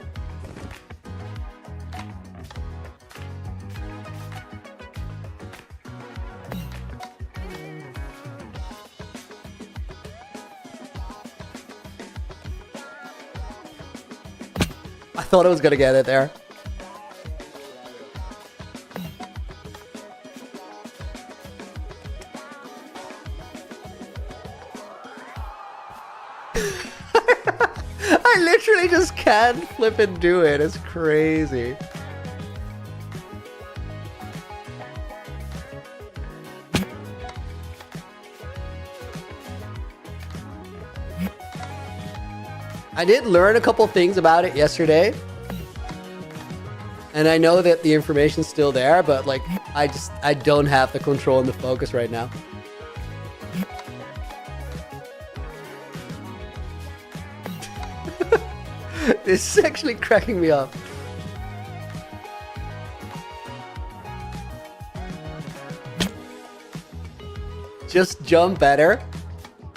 I thought I was gonna get it there. I literally just can't flip and do it. It's crazy. I did learn a couple things about it yesterday. And I know that the information's still there, but like I don't have the control and the focus right now. This is actually cracking me up. Just jump better.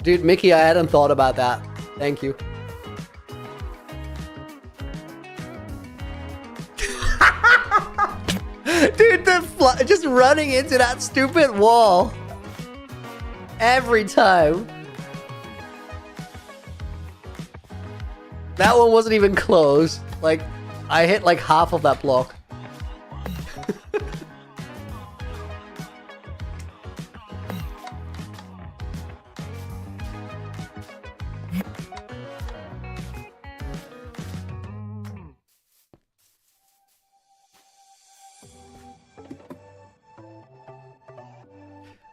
Dude, Mickey, I hadn't thought about that. Thank you. Dude, just running into that stupid wall. Every time. That one wasn't even close. Like, I hit like half of that block.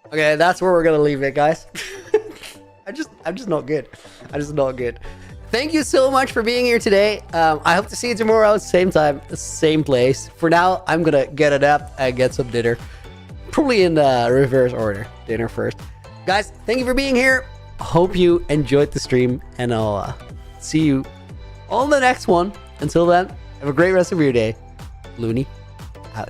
Okay, that's where we're gonna leave it, guys. I'm just not good. I'm just not good. Thank you so much for being here today. I hope to see you tomorrow, same time, same place. For now, I'm gonna get it up and get some dinner. Probably in the reverse order. Dinner first. Guys, thank you for being here. Hope you enjoyed the stream, and I'll see you on the next one. Until then, have a great rest of your day. Looney out.